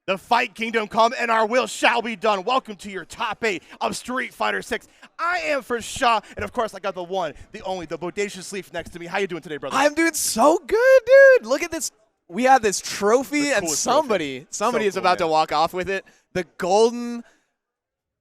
The Fight Kingdom come and our will shall be done. Welcome to your top 8 of Street Fighter 6. I am for Shaw, and of course I got the one, the only, the bodacious Leaf next to me. How you doing today, brother? I'm doing so good, dude. Look at this. We have this trophy, and somebody is about to walk off with it. The golden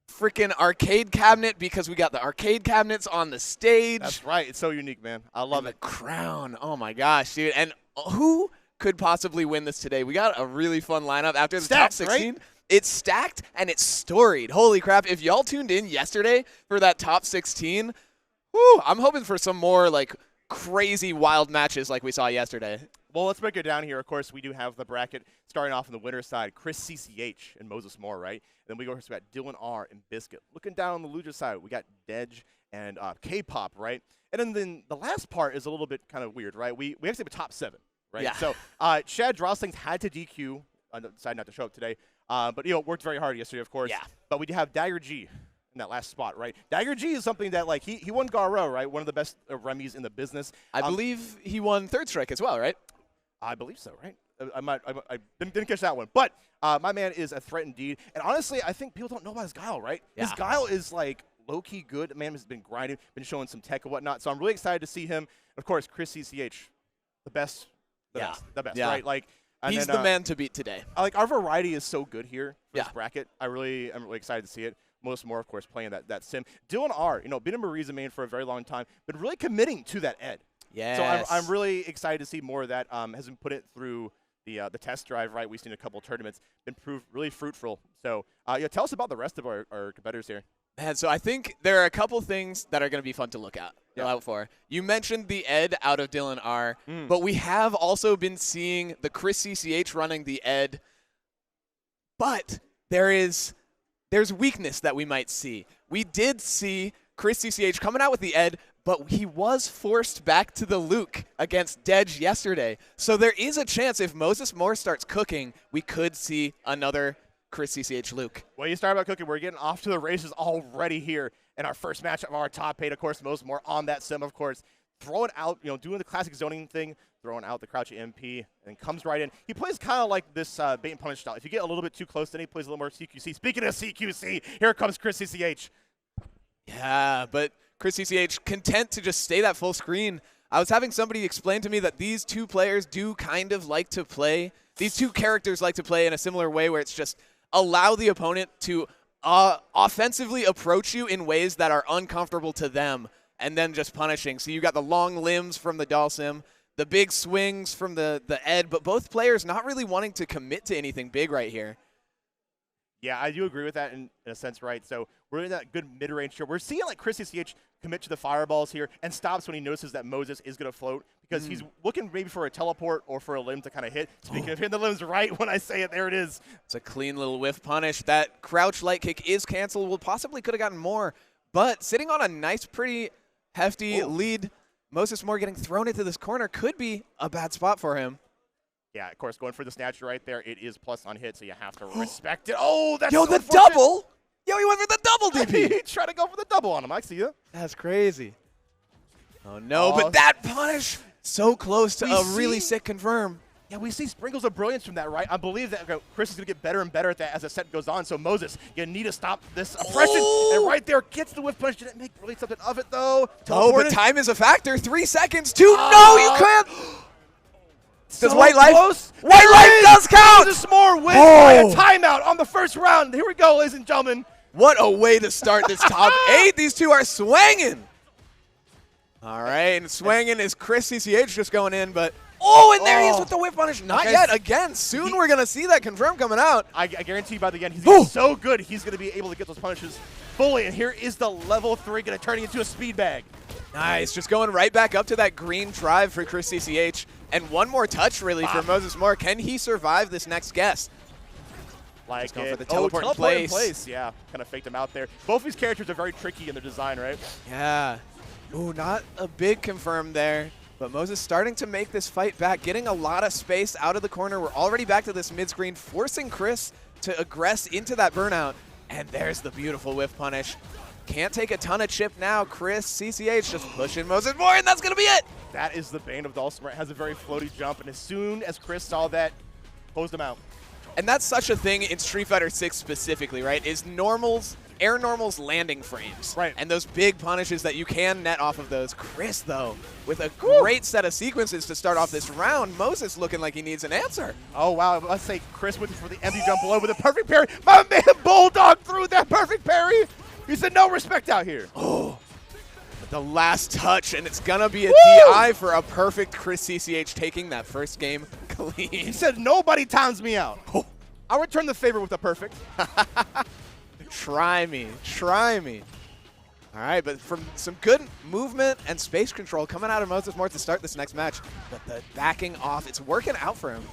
freaking arcade cabinet, because we got the arcade cabinets on the stage. That's right. It's so unique, man. I love it. The crown. Oh my gosh, dude. And who could possibly win this today? We got a really fun lineup after the top 16. Right? It's stacked and it's storied. Holy crap. If y'all tuned in yesterday for that top 16, whew, I'm hoping for some more like crazy wild matches like we saw yesterday. Well, let's break it down here. Of course, we do have the bracket starting off on the winner's side, Chris CCH and Moses Moore, right? And then we got Dylan R and Biscuit. Looking down on the loser side, we got Dej and K-Pop, right? And then the last part is a little bit kind of weird, right? We actually have a top 7. Right. Yeah. So Chad Droslings had to DQ, decided not to show up today, but worked very hard yesterday, of course. Yeah. But we do have Dagger G in that last spot, right? Dagger G is something that like he won Garo, right? One of the best Remy's in the business. I believe he won Third Strike as well, right? I believe so, right? I didn't catch that one, but my man is a threat indeed. And honestly, I think people don't know about his Guile, right? Yeah. His Guile is like low-key good. The man has been grinding, been showing some tech and whatnot. So I'm really excited to see him. Of course, Chris CCH, the best. The best, right? Like he's the man to beat today. Like our variety is so good here for Yeah. this bracket. I'm really excited to see it. Most more, of course, playing that sim. Dylan R, been a Mariza main for a very long time, but really committing to that Ed. Yes. So I'm really excited to see more of that. Has been put it through the test drive, right? We've seen a couple tournaments, been proved really fruitful. So tell us about the rest of our competitors here. Man, so I think there are a couple things that are going to be fun to look out for. You mentioned the Ed out of Dylan R, but we have also been seeing the Chris CCH running the Ed. But there's weakness that we might see. We did see Chris CCH coming out with the Ed, but he was forced back to the Luke against Dej yesterday. So there is a chance if Moses Moore starts cooking, we could see another Chris CCH Luke. Well, you start about cooking. We're getting off to the races already here in our first match of our top 8. Of course, Moses Moore on that sim, of course. Throwing out, doing the classic zoning thing, throwing out the crouch MP, and comes right in. He plays kind of like this bait and punish style. If you get a little bit too close, then he plays a little more CQC. Speaking of CQC, here comes Chris CCH. Yeah, but Chris CCH content to just stay that full screen. I was having somebody explain to me that these two players do kind of like to play. These two characters like to play in a similar way where it's just allow the opponent to offensively approach you in ways that are uncomfortable to them and then just punishing. So you got the long limbs from the Dalsim, the big swings from the Ed, but both players not really wanting to commit to anything big right here. Yeah, I do agree with that in a sense, right? So we're in that good mid-range here. We're seeing like Chris CCH commit to the fireballs here and stops when he notices that Moses is going to float because he's looking maybe for a teleport or for a limb to kind of hit. Speaking of hitting the limbs right when I say it, there it is. It's a clean little whiff punish. That crouch light kick is canceled. Well, possibly could have gotten more, but sitting on a nice, pretty hefty lead, Moses Moore getting thrown into this corner could be a bad spot for him. Yeah, of course, going for the snatcher right there. It is plus on hit, so you have to respect it. Oh, that's Yo, so the double! Yo, he went for the double DP! He tried to go for the double on him. I see you. That's crazy. Oh, no, but that punish, so close to a really sick confirm. Yeah, we see sprinkles of brilliance from that, right? I believe that Chris is going to get better and better at that as the set goes on. So, Moses, you need to stop this oppression. And right there, gets the whiff punch. Didn't make really something of it, though. Oh, but time is a factor. 3 seconds. 2. No, you can't. Does White Life? White Life does count! Moses Moore wins by a timeout on the first round. Here we go, ladies and gentlemen. What a way to start this top 8. These two are swanging. All right, and swanging is Chris CCH just going in, but and there he is with the whip punish. Not yet. Again, soon we're going to see that confirm coming out. I guarantee you by the end, he's going to be so good, he's going to be able to get those punishes fully. And here is the level 3 going to turn into a speed bag. Nice, just going right back up to that green drive for Chris CCH. And one more touch, really, for Moses Moore. Can he survive this next guess? Like going for the teleport in place. Yeah, kind of faked him out there. Both these characters are very tricky in their design, right? Yeah. Ooh, not a big confirm there. But Moses starting to make this fight back, getting a lot of space out of the corner. We're already back to this mid-screen, forcing Chris to aggress into that burnout. And there's the beautiful whiff punish. Can't take a ton of chip now. Chris CCH just pushing Moses Moore, and that's going to be it. That is the bane of Dalsim, right? Has a very floaty jump, and as soon as Chris saw that, closed him out. And that's such a thing in Street Fighter 6 specifically, right? Is normals, air normals landing frames. Right. And those big punishes that you can net off of those. Chris, though, with a great set of sequences to start off this round. Moses looking like he needs an answer. Oh, wow. Let's say Chris went for the empty jump below with a perfect parry. My man Bulldog threw that perfect parry. He said no respect out here. Oh, the last touch, and it's going to be a Woo! DI for a perfect Chris CCH taking that first game clean. He said nobody times me out. Oh. I'll return the favor with a perfect. Try me. Try me. All right, but from some good movement and space control coming out of Moses Moore to start this next match. But the backing off, it's working out for him.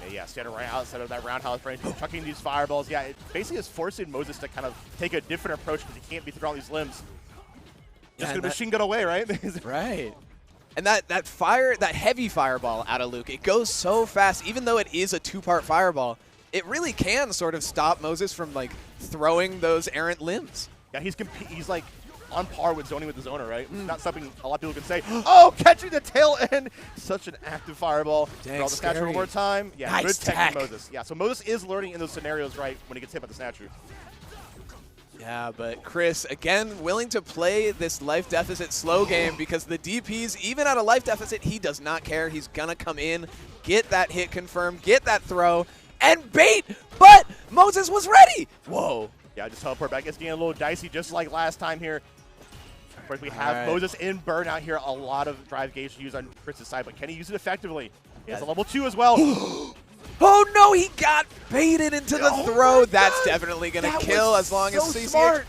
Yeah, standing right outside of that roundhouse range, chucking these fireballs. Yeah, it basically is forcing Moses to kind of take a different approach because he can't be throwing these limbs. Just gonna machine gun away, right? Right. And that heavy fireball out of Luke, it goes so fast, even though it is a two-part fireball. It really can sort of stop Moses from like throwing those errant limbs. Yeah, he's like on par with zoning with the zoner, right? Not something a lot of people can say. Oh, catching the tail end. Such an active fireball. Dang, Draw the snatcher one more time. Yeah, nice good tech from Moses. Yeah, so Moses is learning in those scenarios, right, when he gets hit by the snatcher. Yeah, but Chris, again, willing to play this life deficit slow game because the DPs, even at a life deficit, he does not care. He's going to come in, get that hit confirmed, get that throw, and bait, but Moses was ready. Whoa. Yeah, just teleport back. It's getting a little dicey just like last time here. Of course, we have Moses in burnout here. A lot of drive gauge to use on Chris's side, but can he use it effectively? He has a level 2 as well. Oh, no, he got baited into the throw. That's definitely going to kill as long as CCH. Smart.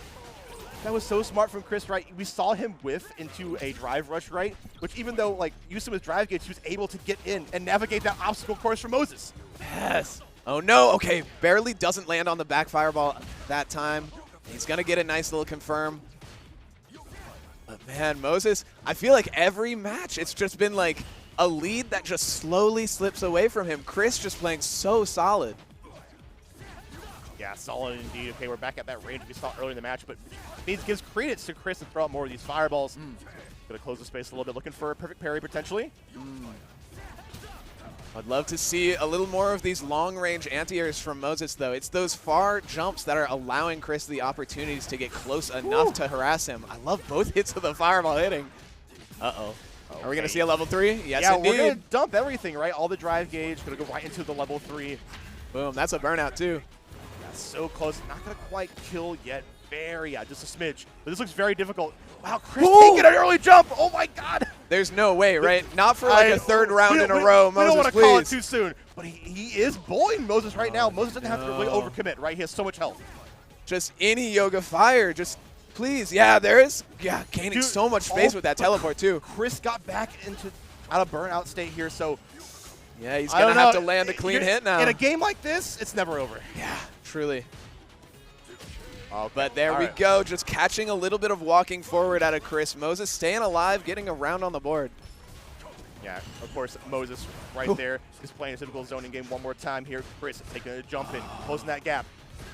That was so smart from Chris, right? We saw him whiff into a drive rush, right? Which even though, like, using his drive gauge, he was able to get in and navigate that obstacle course for Moses. Yes. Oh, no. Okay, barely doesn't land on the back fireball that time. He's going to get a nice little confirm. But, man, Moses, I feel like every match it's just been, like, a lead that just slowly slips away from him. Chris just playing so solid. Yeah, solid indeed. Okay, we're back at that range we saw earlier in the match, but it gives credence to Chris to throw out more of these fireballs. Gonna close the space a little bit, looking for a perfect parry potentially. I'd love to see a little more of these long-range anti-airs from Moses, though. It's those far jumps that are allowing Chris the opportunities to get close enough to harass him. I love both hits of the fireball hitting. Uh-oh. Okay. Are we going to see a level 3? Yes, yeah, indeed. We're going to dump everything, right? All the drive gauge, going to go right into the level 3. Boom, that's a burnout, too. That's so close. Not going to quite kill yet. Very, just a smidge. But this looks very difficult. Wow, Chris taking an early jump. Oh, my God. There's no way, right? Not for like a third round in a row, Moses, we don't want to please. call it too soon. But he is bullying Moses right now. Moses doesn't have to really overcommit, right? He has so much health. Just any Yoga Fire, just please. Yeah, there is. Yeah, gaining so much space with that teleport, too. Chris got back out of burnout state here, so. Yeah, he's going to have to land a clean hit now. In a game like this, it's never over. Yeah, truly. Okay. But there we go, just catching a little bit of walking forward out of Chris. Moses staying alive, getting a round on the board. Yeah, of course, Moses right there is playing a typical zoning game one more time here. Chris taking a jump in, closing that gap,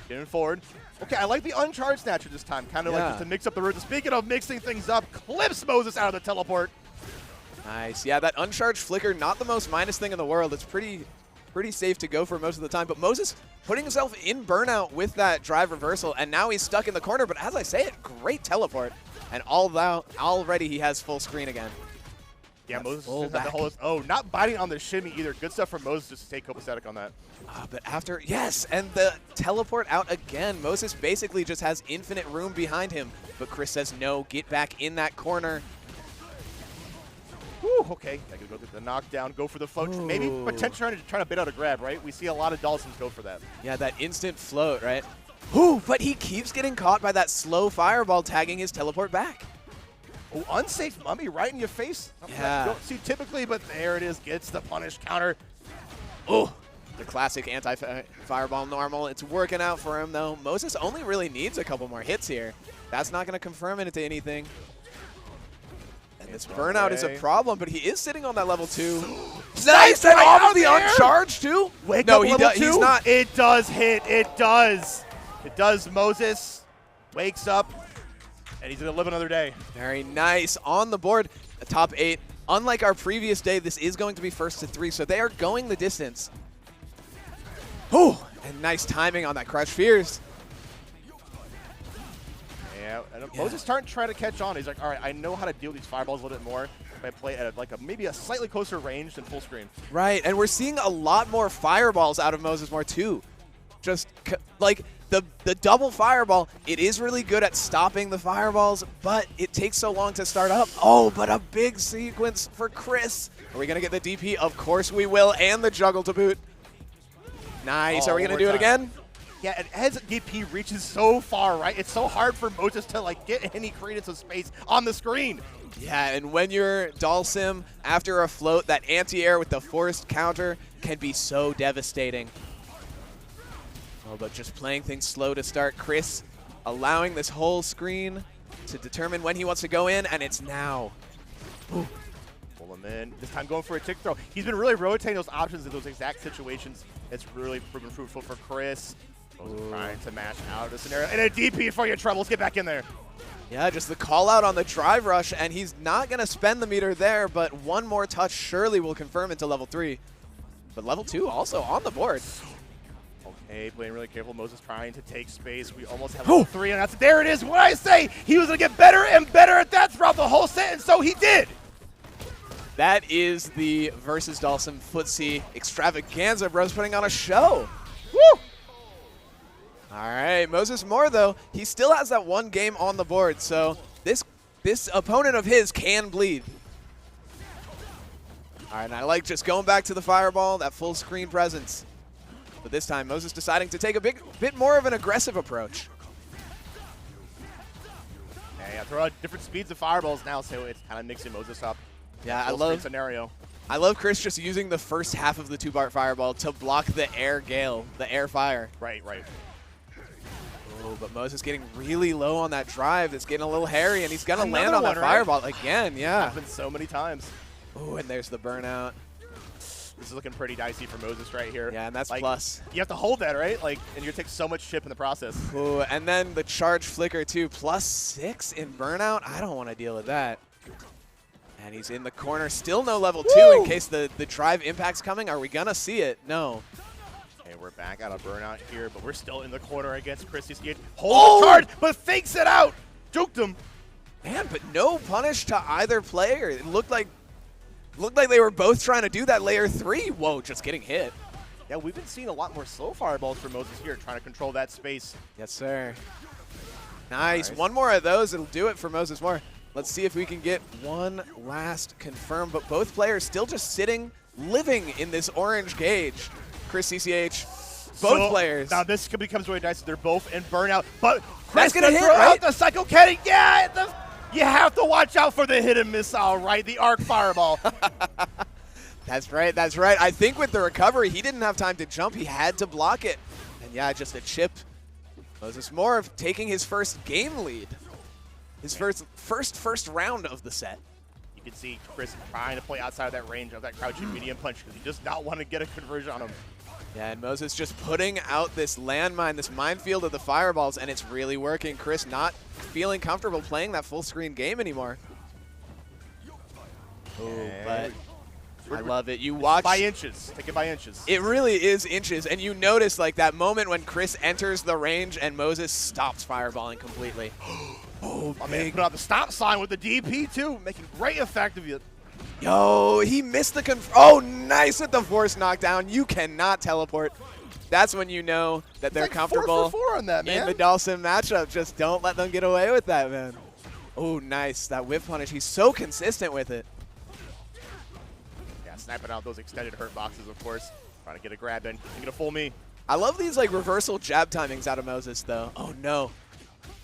getting forward. Okay, I like the uncharged snatcher this time, kind of like just to mix up the routes. Speaking of mixing things up, clips Moses out of the teleport. Nice. Yeah, that uncharged flicker, not the most minus thing in the world. It's pretty safe to go for most of the time. But Moses putting himself in burnout with that drive reversal, and now he's stuck in the corner. But as I say it, great teleport. And already he has full screen again. Yeah, Moses has the whole, not biting on the shimmy either. Good stuff from Moses just to take copacetic on that. But after, yes, and the teleport out again. Moses basically just has infinite room behind him. But Chris says, no, get back in that corner. Whew, okay, I could go get the knockdown, go for the float. Maybe potentially trying to bait out a grab, right? We see a lot of Dawsons go for that. Yeah, that instant float, right? Ooh, but he keeps getting caught by that slow fireball tagging his teleport back. Oh, unsafe mummy right in your face. Yeah. Don't see typically, but there it is. Gets the punish counter. Oh, the classic anti-fireball normal. It's working out for him, though. Moses only really needs a couple more hits here. That's not going to confirm it into anything. And this burnout is a problem, but he is sitting on that level 2. Nice! And off of the uncharged, too? Wake up level 2? He's not. It does hit. It does. It does. Moses wakes up, and he's going to live another day. Very nice. On the board, a top 8. Unlike our previous day, this is going to be first to 3, so they are going the distance. Oh, and nice timing on that Crush Fears. Yeah, and Moses starting to try to catch on. He's like, all right, I know how to deal with these fireballs a little bit more if I play at maybe a slightly closer range than full screen. Right, and we're seeing a lot more fireballs out of Moses more too. Just like the double fireball, it is really good at stopping the fireballs, but it takes so long to start up. Oh, but a big sequence for Chris. Are we going to get the DP? Of course we will, and the juggle to boot. Nice. Are we going to do it again? Yeah, and as DP reaches so far, right, it's so hard for Moses to like get any credence of space on the screen. Yeah, and when you're Dalsim, after a float, that anti-air with the forced counter can be so devastating. Oh, but just playing things slow to start. Chris allowing this whole screen to determine when he wants to go in, and it's now. Ooh. Pull him in. This time going for a tick throw. He's been really rotating those options in those exact situations. It's really proven fruitful for Chris. Trying to mash out of the scenario. And a DP for your troubles. Get back in there. Yeah, just the call out on the drive rush, and he's not going to spend the meter there, but one more touch surely will confirm into level 3. But level 2 also on the board. Okay, playing really careful. Moses trying to take space. We almost have level 3, and that's there it is. What I say, he was going to get better and better at that throughout the whole set, and so he did. That is the versus Dalsim footsie extravaganza, bros, putting on a show. Woo! All right, Moses Moore, though, he still has that one game on the board, so this opponent of his can bleed. All right, and I like just going back to the fireball, that full screen presence. But this time, Moses deciding to take a bit more of an aggressive approach. Yeah, throw out different speeds of fireballs now, so it's kind of mixing Moses up. Yeah, I love Chris just using the first half of the 2-part fireball to block the air gale, the air fire. Right. Oh, but Moses getting really low on that drive. It's getting a little hairy, and he's going to land on that fireball again. Yeah. Happened so many times. Oh, and there's the burnout. This is looking pretty dicey for Moses right here. Yeah, and that's like, plus. You have to hold that, right? Like, and you're taking so much chip in the process. Ooh, and then the charge flicker too. +6 in burnout. I don't want to deal with that. And he's in the corner. Still no level 2 in case the drive impact's coming. Are we going to see it? No. Okay, we're back out of burnout here, but we're still in the corner against Chris. Holds the charge, but fakes it out. Juked him. Man, but no punish to either player. It looked like they were both trying to do that layer 3. Whoa, just getting hit. Yeah, we've been seeing a lot more slow fireballs for Moses here, trying to control that space. Yes, sir. Nice. One more of those. It'll do it for Moses Moore. Let's see if we can get one last confirm. But both players still just sitting, living in this orange gauge. Chris CCH, both players. Now this becomes really nice. They're both in burnout. But Chris gonna hit, throw right? out the Psycho Cannon. Yeah, you have to watch out for the hidden missile, right? The arc fireball. That's right. I think with the recovery, he didn't have time to jump. He had to block it. And yeah, just a chip. Moses Moore taking his first game lead. His first round of the set. You can see Chris trying to play outside of that range of that crouching medium punch because he does not want to get a conversion on him. Yeah, and Moses just putting out this landmine, this minefield of the fireballs, and it's really working. Chris not feeling comfortable playing that full screen game anymore. Oh, but I love it. You watch by inches. Take it by inches. It really is inches, and you notice like that moment when Chris enters the range and Moses stops fireballing completely. Oh, my man put out the stop sign with the DP too, making great effect of it. Yo, he missed the oh, nice with the force knockdown. You cannot teleport. That's when you know that they're comfortable 4 for 4 on that, man. in the Dalsim matchup. Just don't let them get away with that, man. Oh, nice. That whip punish. He's so consistent with it. Yeah, sniping out those extended hurt boxes, of course. Trying to get a grab in. He's going to fool me. I love these like reversal jab timings out of Moses, though. Oh, no.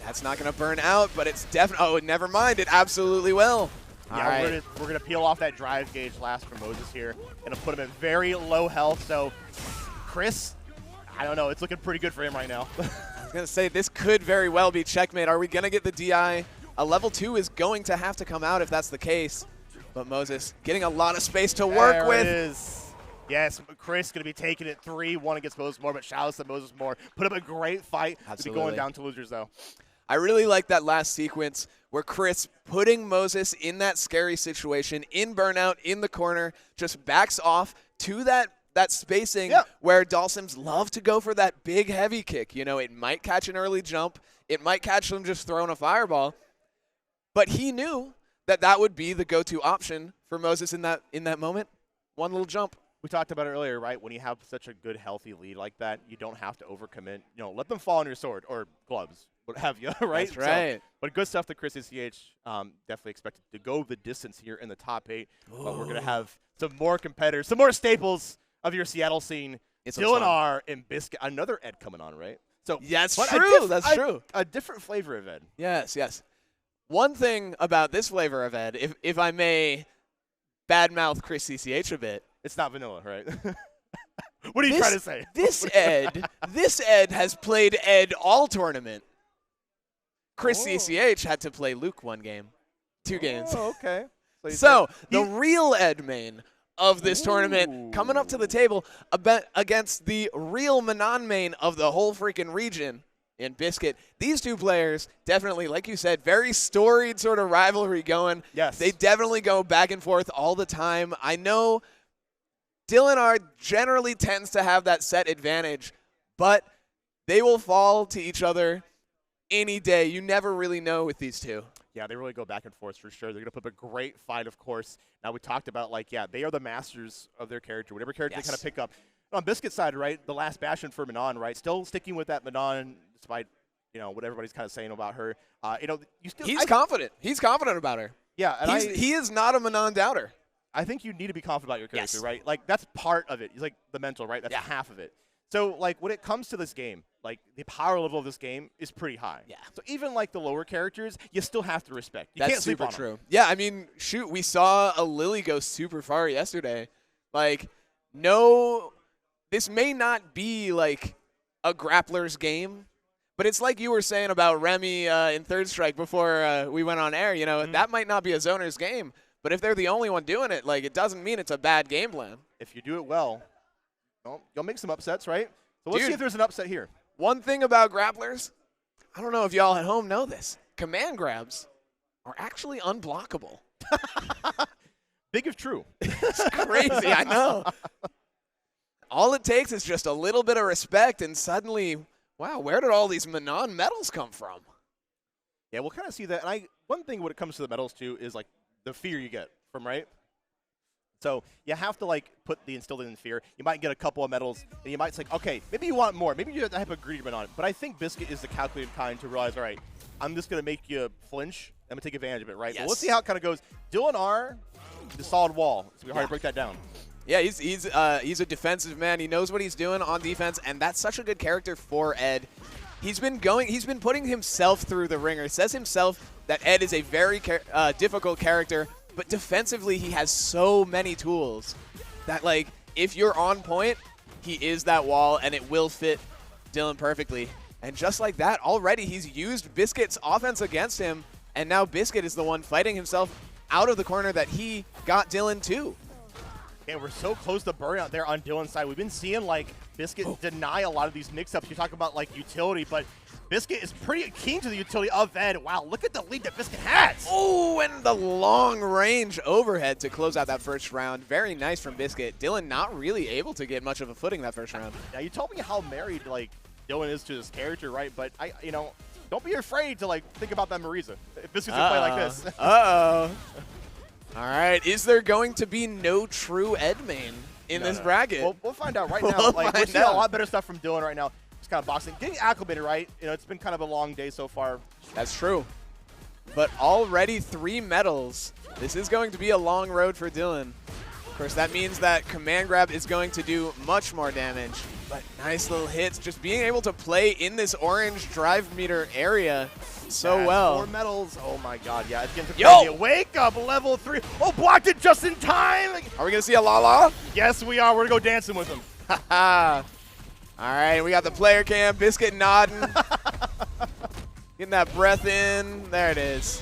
That's not going to burn out, but it's definitely... Oh, never mind. It absolutely will. Yeah, right. we're gonna peel off that drive gauge last for Moses here. Gonna put him at very low health. So, Chris, I don't know. It's looking pretty good for him right now. I was gonna say this could very well be checkmate. Are we gonna get the DI? A level 2 is going to have to come out if that's the case. But Moses getting a lot of space to work with. There it is. Yes, Chris gonna be taking it 3-1 against Moses Moore, but shout out to Moses Moore. Put up a great fight. Absolutely. To be going down to losers though. I really like that last sequence where Chris putting Moses in that scary situation, in burnout, in the corner, just backs off to that that spacing where Dhalsims love to go for that big heavy kick. You know, it might catch an early jump. It might catch them just throwing a fireball. But he knew that that would be the go-to option for Moses in that moment. One little jump. We talked about it earlier, right? When you have such a good, healthy lead like that, you don't have to overcommit. You know, let them fall on your sword or gloves, what have you, right? That's right. So, but good stuff that Chris CH definitely expected to go the distance here in the top 8. But we're going to have some more competitors, some more staples of your Seattle scene. Dylan R. and Biscuit. Another Ed coming on, right? So that's true. That's true. A different flavor of Ed. Yes, yes. One thing about this flavor of Ed, if I may badmouth Chris CCH a bit. It's not vanilla, right? What are you trying to say? This Ed has played Ed all tournament. Chris CCH had to play Luke 1 game, 2 games. Oh, okay. So the real Ed main of this tournament coming up to the table against the real Manon main of the whole freaking region in Biscuit. These two players definitely, like you said, very storied sort of rivalry going. Yes. They definitely go back and forth all the time. I know Dylan R generally tends to have that set advantage, but they will fall to each other any day. You never really know with these two. Yeah, they really go back and forth for sure. They're going to put up a great fight, of course. Now, we talked about, like, yeah, they are the masters of their character. Whatever character they kind of pick up. On Biscuit's side, right, the last bastion for Manon, right, still sticking with that Manon despite, you know, what everybody's kind of saying about her. You know, he's confident. He's confident about her. Yeah. And he is not a Manon doubter. I think you need to be confident about your character, right? Like, that's part of it. It's like the mental, right? That's half of it. So, like, when it comes to this game, like, the power level of this game is pretty high. Yeah. So even, like, the lower characters, you still have to respect. You That's can't sleep super on true. them. Yeah, I mean, shoot, we saw a Lily go super far yesterday. Like, no, this may not be, like, a grappler's game, but it's like you were saying about Remy in Third Strike before we went on air. You know, that might not be a zoner's game. But if they're the only one doing it, like, it doesn't mean it's a bad game plan. If you do it well, you'll make some upsets, right? So let's see if there's an upset here. One thing about grapplers, I don't know if y'all at home know this, command grabs are actually unblockable. Big if true. It's crazy, I know. All it takes is just a little bit of respect, and suddenly, wow, where did all these Manon medals come from? Yeah, we'll kind of see that. And one thing when it comes to the medals, too, is, like, the fear you get from, right? So you have to, like, put the instilled in fear. You might get a couple of medals, and you might say, okay, maybe you want more. Maybe you have a greedy on it. But I think Biscuit is the calculated kind to realize, all right, I'm just going to make you flinch. I'm going to take advantage of it, right? Yes. So let's see how it kind of goes. Dylan R, the solid wall. It's going to be hard to break that down. Yeah, he's a defensive man. He knows what he's doing on defense, and that's such a good character for Ed. He's been putting himself through the ringer. Says himself that Ed is a very difficult character, but defensively he has so many tools that, like, if you're on point, he is that wall, and it will fit Dylan perfectly. And just like that, already he's used Biscuit's offense against him, and now Biscuit is the one fighting himself out of the corner that he got Dylan to. And we're so close to burnout there on Dylan's side. We've been seeing, like, Biscuit deny a lot of these mix-ups. You talk about, like, utility, but Biscuit is pretty keen to the utility of Ed. Wow, look at the lead that Biscuit has. Oh, and the long-range overhead to close out that first round. Very nice from Biscuit. Dylan not really able to get much of a footing that first round. Now, you told me how married, like, Dylan is to his character, right? But, you know, don't be afraid to, like, think about that Marisa. If Biscuit's going to play like this. Uh-oh. All right, is there going to be no true Ed main in this bracket? We'll find out right now. We're seeing a lot better stuff from Dylan right now. Just kind of boxing, getting acclimated, right? You know, it's been kind of a long day so far. That's true. But already 3 medals. This is going to be a long road for Dylan. Of course, that means that command grab is going to do much more damage. But nice little hits. Just being able to play in this orange drive meter area so well. 4 medals. Oh, my God. Yeah, it's getting crazy. Wake up, level 3. Oh, blocked it just in time. Are we going to see a la-la? Yes, we are. We're going to go dancing with him. All right, we got the player cam. Biscuit nodding. Getting that breath in. There it is.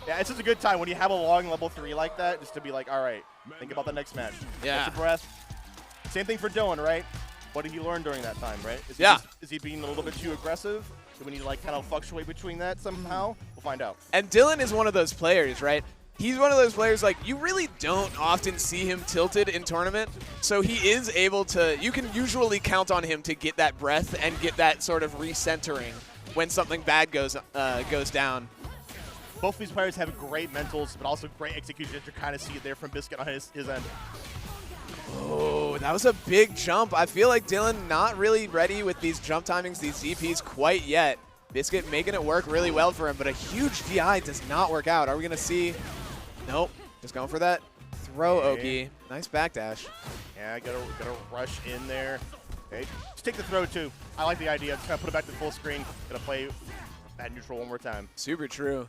Yeah, it's just a good time when you have a long level 3 like that, just to be like, all right, think about the next match. Yeah. Catch your breath. Same thing for Dylan, right? What did he learn during that time, right? Is he being a little bit too aggressive? Do we need to, like, kind of fluctuate between that somehow? We'll find out. And Dylan is one of those players, right? he's one of those players, like, you really don't often see him tilted in tournament, so he is able to, you can usually count on him to get that breath and get that sort of recentering when something bad goes down. Both of these players have great mentals, but also great execution. You kind of see it there from Biscuit on his end. Oh, that was a big jump. I feel like Dylan not really ready with these jump timings, these DPs quite yet. Biscuit making it work really well for him, but a huge DI does not work out. Are we going to see? Nope. Just going for that throw, Oki. Nice backdash. Yeah, gotta rush in there. Okay, just take the throw too. I like the idea. Just kind of put it back to full screen. Gonna play at neutral one more time. Super true.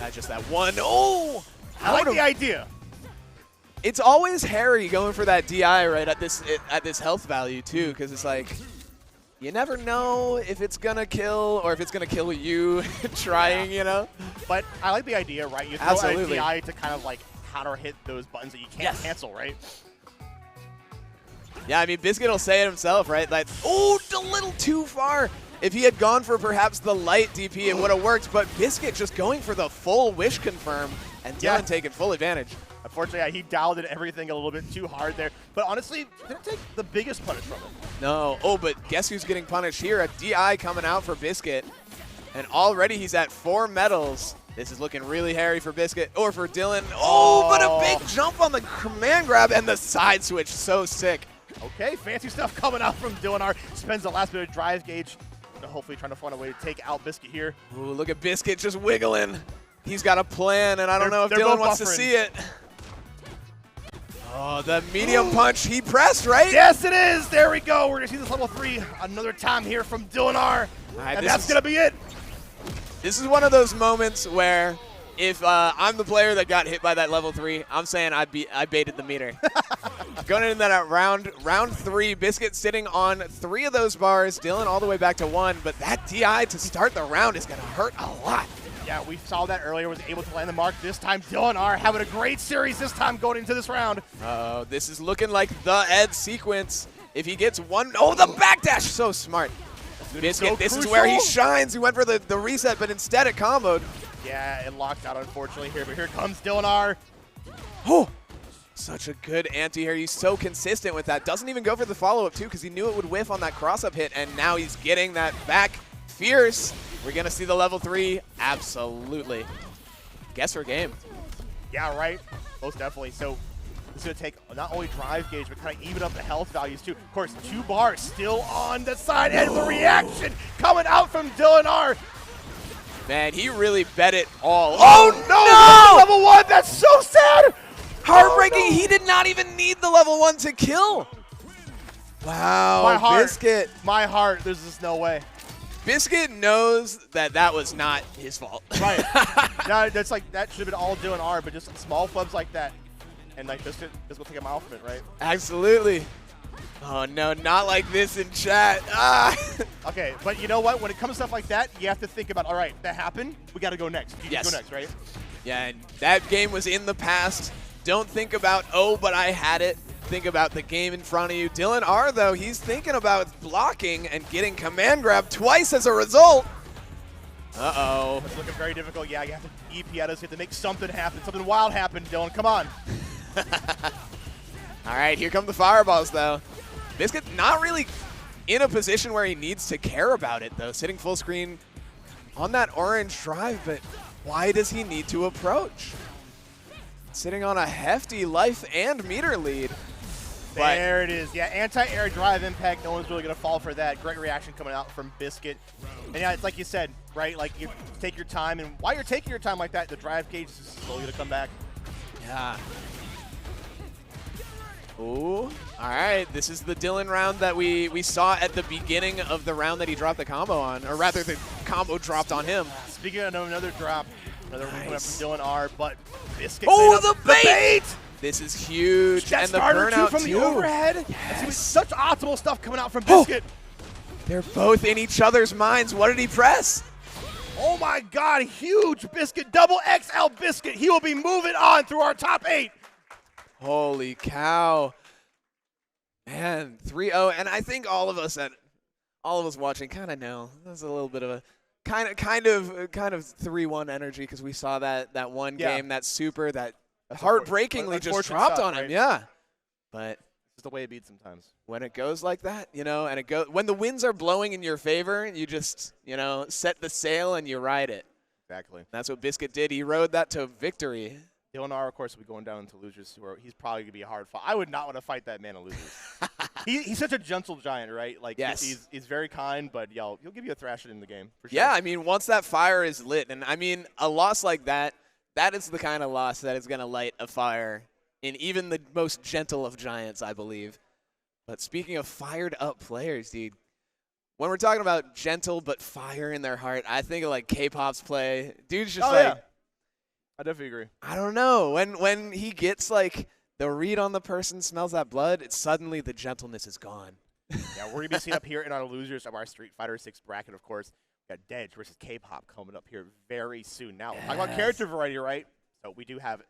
Yeah, just that one. Oh! I like the idea. It's always hairy going for that DI right at this health value too, because it's like you never know if it's gonna kill or if it's gonna kill you trying, you know. But I like the idea, right? You throw out a DI to kind of like counter hit those buttons that you can't cancel, right? Yeah, I mean Biscuit will say it himself, right? Like, oh, a little too far. If he had gone for perhaps the light DP, it would have worked. But Biscuit just going for the full wish confirm, and Dylan taking full advantage. Unfortunately, he dialed in everything a little bit too hard there. But honestly, didn't take the biggest punish from him. No. Oh, but guess who's getting punished here? A DI coming out for Biscuit. And already he's at 4 medals. This is looking really hairy for Biscuit, or for Dylan. Oh, but a big jump on the command grab and the side switch. So sick. Okay, fancy stuff coming out from Dylan. Spends the last bit of drive gauge. Hopefully trying to find a way to take out Biscuit here. Ooh, look at Biscuit just wiggling. He's got a plan, and I don't know if Dylan wants to see it. Oh, the medium punch he pressed, right? Yes, it is. There we go. We're going to see this level 3 another time here from Dylan R. Right, and that's going to be it. This is one of those moments where if I'm the player that got hit by that level 3, I'm saying I baited the meter. Going into that round 3, Biscuit sitting on 3 of those bars, Dylan all the way back to 1, but that DI to start the round is going to hurt a lot. Yeah, we saw that earlier, was able to land the mark this time. Dylan R having a great series this time going into this round. Oh, this is looking like the Ed sequence. If he gets one, oh, the backdash, so smart. Biscuit, this is where he shines. He went for the reset, but instead it comboed. Yeah, it locked out unfortunately here, but here comes Dylan R. Oh, such a good anti-air. He's so consistent with that. Doesn't even go for the follow-up too because he knew it would whiff on that cross-up hit, and now he's getting that back fierce. We're going to see the level 3. Absolutely. Guess her game. Yeah, right. Most definitely. So this is going to take not only drive gauge, but kind of even up the health values too. Of course, 2 bars still on the side, and the reaction coming out from Dylan R. Man, he really bet it all. Oh, no! Level 1, that's so sad! Heartbreaking, he did not even need the level 1 to kill. Wow, my heart, Biscuit. My heart, there's just no way. Biscuit knows that was not his fault. Right. No, that's like, that should have been all Dylan R, but just small flubs like that. And like, this will take a mile from it, right? Absolutely. Oh, no, not like this in chat. Ah. Okay, but you know what? When it comes to stuff like that, you have to think about, all right, that happened. We got to go next. You go next, right? Yeah, and that game was in the past. Don't think about, oh, but I had it. Think about the game in front of you. Dylan R, though, he's thinking about blocking and getting command grab twice as a result. Uh-oh. It's looking very difficult. Yeah, you have to EP at us. You have to make something happen. Something wild happen, Dylan. Come on. All right, here come the fireballs, though. Biscuit not really in a position where he needs to care about it, though. Sitting full screen on that orange drive, but why does he need to approach? Sitting on a hefty life and meter lead. There it is. Yeah, anti-air drive impact. No one's really going to fall for that. Great reaction coming out from Biscuit. And yeah, it's like you said, right? Like, you take your time, and while you're taking your time like that, the drive gauge is slowly going to come back. Yeah. Ooh. All right, this is the Dylan round that we saw at the beginning of the round that he dropped the combo on, or rather the combo dropped on him. Speaking of another drop, another one coming up from Dylan R, but Biscuit. Oh, the bait! This is huge. That and the starter burnout from the overhead. Yes. Such optimal stuff coming out from Biscuit. They're both in each other's minds. What did he press? Oh my God, huge Biscuit, double XL Biscuit. He will be moving on through our top 8. Holy cow. Man, 3-0. And I think all of us watching kind of know. That's a little bit of a kind of 3-1 energy because we saw that one game, that super, that heartbreakingly just dropped stuff, on him. right? Yeah. But it's the way it beats sometimes. When it goes like that, and when the winds are blowing in your favor, you just, set the sail and you ride it. Exactly. That's what Biscuit did. He rode that to victory. Dylan R, of course, will be going down into losers. He's probably going to be a hard fight. I would not want to fight that man in losers. He's such a gentle giant, right? Like, yes. He's very kind, but he'll give you a thrashing in the game, for sure. Yeah, I mean, once that fire is lit, and I mean, a loss like that is the kind of loss that is going to light a fire in even the most gentle of giants, I believe. But speaking of fired up players, dude, when we're talking about gentle but fire in their heart, I think of like K-pop's play. Dude's just yeah. I definitely agree. I don't know. When he gets like the read on the person, smells that blood, it's suddenly the gentleness is gone. Yeah, we're going to be seeing up here in our losers of our Street Fighter 6 bracket, of course. We got Dedge versus K-pop coming up here very soon. Now, talking about character variety, right? So we do have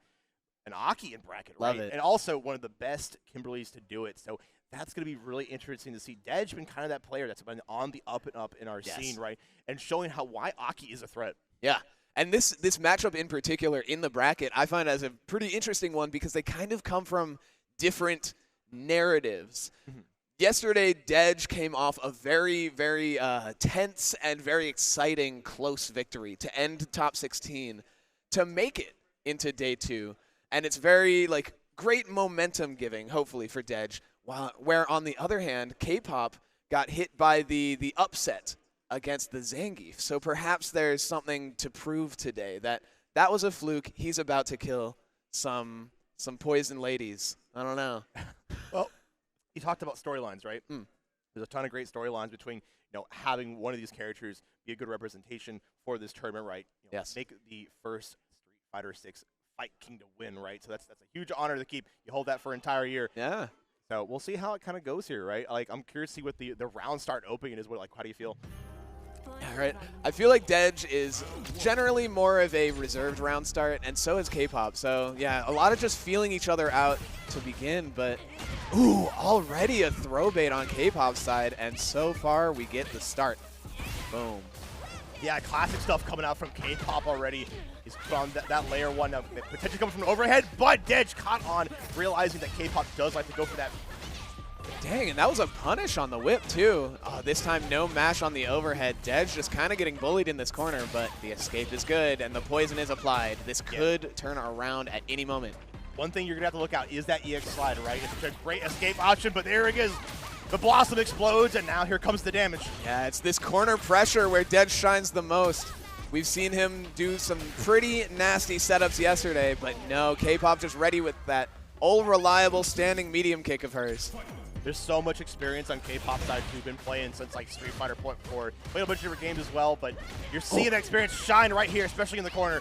an Aki in bracket, right? Love it. And also one of the best Kimberlys to do it. So that's going to be really interesting to see. Dedge been kind of that player that's been on the up and up in our scene, right? And showing why Aki is a threat. Yeah. And this matchup in particular in the bracket, I find as a pretty interesting one because they kind of come from different narratives. Mm-hmm. Yesterday, Dedge came off a very, very tense and very exciting close victory to end top 16 to make it into day 2. And it's very, like, great momentum giving, hopefully, for Dedge. Where, on the other hand, K-pop got hit by the upset against the Zangief. So perhaps there's something to prove today that was a fluke. He's about to kill some poison ladies. I don't know. Well, you talked about storylines, right? There's a ton of great storylines between having one of these characters be a good representation for this tournament, right? Yes. Make the first Street Fighter 6 Fight King to win, right? So that's a huge honor to keep. You hold that for an entire year. Yeah. So we'll see how it kind of goes here, right? Like, I'm curious to see what the round start opening is. How do you feel? All right. I feel like Dedge is generally more of a reserved round start, and so is K-pop. So, yeah, a lot of just feeling each other out to begin. But, ooh, already a throw bait on K-pop's side, and so far we get the start. Boom. Yeah, classic stuff coming out from K-pop already. He's from that layer 1, potentially coming from overhead, but Dedge caught on, realizing that K-pop does like to go for that. Dang, and that was a punish on the whip, too. Oh, this time no mash on the overhead. Dedge just kind of getting bullied in this corner, but the escape is good, and the poison is applied. This could turn around at any moment. One thing you're going to have to look out is that EX slide, right? It's a great escape option, but there it is. The Blossom explodes, and now here comes the damage. Yeah, it's this corner pressure where Dedge shines the most. We've seen him do some pretty nasty setups yesterday, but no, K-pop just ready with that old reliable standing medium kick of hers. There's so much experience on K-pop side too. Been playing since like Street Fighter Point 4. Played a bunch of different games as well, but you're seeing that experience shine right here, especially in the corner.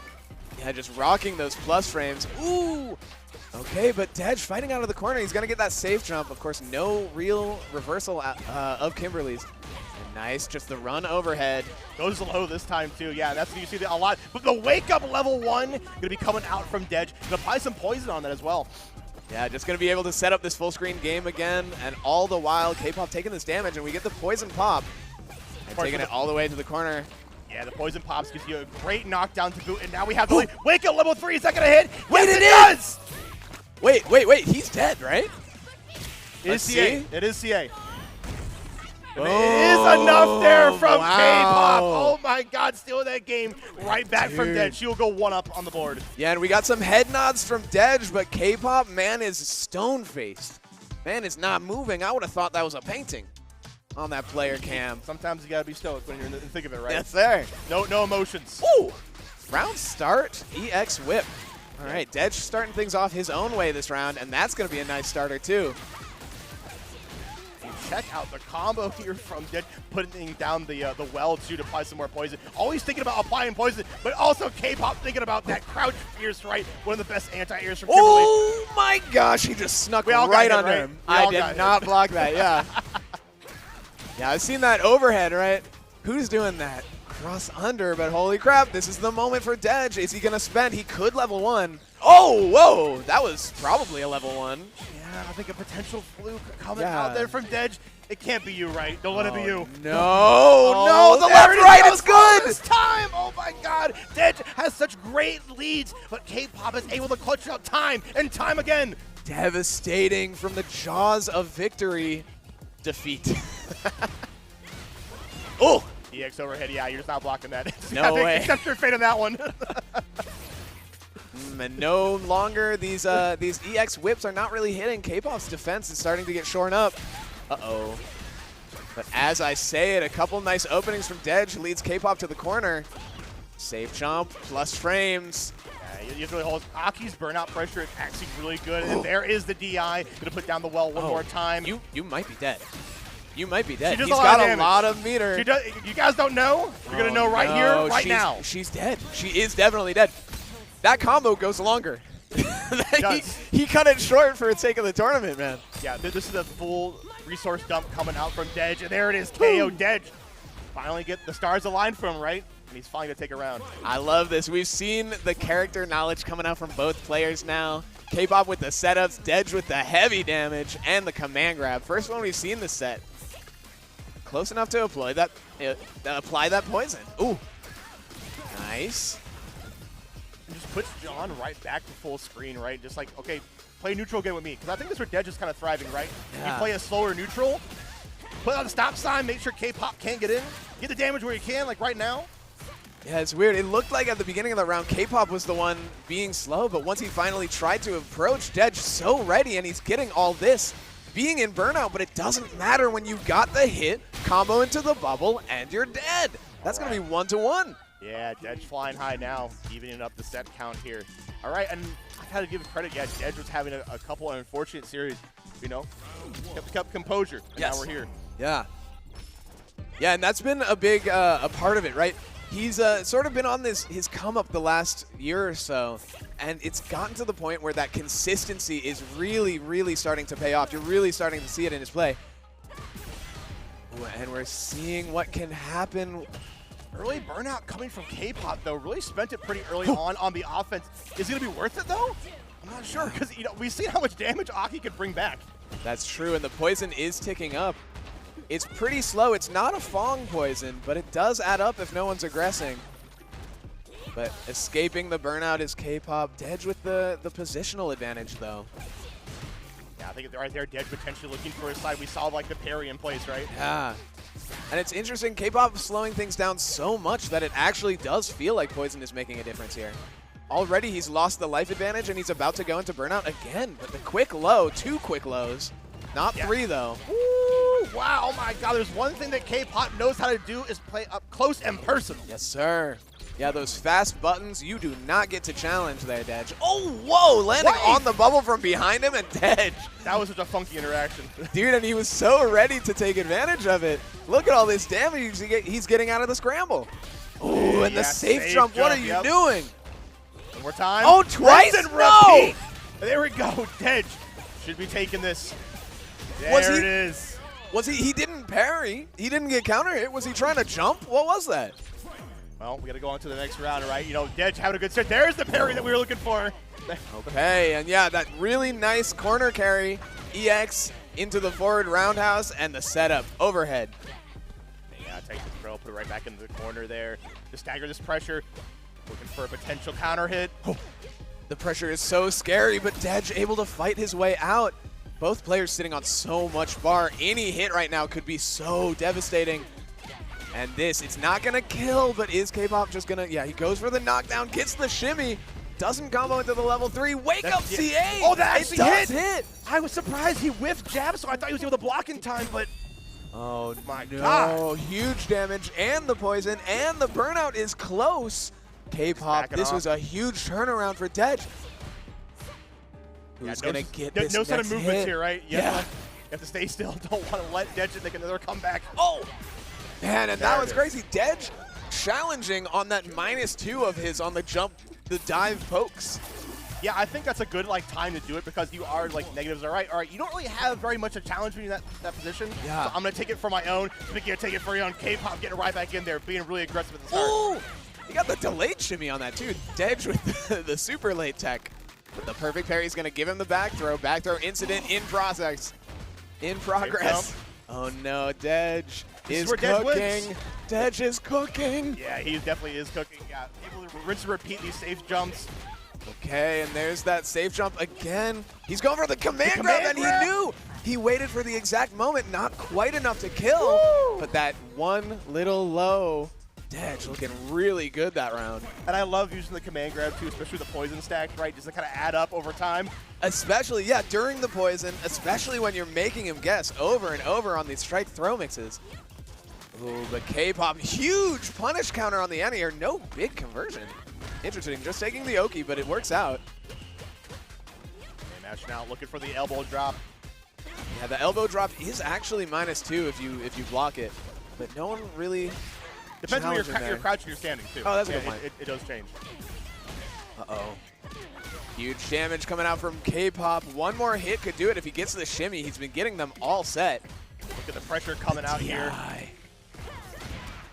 Yeah, just rocking those plus frames. Ooh! Okay, but Dedge fighting out of the corner. He's going to get that safe jump. Of course, no real reversal of Kimberly's. And nice, just the run overhead. Goes low this time too. Yeah, that's what you see a lot. But the wake up level 1 going to be coming out from Dedge. Going to apply some poison on that as well. Yeah, just going to be able to set up this full screen game again, and all the while, K-pop taking this damage, and we get the poison pop. And taking it all the way to the corner. Yeah, the poison pops gives you a great knockdown to boot, and now we have the wake up level 3. Is that going to hit? Wait, yes, it does! Wait, he's dead, right? It is CA. It is CA. It is enough there from K-pop. Oh my God, stealing that game right back from Dedge. She will go 1-up on the board. Yeah, and we got some head nods from Dedge, but K-pop, man, is stone-faced. Man is not moving. I would have thought that was a painting on that player cam. Sometimes you got to be stoic when you're in the thick of it, right? Yes, sir. No emotions. Ooh! Round start, EX whip. All right, Dedge starting things off his own way this round, and that's going to be a nice starter, too. Check out the combo here from Dedge, putting down the well too to apply some more poison. Always thinking about applying poison, but also K-pop thinking about that crouch fierce right. One of the best anti-airs from Kimberly. Oh my gosh, he just snuck right under him. I did not block that, yeah. Yeah, I've seen that overhead, right? Who's doing that? Cross under, but holy crap, this is the moment for Dedge. Is he going to spend? He could level 1. Oh, whoa, that was probably a level 1. I think a potential fluke coming out there from Dedge. It can't be you, right? Don't let it be you. No, Oh, no, the left right, it's good. This time, oh my God, Dedge has such great leads, but K-pop is able to clutch out time and time again. Devastating from the jaws of victory. Defeat. Oh! EX overhead, yeah, you're just not blocking that. No way. Accept your fate on that one. And no longer these EX whips are not really hitting. K-pop's defense is starting to get shorn up. Uh-oh. But as I say it, a couple nice openings from Dedge leads K-pop to the corner. Safe jump, plus frames. Yeah, he really holds. Aki's burnout pressure is actually really good, and there is the DI. Gonna put down the well one more time. You might be dead. You might be dead. He's got a lot of meter. You guys don't know? You're gonna know right here, right now. She's dead. She is definitely dead. That combo goes longer. he cut it short for the sake of the tournament, man. Yeah, this is a full resource dump coming out from Dedge, and there it is, KO Dedge. Finally get the stars aligned for him, right? And he's finally gonna take a round. I love this. We've seen the character knowledge coming out from both players now. K-pop with the setups, Dedge with the heavy damage, and the command grab. First one we've seen this set. Close enough to apply that poison. Ooh, nice. And just puts John right back to full screen, right? Just like, okay, play neutral again with me. Because I think this is where Dedge is kind of thriving, right? Yeah. You play a slower neutral, put out a stop sign, make sure K-pop can't get in, get the damage where you can, like right now. Yeah, it's weird. It looked like at the beginning of the round, K-pop was the one being slow, but once he finally tried to approach, Dedge so ready, and he's getting all this. Being in burnout, but it doesn't matter when you got the hit, combo into the bubble, and you're dead. That's going to be 1-1. Yeah, Dedge flying high now, evening up the set count here. All right, and I got to give credit, yeah, Dedge was having a couple of unfortunate series, you know, kept composure, and now we're here. Yeah. Yeah, and that's been a big a part of it, right? He's sort of been on his come up the last year or so, and it's gotten to the point where that consistency is really, really starting to pay off. You're really starting to see it in his play. Ooh, and we're seeing what can happen. Early burnout coming from K-pop, though, really spent it pretty early on the offense. Is it going to be worth it, though? I'm not sure, because we've seen how much damage Aki could bring back. That's true, and the poison is ticking up. It's pretty slow. It's not a Fong poison, but it does add up if no one's aggressing. But escaping the burnout is K-pop. Dedge with the positional advantage, though. Yeah, I think right there, Dedge potentially looking for his side. We saw, like, the parry in place, right? Yeah. And it's interesting, K-pop slowing things down so much that it actually does feel like poison is making a difference here. Already he's lost the life advantage, and he's about to go into burnout again. But the quick low, 2 quick lows. Not 3, though. Ooh, wow, oh my God, there's one thing that K-pop knows how to do is play up close and personal. Yes, sir. Yeah, those fast buttons, you do not get to challenge there, Dedge. Oh, whoa, landing on the bubble from behind him, and Dedge. That was such a funky interaction. Dude, and he was so ready to take advantage of it. Look at all this damage he's getting out of the scramble. Oh, and the safe jump, what are you doing? One more time. Oh, twice? No! There we go, Dedge should be taking this. There it is. He didn't parry. He didn't get counter hit. Was he trying to jump? What was that? Well, we got to go on to the next round, right? You know, Dedge having a good start. There's the parry that we were looking for. Okay, and yeah, that really nice corner carry. EX into the forward roundhouse and the setup overhead. Yeah, take this throw, put it right back into the corner there. To stagger this pressure. Looking for a potential counter hit. The pressure is so scary, but Dedge able to fight his way out. Both players sitting on so much bar. Any hit right now could be so devastating. And this, it's not going to kill, but is K-pop just going to, yeah, he goes for the knockdown, gets the shimmy, doesn't combo into the level 3. Wake up, CA! Oh, that actually hit! I was surprised he whiffed jab, so I thought he was able to block in time, but... Oh, my no. God. Huge damage, and the poison, and the burnout is close. K-pop, this was a huge turnaround for Dedge. Who's going to get this no sudden movements hit. here, right? You have to stay still. Don't want to let Dedge make another comeback. Oh! Man, and that was crazy. Dedge challenging on that -2 of his on the jump, the dive pokes. Yeah, I think that's a good time to do it because you are negatives. All right, you don't really have very much a challenge when you're in that position. Yeah. So I'm gonna take it for my own. Speaking of take it for your own, K-pop getting right back in there, being really aggressive at the start. Ooh! You got the delayed shimmy on that too. Dedge with the super late tech. But the perfect parry is going to give him the back throw. Back throw incident in process. In progress. Oh no, Dedge is cooking. Dedge is cooking. Yeah, he definitely is cooking. Yeah, able to rinse and repeat these safe jumps. Okay, and there's that safe jump again. He's going for the command grab, and he knew. He waited for the exact moment, not quite enough to kill. Woo! But that one little low. Dedge looking really good that round. And I love using the command grab too, especially the poison stack, right? Just to kind of add up over time. Especially, yeah, during the poison, especially when you're making him guess over and over on these strike throw mixes. Ooh, but K-Pop, huge punish counter on the anti-air, no big conversion. Interesting, just taking the Oki, but it works out. And Ash now looking for the elbow drop. Yeah, the elbow drop is actually -2 if you block it, but no one really. Depends on where you're crouching, you're standing too. Oh, that's a good point. It does change. Uh-oh. Huge damage coming out from K-Pop. One more hit could do it if he gets to the shimmy. He's been getting them all set. Look at the pressure coming out here.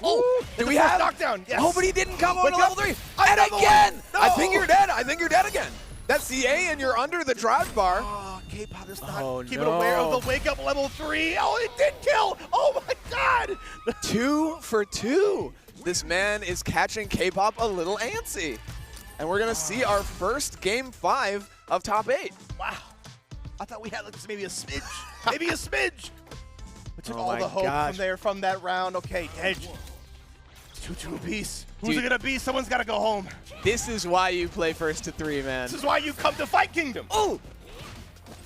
Oh, do we have knockdown? Yes. Oh, but he didn't come over to level 3. And Another again! No. I think you're dead. I think you're dead again. That's the A, and you're under the drive bar. Oh, K-Pop is not keeping aware of the wake up level 3. Oh, it did kill. Oh my God. 2 for 2. This man is catching K-Pop a little antsy. And we're going to see our first game 5 of top 8. Wow. I thought we had like maybe a smidge. Maybe a smidge. We took all my the hope gosh. from there, from that round. Okay, Edge. It's 2-2 apiece. Who's it going to be? Someone's got to go home. This is why you play first to 3, man. This is why you come to Fight Kingdom. Oh!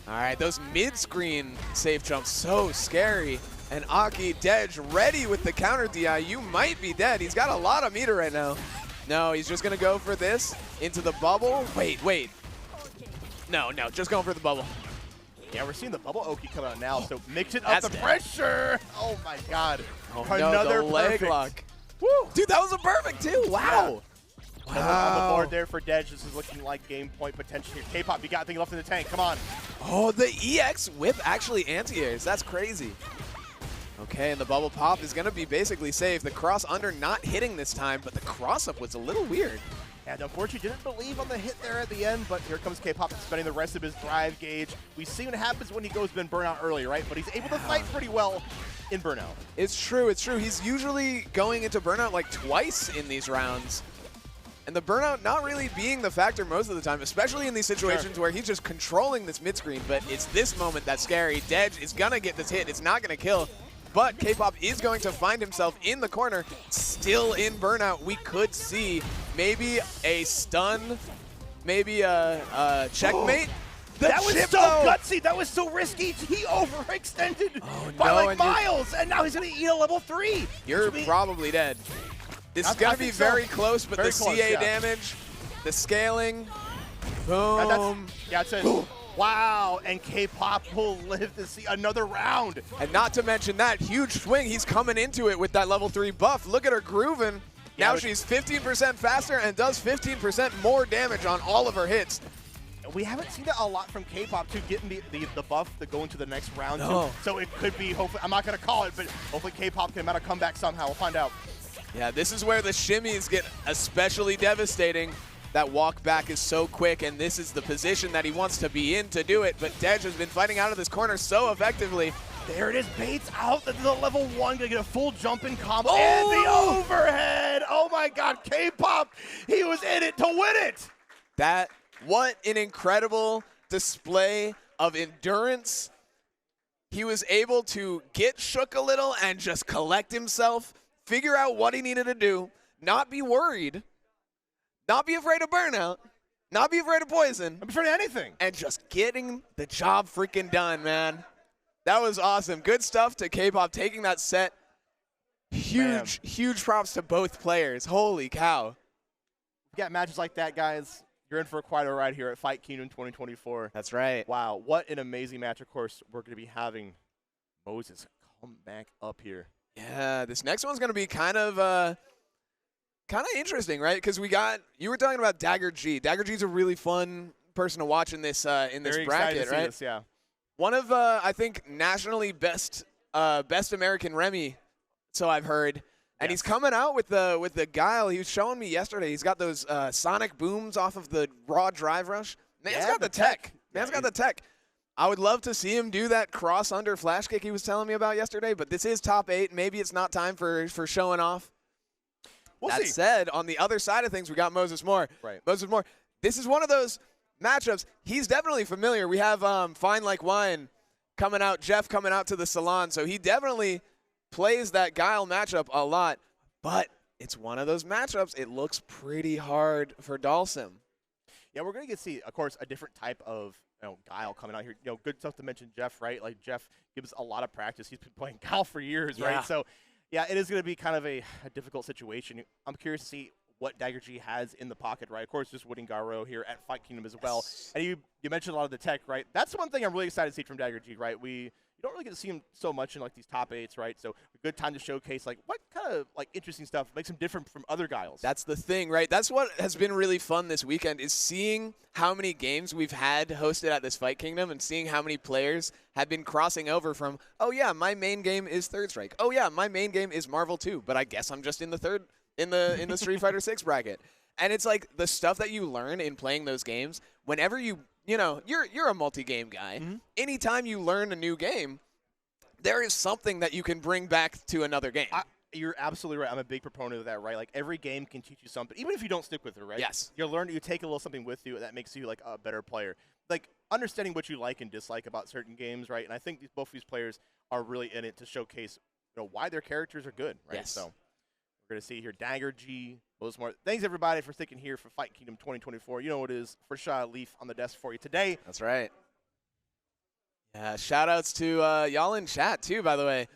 All right, those mid-screen safe jumps, so scary. And Aki, Dedge, ready with the counter DI. You might be dead. He's got a lot of meter right now. No, he's just going to go for this into the bubble. Wait. No, just going for the bubble. Yeah, we're seeing the bubble Oki come out now, so mix it up the pressure. Oh, my God. Oh, Another no, the leg perfect. lock. Woo. Dude, that was a perfect, too. Wow. Yeah. On the board there for Dedge. This is looking like game point potential here. K-Pop, you got things left in the tank. Come on. Oh, the EX whip actually anti-airs. That's crazy. Okay, and the bubble pop is going to be basically safe. The cross under not hitting this time, but the cross up was a little weird. And unfortunately didn't believe on the hit there at the end, but here comes K-Pop spending the rest of his drive gauge. We see what happens when he goes been burnout early, right? But he's able to fight pretty well in burnout. It's true. He's usually going into burnout like twice in these rounds. And the burnout not really being the factor most of the time, especially in these situations where he's just controlling this mid-screen. But it's this moment that's scary. Dedge is going to get this hit. It's not going to kill. But K-Pop is going to find himself in the corner, still in burnout. We could see maybe a stun, maybe a checkmate. That was so gutsy. That was so risky. He overextended by like miles, and now he's going to eat a level 3. You're probably dead. This is going to be very close, but the CA damage, the scaling, boom. That's it. Wow, and K-Pop will live to see another round. And not to mention that huge swing, he's coming into it with that level 3 buff. Look at her grooving. Now she's 15% faster and does 15% more damage on all of her hits. We haven't seen that a lot from K-Pop to getting the buff to go into the next round. No. So it could be, hopefully, I'm not going to call it, but hopefully K-Pop can come back somehow. We'll find out. Yeah, this is where the shimmies get especially devastating. That walk back is so quick, and this is the position that he wants to be in to do it. But Dedge has been fighting out of this corner so effectively. There it is, baits out the level 1, gonna get a full jump in combo, and the overhead. Oh my God, K-Pop, he was in it to win it. What an incredible display of endurance. He was able to get shook a little and just collect himself, figure out what he needed to do, not be worried, not be afraid of burnout, not be afraid of poison. I'm afraid of anything. And just getting the job freaking done, man. That was awesome. Good stuff to K-Pop taking that set. Huge props to both players. Holy cow. You got matches like that, guys. You're in for quite a ride here at Fight Kingdom 2024. That's right. Wow, what an amazing match. Of course, we're going to be having Moses come back up here. Yeah, this next one's going to be kind of interesting, right? Because you were talking about Dagger G. Dagger G's a really fun person to watch in this bracket, right? This, yeah. One of I think nationally best American Remy, so I've heard. And he's coming out with the guile. He was showing me yesterday. He's got those sonic booms off of the raw drive rush. Man's got the tech. Man's got the tech. I would love to see him do that cross under flash kick he was telling me about yesterday, but this is top 8. Maybe it's not time for showing off. We'll that see. said, on the other side of things, we got Moses Moore. Right. Moses Moore. This is one of those matchups. He's definitely familiar. We have Fine Like Wine coming out, Jeff coming out to the salon, so he definitely plays that Guile matchup a lot, but it's one of those matchups. It looks pretty hard for Dalsim. Yeah, we're going to get to see, of course, a different type of Guile coming out here. Good stuff to mention Jeff, right? Like, Jeff gives a lot of practice. He's been playing Guile for years, right? So, yeah, it is going to be kind of a difficult situation. I'm curious to see what Dagger G has in the pocket, right? Of course, just winning Garo here at Fight Kingdom as well. And you mentioned a lot of the tech, right? That's one thing I'm really excited to see from Dagger G, right? You don't really get to see him so much in, like, these top 8s, right? So a good time to showcase, like, what kind of, like, interesting stuff makes him different from other Guiles. That's the thing, right? That's what has been really fun this weekend is seeing how many games we've had hosted at this Fight Kingdom and seeing how many players have been crossing over from, oh, yeah, my main game is Third Strike. Oh, yeah, my main game is Marvel 2, but I guess I'm just in the Street Fighter 6 bracket. And it's like the stuff that you learn in playing those games, whenever you're a multi-game guy. Mm-hmm. Anytime you learn a new game, there is something that you can bring back to another game. You're absolutely right. I'm a big proponent of that, right? Like, every game can teach you something, even if you don't stick with it, right? Yes. You take a little something with you that makes you, like, a better player. Like, understanding what you like and dislike about certain games, right? And I think both of these players are really in it to showcase why their characters are good, right? Yes. So we're going to see here Dagger G, Moses Moore. Thanks, everybody, for sticking here for Fight Kingdom 2024. You know what it is. First shot Leaf on the desk for you today. That's right. Yeah, shout-outs to y'all in chat, too, by the way.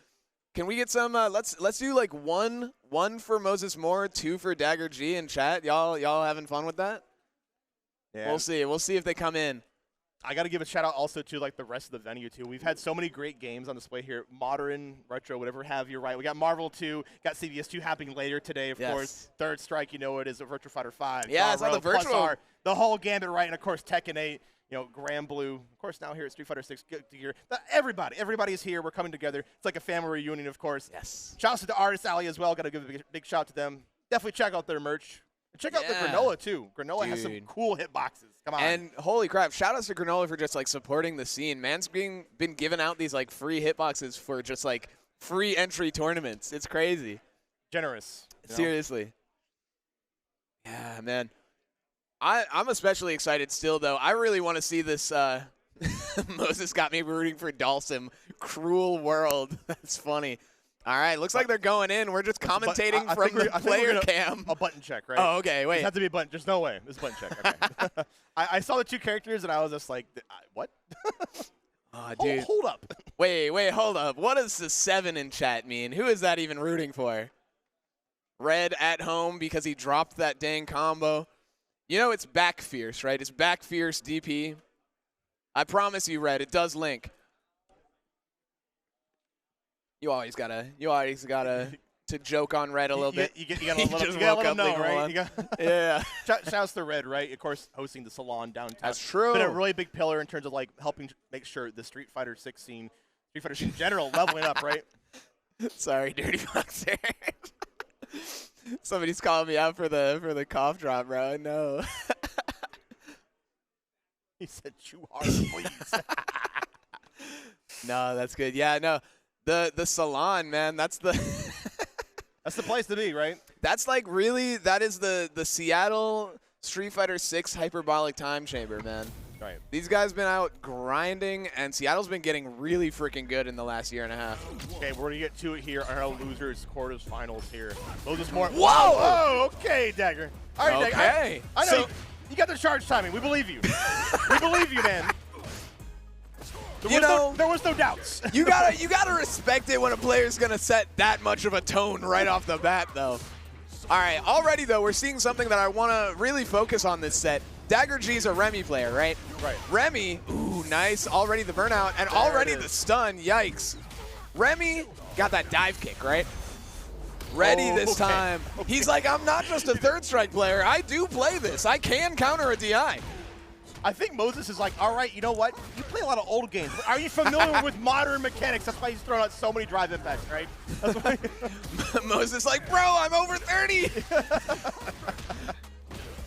Can we get some let's do like one for Moses Moore, 2 for Dagger G in chat. Y'all having fun with that? Yeah. We'll see. We'll see if they come in. I got to give a shout out also to like the rest of the venue too. We've had so many great games on display here. Modern, retro, whatever have you, right? We got Marvel 2, got CVS 2 happening later today, of course. Third Strike, you know it is a Virtual Fighter 5. Yeah, it's on the virtual. Plus the whole gambit, right? And of course Tekken 8, Grand Blue. Of course now here at Street Fighter 6 gear. Everybody is here. We're coming together. It's like a family reunion, of course. Yes. Shouts to the Artist Alley as well. Got to give a big shout to them. Definitely check out their merch. And check out the Granola, too. Granola has some cool hitboxes. Come on. And holy crap, shout outs to Granola for just, like, supporting the scene. Man's been giving out these, like, free hitboxes for just, like, free entry tournaments. It's crazy. Generous. Seriously. Yeah, man. I'm especially excited still, though. I really want to see this. Moses got me rooting for Dalsim. Cruel world. That's funny. All right, looks like they're going in. We're just commentating from the player cam. A button check, right? Oh, okay, wait. It has to be a button. There's no way. It's a button check. Okay. I saw the 2 characters, and I was just like, what? Oh, dude. Hold up. Wait, hold up. What does the 7 in chat mean? Who is that even rooting for? Red at home because he dropped that dang combo. It's back fierce, right? It's back fierce DP. I promise you, Red, it does link. You always gotta to joke on Red a little bit. You gotta let him know, right? Yeah. Shouts to Red, right? Of course, hosting the salon downtown. That's true. Been a really big pillar in terms of like helping make sure the Street Fighter 6 scene, Street Fighter scene in general, leveling up, right? Sorry, Dirty Boxer. Somebody's calling me out for the cough drop, bro. No. He said, "Chew hard, please." No, that's good. Yeah, no. The salon, man, that's the that's the place to be, right? That's like really that is the Seattle Street Fighter 6 hyperbolic time chamber, man. Right. These guys been out grinding, and Seattle's been getting really freaking good in the last year and a half. Okay, we're gonna get to it here on our losers quarterfinals here. Moses Moore. Whoa! Oh, okay, Dagger. All right, Dagger. Okay. I know you got the charge timing. We believe you. We believe you, man. There was no doubts. you gotta respect it when a player's gonna set that much of a tone right off the bat, though. All right, already though, we're seeing something that I want to really focus on this set. Dagger G's a Remy player, right? Right. Remy, ooh, nice. Already the burnout and already the stun. Yikes. Remy got that dive kick, right? Ready this time. Okay. He's like, I'm not just a Third Strike player. I do play this. I can counter a DI. I think Moses is like, all right, you know what? You play a lot of old games. Are you familiar with modern mechanics? That's why he's throwing out so many drive impacts, right? That's why Moses like, bro, I'm over 30.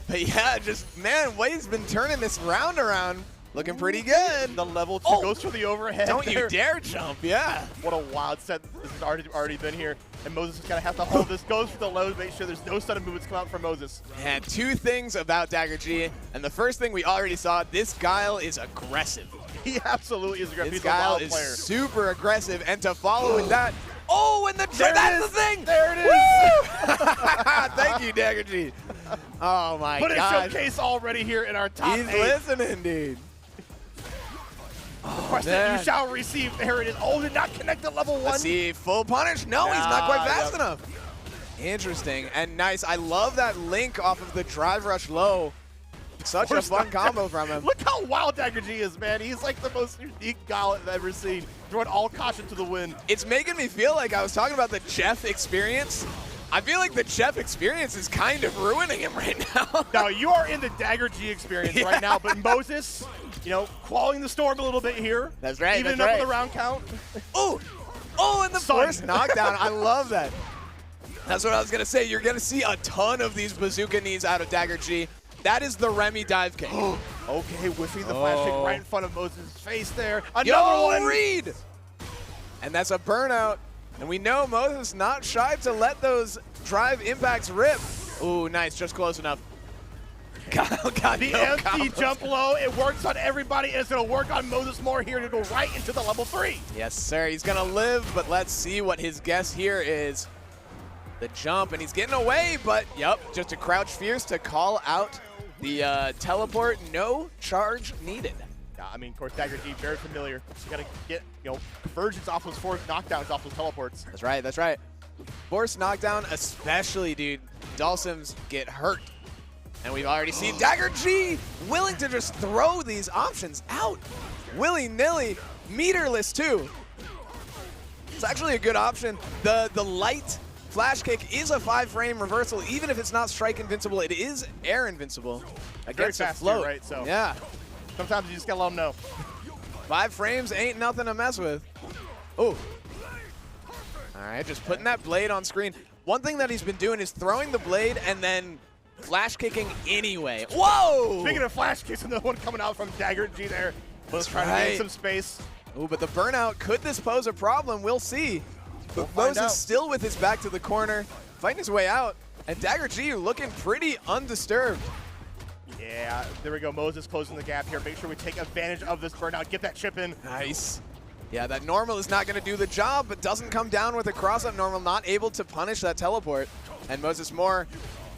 But yeah, just, man, Wade's been turning this round around. Looking pretty good. The level 2 goes for the overhead. Don't there. you dare jump, yeah. What a wild set this has already been here. And Moses is going to have to hold this. Goes for the low to make sure there's no sudden movements come out from Moses. And 2 things about Dagger G. And the first thing we already saw, this Guile is aggressive. He absolutely is aggressive. This He's a Guile wild is player. super aggressive. And to follow with that, oh, and that's the thing. There it is. Thank you, Dagger G. Oh, my Put gosh. a showcase already here in our top 8. He's listening, dude. Question you shall receive. There it is. Oh, did not connect to level 1. Let's see, full punish. No, he's not quite fast enough. Interesting and nice. I love that link off of the drive rush low. Such a fun combo from him. Look how wild Dagger G is, man. He's like the most unique guy I've ever seen. Throwing all caution to the wind. It's making me feel like I was talking about the Jeff experience. I feel like the Jeff experience is kind of ruining him right now. Now, you are in the Dagger G experience right now, but Moses, you know, quelling the storm a little bit here. That's right, Even that's up right. with the round count. Oh, and the forced knockdown. I love that. That's what I was going to say. You're going to see a ton of these bazooka knees out of Dagger G. That is the Remy dive kick. Okay, whiffing the flash kick right in front of Moses' face there. Another one. Reed! And that's a burnout. And we know Moses not shy to let those drive impacts rip. Ooh, nice, just close enough. God, the empty jump low, it works on everybody, and it's going to work on Moses more here to go right into the level 3. Yes, sir, he's going to live, but let's see what his guess here is. The jump, and he's getting away, but yep, just a crouch fierce to call out the teleport. No charge needed. Yeah, I mean, of course, Dagger G, very familiar. You got to get, you know, conversions off those 4 knockdowns off those teleports. That's right, that's right. Force knockdown, especially, dude. Dulcims get hurt. And we've already seen Dagger G willing to just throw these options out. Willy-nilly, meterless, too. It's actually a good option. The light flash kick is a 5-frame reversal. Even if it's not strike invincible, it is air invincible. Against a float. Too, right? So yeah. Sometimes you just gotta let them know. 5 frames ain't nothing to mess with. Oh. All right, just putting that blade on screen. One thing that he's been doing is throwing the blade and then flash kicking anyway. Whoa! Speaking of flash kicks, another one coming out from Dagger G there. Let's try to gain some space. Oh, but the burnout, could this pose a problem? We'll see. We'll Moses still with his back to the corner, fighting his way out. And Dagger G looking pretty undisturbed. Yeah, there we go. Moses closing the gap here. Make sure we take advantage of this burnout. Get that chip in. Nice. Yeah, that normal is not going to do the job, but doesn't come down with a cross-up normal, not able to punish that teleport. And Moses Moore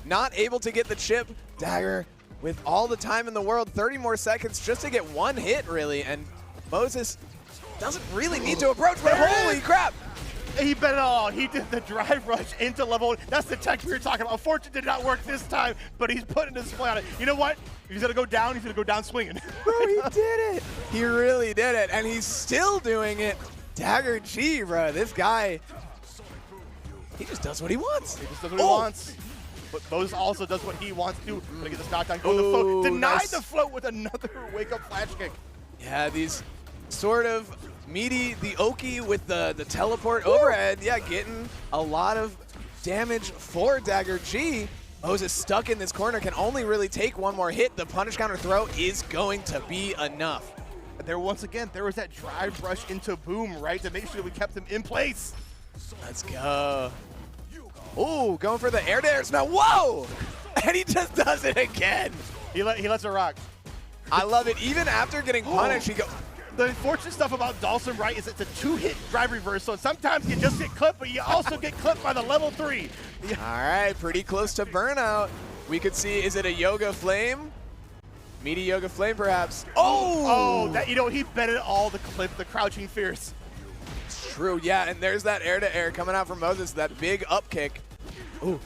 not able to get the chip. Dagger with all the time in the world, 30 more seconds just to get 1 hit, really. And Moses doesn't really need to approach, but holy crap. He bet it all. He did the drive rush into level 1. That's the tech we were talking about. Fortune did not work this time, but he's putting his play on it. You know what? If he's going to go down, he's going to go down swinging. Bro, he did it. He really did it, and he's still doing it. Dagger G, bro. This guy, he just does what he wants. He just does what he wants. But Moses also does what he wants to. Gonna get this knockdown. Go to the float. Denied the float with another wake-up flash kick. Yeah, these sort of meaty, the Oki with the teleport overhead. Yeah, getting a lot of damage for Dagger G. Moses stuck in this corner, can only really take 1 more hit. The punish counter throw is going to be enough. But there, once again, there was that drive rush into Boom, right, to make sure we kept him in place. Let's go. Ooh, going for the air-to-air now. Whoa! And he just does it again. He lets it rock. I love it. Even after getting punished, he goes. The unfortunate stuff about Dawson, right, is it's a 2-hit drive reverse, so sometimes you just get clipped, but you also get clipped by the level 3. All right, pretty close to burnout. We could see, is it a Yoga Flame? Meaty Yoga Flame, perhaps. Oh, that, you know, he bet it all to clip the Crouching Fierce. It's true, yeah, and there's that air-to-air coming out from Moses, that big up kick. Ooh,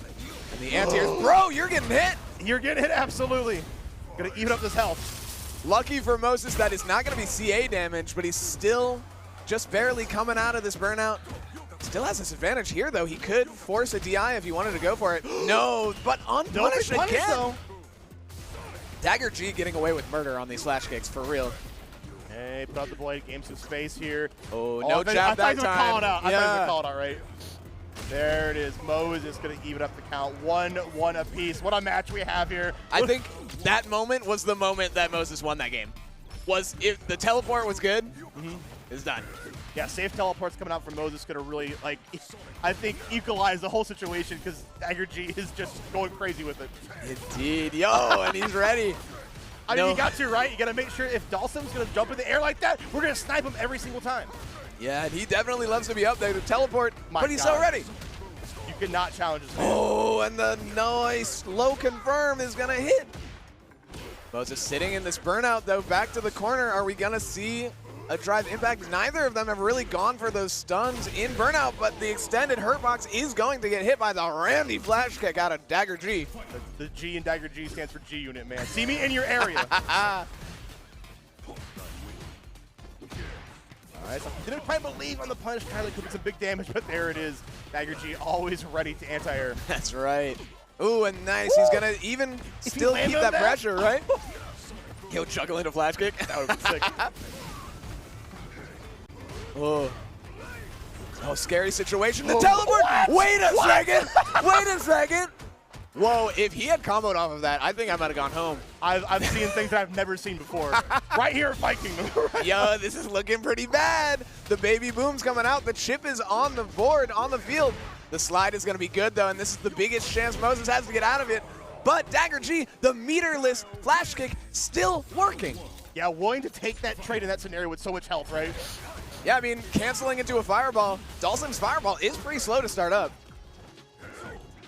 and the anti-airs. Bro, you're getting hit. You're getting hit, absolutely. Gonna even up this health. Lucky for Moses that is not going to be CA damage, but he's still just barely coming out of this burnout. Still has this advantage here, though. He could force a DI if he wanted to go for it. No, but unpunished again. Though. Dagger G getting away with murder on these flash kicks, for real. Hey, put out the blade, gain some space here. Oh, no jab that time. I thought he was going to call it out. I thought he was going to call it out, right? There it is. Moses going to even up the count. 1-1 apiece. What a match we have here. I think that moment was the moment that Moses won that game. Was if the teleport was good, it's done. Yeah, safe teleports coming out from Moses going to really, like, I think equalize the whole situation because Dagger G is just going crazy with it. Indeed. Yo, and he's ready. I mean, you got to, right? You got to make sure if Dalsum's going to jump in the air like that, we're going to snipe him every single time. Yeah, and he definitely loves to be up there to teleport, but he's so ready. You cannot challenge this man. Oh, and the nice low confirm is going to hit. Moses sitting in this burnout, though, back to the corner. Are we going to see a drive impact? Neither of them have really gone for those stuns in burnout, but the extended hurt box is going to get hit by the Randy flash kick out of Dagger G. The G in Dagger G stands for G unit, man. See me in your area. All right, so didn't quite believe on the punish. Kylie could do some big damage, but there it is. Dagger G always ready to anti-air. That's right. Ooh, and nice. Woo! He's going to even still keep that pressure, right? He'll juggle into flash kick. That would be sick. Oh. Oh, scary situation. The teleport. What? Wait a second. Wait a second. Whoa, if he had comboed off of that, I think I might have gone home. I've seen things that I've never seen before. Right here at Viking. Yo, this is looking pretty bad. The baby boom's coming out. The chip is on the board, on the field. The slide is going to be good, though, and this is the biggest chance Moses has to get out of it. But Dagger G, the meterless flash kick, still working. Yeah, willing to take that trade in that scenario with so much health, right? Yeah, I mean, canceling into a fireball. Dalsum's fireball is pretty slow to start up.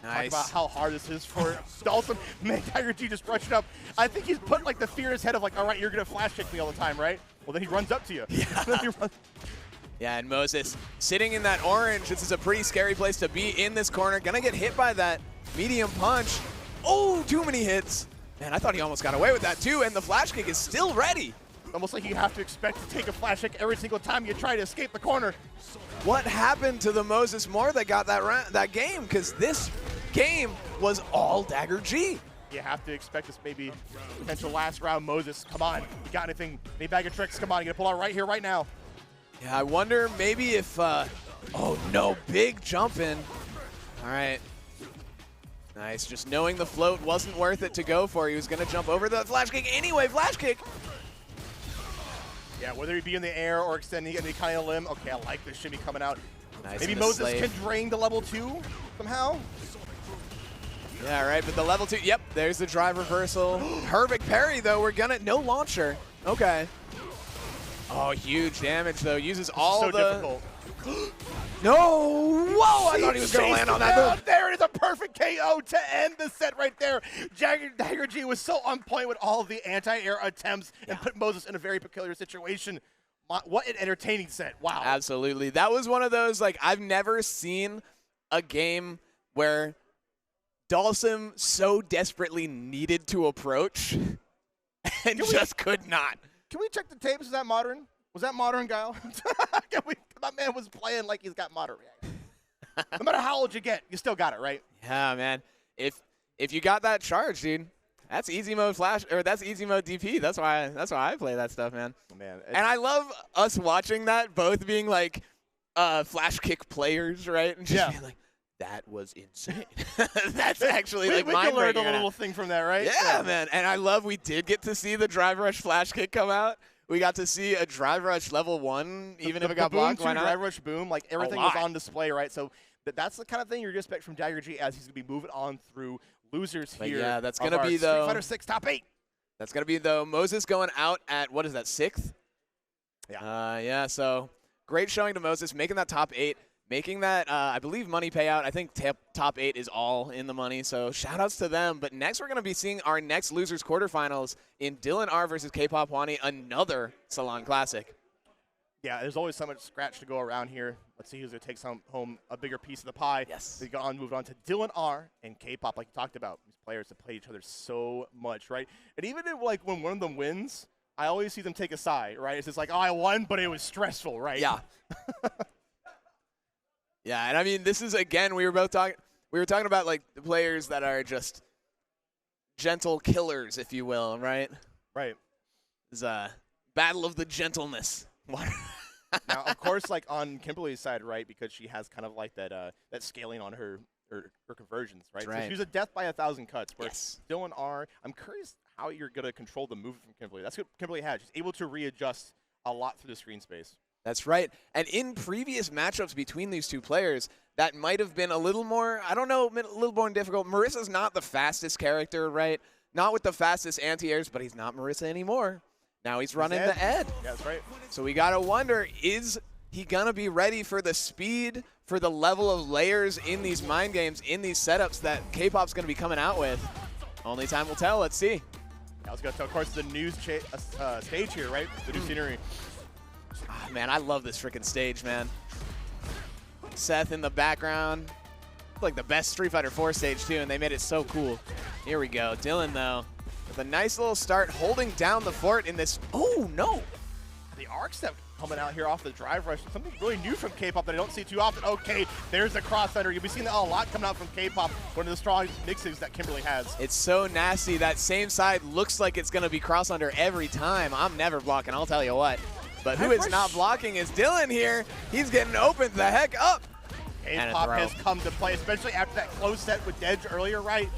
Nice. Talk about how hard this is for Dalsum. Man, Dagger G just rushed up. I think he's put like the fear in his head of like, all right, you're going to flash kick me all the time, right? Well, then he runs up to you. Yeah. Yeah, and Moses sitting in that orange. This is a pretty scary place to be in this corner. Gonna get hit by that medium punch. Oh, too many hits. Man, I thought he almost got away with that too, and the flash kick is still ready. Almost like you have to expect to take a flash kick every single time you try to escape the corner. What happened to the Moses Moore that got that game? Because this game was all Dagger G. You have to expect this maybe potential last round. Moses, come on. You got anything? Any bag of tricks? Come on, you gotta pull out right here, right now. Yeah, I wonder maybe if, oh no, big jump in. All right. Nice, just knowing the float wasn't worth it to go for. He was gonna jump over the flash kick anyway, flash kick. Yeah, whether he be in the air or extending any kind of limb. Okay, I like this shimmy coming out. Nice. Maybe Moses can drain the level 2 somehow. Yeah, right, but the level 2, yep, there's the drive reversal. Perfect parry, though. We're gonna, no launcher. Okay. Oh, huge damage, though. Uses all so difficult. No! Whoa, I thought he was gonna land on that move. There it is, a perfect KO to end the set right there. Dagger G was so on point with all of the anti-air attempts and put Moses in a very peculiar situation. What an entertaining set. Wow. Absolutely. That was one of those, like, I've never seen a game where Dalsum so desperately needed to approach and just could not. Can we check the tapes? Is that modern? Was that modern, Guile? That man was playing like he's got modern reaction. No matter how old you get, you still got it, right? Yeah, man. If you got that charge, dude, that's easy mode flash, or that's easy mode DP. That's why I play that stuff, man. Oh, man. And I love us watching that, both being like flash kick players, right? And just being like, that was insane. That's actually like we mind learned a little thing from that, right? Yeah, man. And I love we did get to see the drive rush flash kick come out. We got to see a drive rush level 1, even if it got blocked. Why not? Drive rush boom, like everything was on display, right? So that's the kind of thing you're going to expect from Dagger G as he's going to be moving on through losers here. Yeah, that's going to be the Street Fighter 6 top 8. That's going to be the Moses going out at, what is that, 6th? Yeah. Yeah, so great showing to Moses, making that top 8. Making that, I believe, money payout. I think top 8 is all in the money, so shout-outs to them. But next we're going to be seeing our next losers quarterfinals in Dylan R versus K-Pop Wani, another Salon Classic. Yeah, there's always so much scratch to go around here. Let's see who's going to take home a bigger piece of the pie. Yes. We moved on to Dylan R and K-Pop, like you talked about. These players have played each other so much, right? And even if, like, when one of them wins, I always see them take a sigh, right? It's just like, oh, I won, but it was stressful, right? Yeah. Yeah, and I mean, this is, again, we were talking about, like, the players that are just gentle killers, if you will, right? Right. It's a battle of the gentleness. Now, of course, like on Kimberly's side, right, because she has kind of like that that scaling on her conversions, right? Right. So she's a death by 1,000 cuts. Where Yes. Dylan R, I'm curious how you're going to control the movement from Kimberly. That's what Kimberly had. She's able to readjust a lot through the screen space. That's right. And in previous matchups between these two players, that might have been a little more, I don't know, a little more difficult. Marissa's not the fastest character, right? Not with the fastest anti-airs, but he's not Marissa anymore. Now he's running the Ed. Yeah, that's right. So we got to wonder, is he going to be ready for the speed, for the level of layers in these mind games, in these setups that K-pop's going to be coming out with? Only time will tell. Let's see. I was going to tell, of course, the new stage here, right? The new scenery. Oh, man, I love this freaking stage, man. Seth in the background. Like the best Street Fighter 4 stage, too, and they made it so cool. Here we go. Dylan, though, with a nice little start, holding down the fort in this. Oh, no. The arc step coming out here off the drive rush. Something really new from K-pop that I don't see too often. Okay, there's the cross under. You'll be seeing that a lot coming out from K-pop. One of the strongest mixes that Kimberly has. It's so nasty. That same side looks like it's going to be cross under every time. I'm never blocking, I'll tell you what. But who is not blocking is Dylan here. He's getting opened the heck up. K-pop has come to play, especially after that close set with Dedge earlier, right?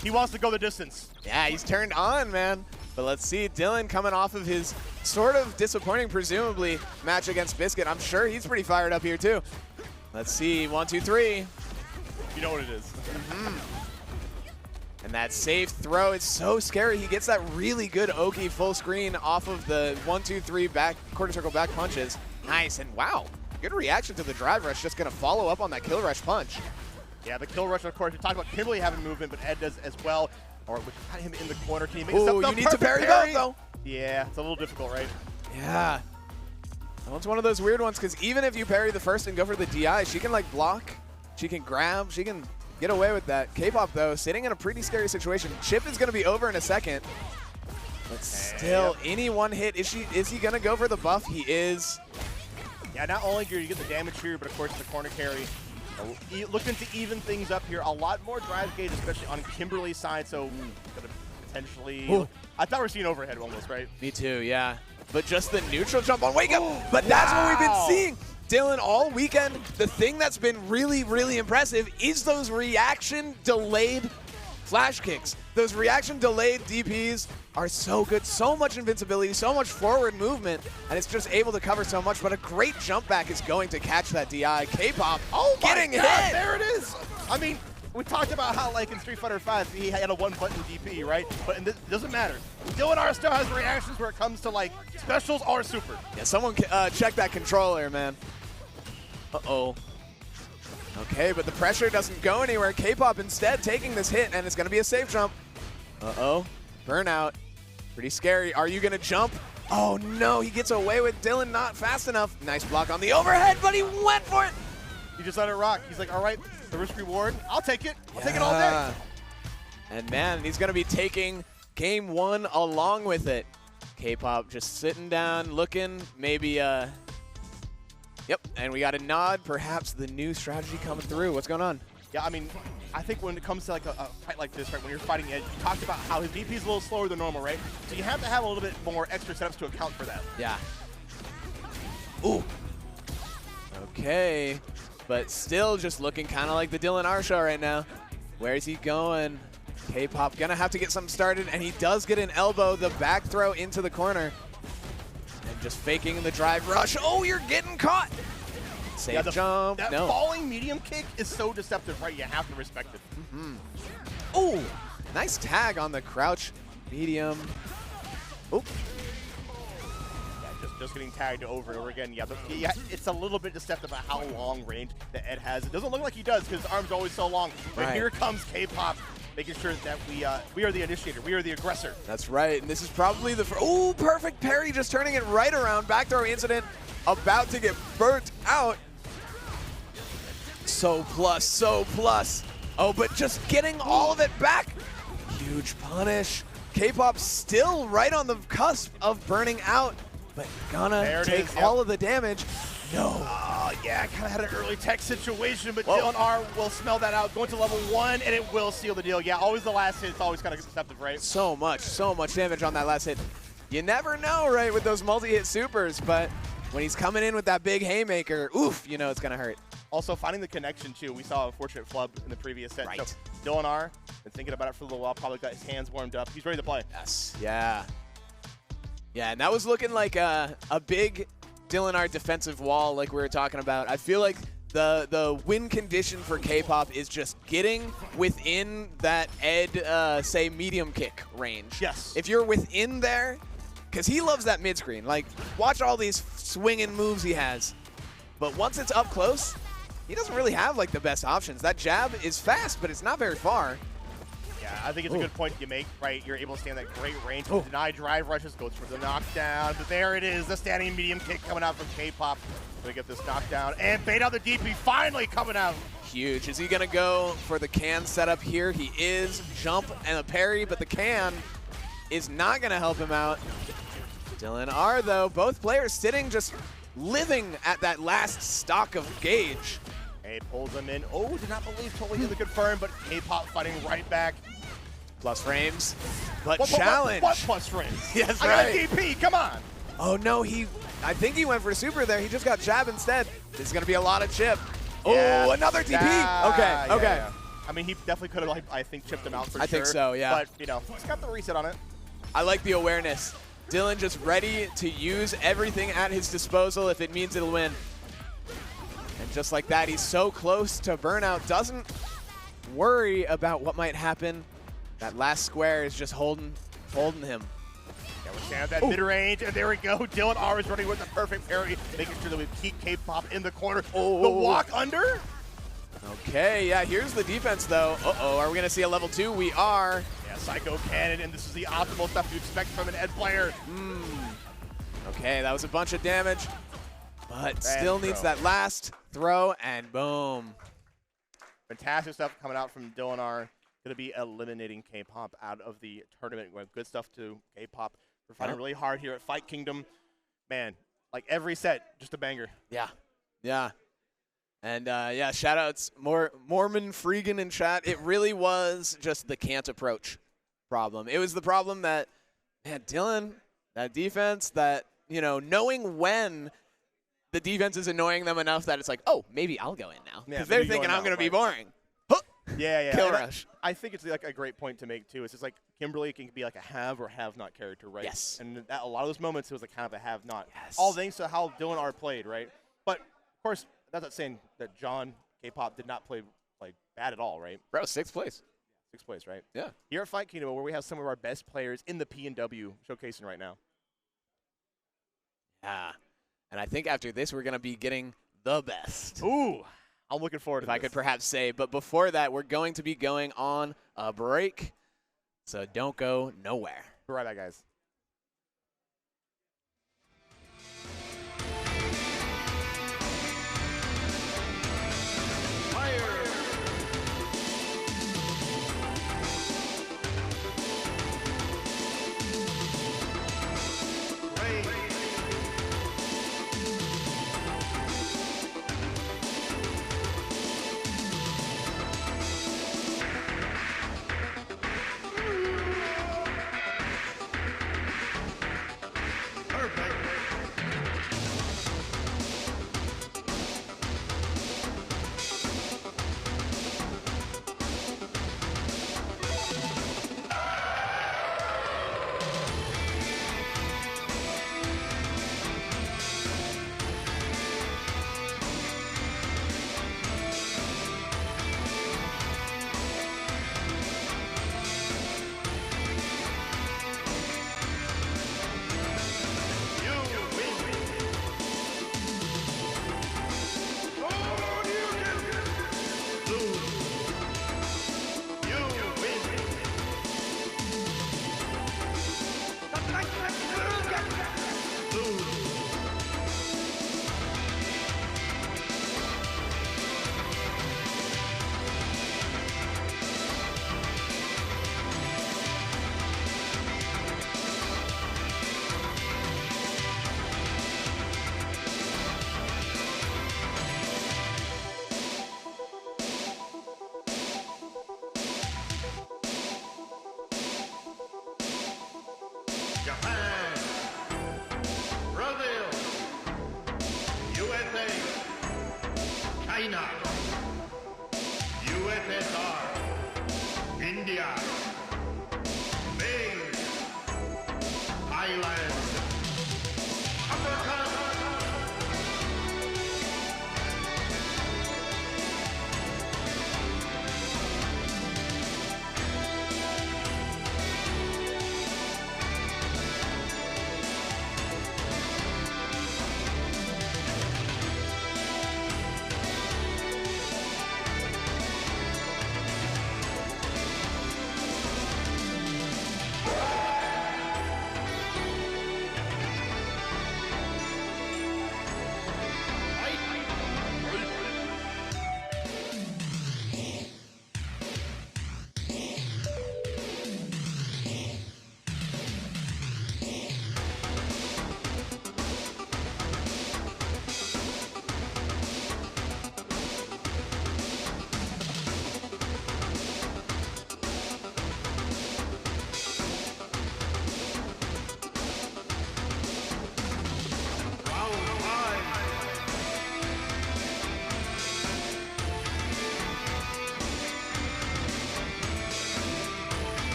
He wants to go the distance. Yeah, he's turned on, man. But let's see, Dylan coming off of his sort of disappointing, presumably, match against Biscuit. I'm sure he's pretty fired up here, too. Let's see, 1, 2, 3. You know what it is. And that safe throw, it's so scary. He gets that really good Oki full screen off of the 1, 2, 3 back quarter circle back punches. Nice, and wow, good reaction to the drive rush. Just going to follow up on that kill rush punch. Yeah, the kill rush, of course. We talked about Kimberly having movement, but Ed does as well. Or we got him in the corner. Can he make something? You need to parry both, though. Yeah, it's a little difficult, right? Yeah. That one's one of those weird ones, because even if you parry the first and go for the DI, she can, like, block. She can grab. She can get away with that. K-pop, though, sitting in a pretty scary situation. Chip is going to be over in a second. But still, any one hit. Is he going to go for the buff? He is. Yeah, not only do you get the damage here, but, of course, the corner carry. Looking to even things up here. A lot more drive gauge, especially on Kimberly's side, so gonna potentially... Ooh. I thought we were seeing overhead almost, right? Me too, yeah. But just the neutral jump on Wake Up. But that's what we've been seeing. Dylan, all weekend, the thing that's been really, really impressive is those reaction-delayed flash kicks. Those reaction-delayed DPs are so good. So much invincibility, so much forward movement, and it's just able to cover so much. But a great jump back is going to catch that DI. K-pop getting hit. There it is. I mean, we talked about how, like, in Street Fighter 5, he had a one-button DP, right? But it doesn't matter. Dylan R still has reactions where it comes to, like, specials or super. Yeah, someone check that controller, man. Uh-oh. Okay, but the pressure doesn't go anywhere. K-pop instead taking this hit, and it's going to be a safe jump. Uh-oh. Burnout. Pretty scary. Are you going to jump? Oh, no. He gets away with Dylan not fast enough. Nice block on the overhead, but he went for it. He just let it rock. He's like, all right, the risk reward. I'll take it. I'll take it all day. And, man, he's going to be taking game one along with it. K-pop just sitting down, looking, maybe, Yep, and we got a nod, perhaps the new strategy coming through. What's going on? Yeah, I mean, I think when it comes to like a fight like this, right, when you're fighting Edge, you talked about how his DP is a little slower than normal, right? So you have to have a little bit more extra setups to account for that. Yeah. Ooh. Okay, but still just looking kind of like the Dylan R show right now. Where is he going? K-pop gonna have to get something started, and he does get an elbow, the back throw into the corner. And just faking the drive rush. Oh, you're getting caught. Safe jump. That falling medium kick is so deceptive, right? You have to respect it. Oh, nice tag on the crouch medium. Oop. Yeah, just getting tagged over and over again. Yeah, it's a little bit deceptive about how long range that Ed has. It doesn't look like he does because his arm's always so long. But here comes K-pop, making sure that we are the initiator. We are the aggressor. That's right, and this is probably the oh, perfect parry, just turning it right around. Back throw incident, about to get burnt out. So plus. Oh, but just getting all of it back. Huge punish. K-pop still right on the cusp of burning out, but gonna take all of the damage. No. Yeah, kind of had an early tech situation, but Dylan R will smell that out. Going to level 1, and it will seal the deal. Yeah, always the last hit. It's always kind of deceptive, right? So much damage on that last hit. You never know, right, with those multi-hit supers, but when he's coming in with that big haymaker, oof, you know it's going to hurt. Also, finding the connection, too. We saw a fortunate flub in the previous set. Right. So, Dylan R. been thinking about it for a little while, probably got his hands warmed up. He's ready to play. Yes. Yeah. Yeah, and that was looking like a big Dylan R defensive wall like we were talking about. I feel like the win condition for K-pop is just getting within that Ed, say, medium kick range. Yes. If you're within there, because he loves that mid-screen. Like, watch all these swinging moves he has. But once it's up close, he doesn't really have, like, the best options. That jab is fast, but it's not very far. Yeah, I think it's a good point you make, right? You're able to stay in that great range. Deny drive rushes, goes for the knockdown. But there it is, the standing medium kick coming out from K-pop. Gonna get this knockdown and bait out the DP finally coming out. Huge. Is he gonna go for the can setup here? He is. Jump and a parry, but the can is not gonna help him out. Dylan R though, both players sitting just living at that last stock of gauge. Hey, pulls him in. Oh, did not believe totally in the confirm, but K-pop fighting right back. Plus frames, but challenge. What plus frames? Yes, I right. got a DP, come on. Oh no, I think he went for super there. He just got jab instead. This is gonna be a lot of chip. Yeah. Oh, another DP. Yeah, Okay. yeah. I mean, he definitely could have, like, I think, chipped him out for sure. I think so, yeah. But, you know, he's got the reset on it. I like the awareness. Dylan just ready to use everything at his disposal if it means it'll win. And just like that, he's so close to burnout, doesn't worry about what might happen. That last square is just holding him. Yeah, we're standing at that mid-range, and there we go. Dylan R is running with the perfect parry, making sure that we keep K-pop in the corner. The walk under? Okay, yeah, here's the defense, though. Uh-oh, are we going to see a level 2? We are. Yeah, Psycho Cannon, and this is the optimal stuff you expect from an Ed player. Okay, that was a bunch of damage, but still needs that last throw, and boom. Fantastic stuff coming out from Dylan R. Going to be eliminating K-pop out of the tournament. We have good stuff to K-pop. We're fighting really hard here at Fight Kingdom. Man, like every set, just a banger. Yeah. Yeah. And, yeah, shout-outs, Mormon Freegan in chat. It really was just the can't approach problem. It was the problem that, man, Dylan, that defense, that, you know, knowing when the defense is annoying them enough that it's like, oh, maybe I'll go in now. Because they're thinking I'm going to be boring. Yeah. Kill rush. I think it's like a great point to make, too. It's just like Kimberly can be like a have or have not character, right? Yes. And that, a lot of those moments, it was like kind of a have not. Yes. All thanks to how Dylan R played, right? But, of course, that's not saying that John K-pop did not play like bad at all, right? Bro, 6th place. 6th place, right? Yeah. Here at Fight Kingdom, where we have some of our best players in the P&W showcasing right now. Yeah. And I think after this, we're going to be getting the best. Ooh, I'm looking forward to if I could perhaps say. But before that, we're going to be going on a break. So don't go nowhere. Be right back, guys. China, USSR, India, Spain, Thailand. Uppercut.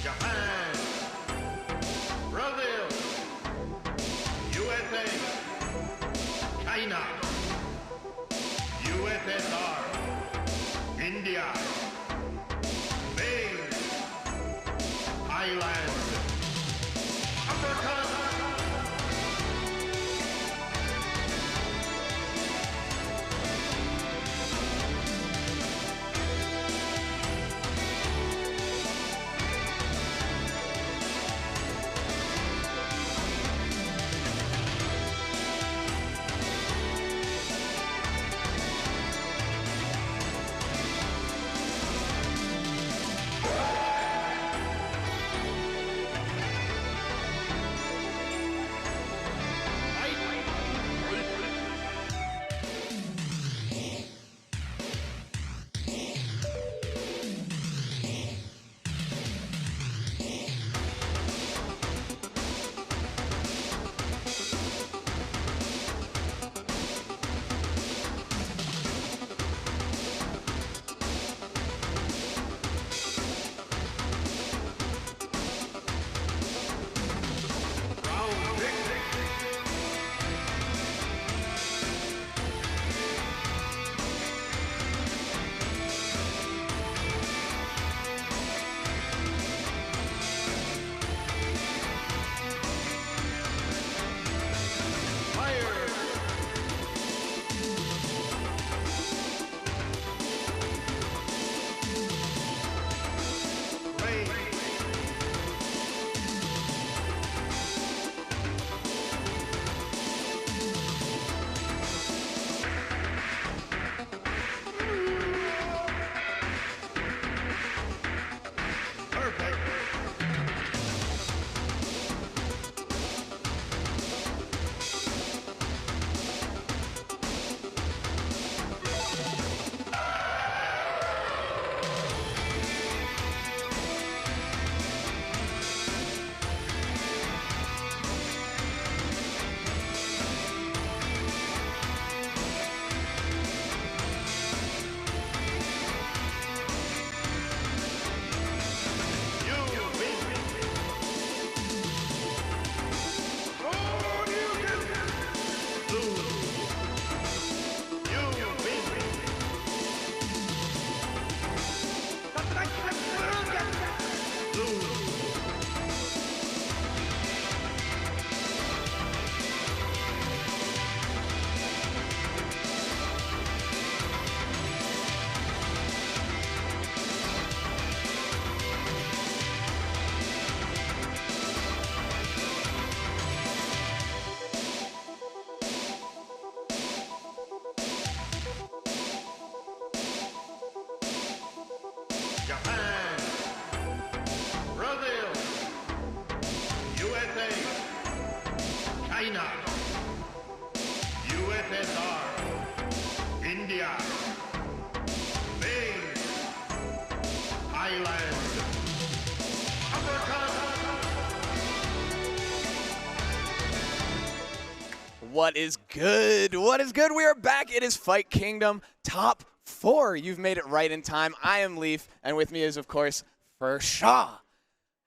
Japan, Brazil, USA, China, USSR, India, Spain, Thailand. Uppercut. What is good? What is good? We are back. It is Fight Kingdom Top 4. You've made it right in time. I am Leaf, and with me is, of course, Shaw.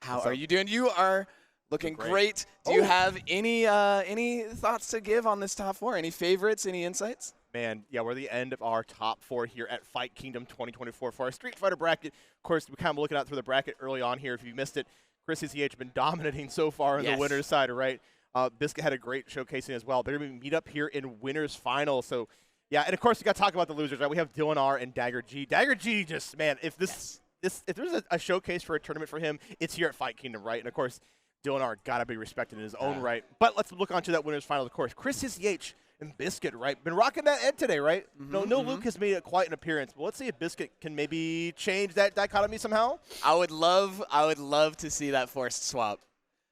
How are you doing? You are looking great. Do you have any thoughts to give on this top 4? Any favorites? Any insights? Man, yeah, we're at the end of our top 4 here at Fight Kingdom 2024 for our Street Fighter bracket. Of course, we're kind of looking out through the bracket early on here. If you missed it, Chris CCH been dominating so far on the winner's side, right? Biscuit had a great showcasing as well. They're going to meet up here in winner's final. So, yeah, and of course, we got to talk about the losers, right? We have Dylan R and Dagger G. Dagger G just, man, if there's a showcase for a tournament for him, it's here at Fight Kingdom, right? And of course, Dylan R got to be respected in his own right. But let's look onto that winner's final, of course. Chris CCH and Biscuit, right? Been rocking that Ed today, right? No, Luke has made quite an appearance. But let's see if Biscuit can maybe change that dichotomy somehow. I would love to see that forced swap.